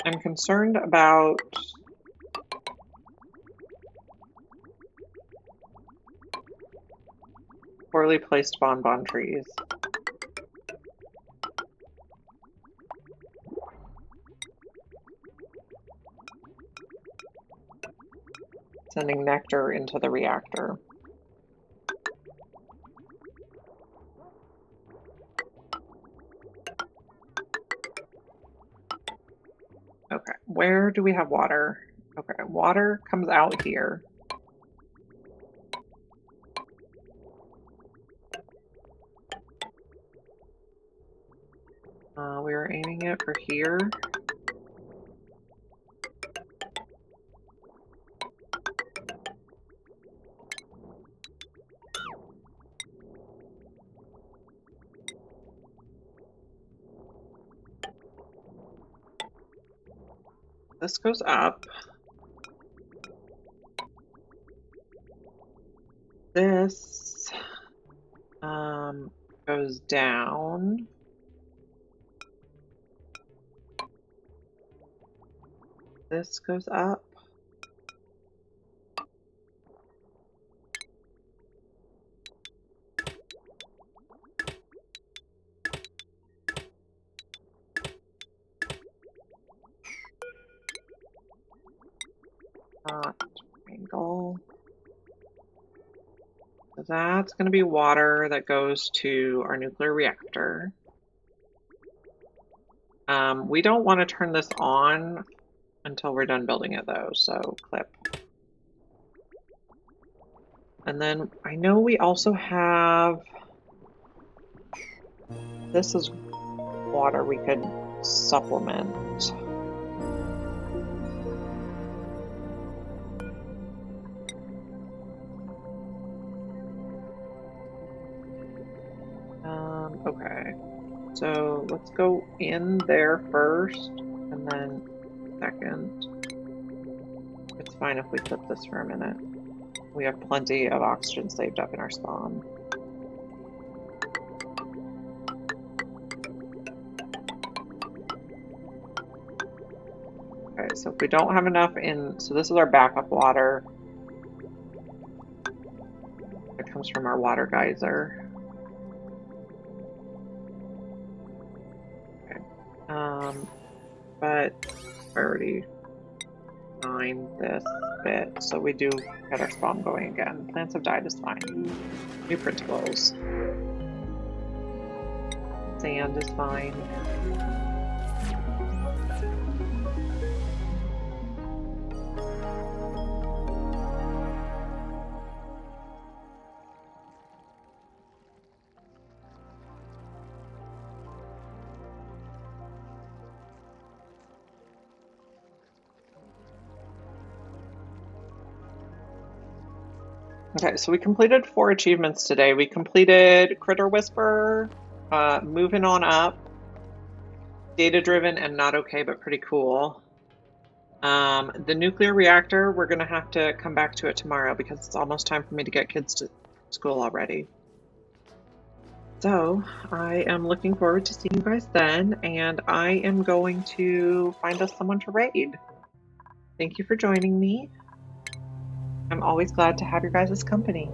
Speaker 1: I'm concerned about poorly placed bonbon trees. Sending nectar into the reactor. Okay, where do we have water? Okay, water comes out here. We were aiming it for here. This goes up. This goes down. This goes up. Angle. So that's going to be water that goes to our nuclear reactor. We don't want to turn this on until we're done building it though, so clip. And then I know we also have, this is water we could supplement. So let's go in there first, and then second. It's fine if we clip this for a minute. We have plenty of oxygen saved up in our spawn. Okay, so if we don't have enough in, so this is our backup water. It comes from our water geyser. Okay. But I already mined this bit, so we do get our spawn going again. Plants have died is fine. New printables. Sand is fine. Okay, so we completed 4 achievements today. We completed Critter Whisperer, Moving On Up, Data Driven, and Not Okay, but pretty cool. The nuclear reactor, we're going to have to come back to it tomorrow because it's almost time for me to get kids to school already. So I am looking forward to seeing you guys then, and I am going to find us someone to raid. Thank you for joining me. I'm always glad to have your guys' company.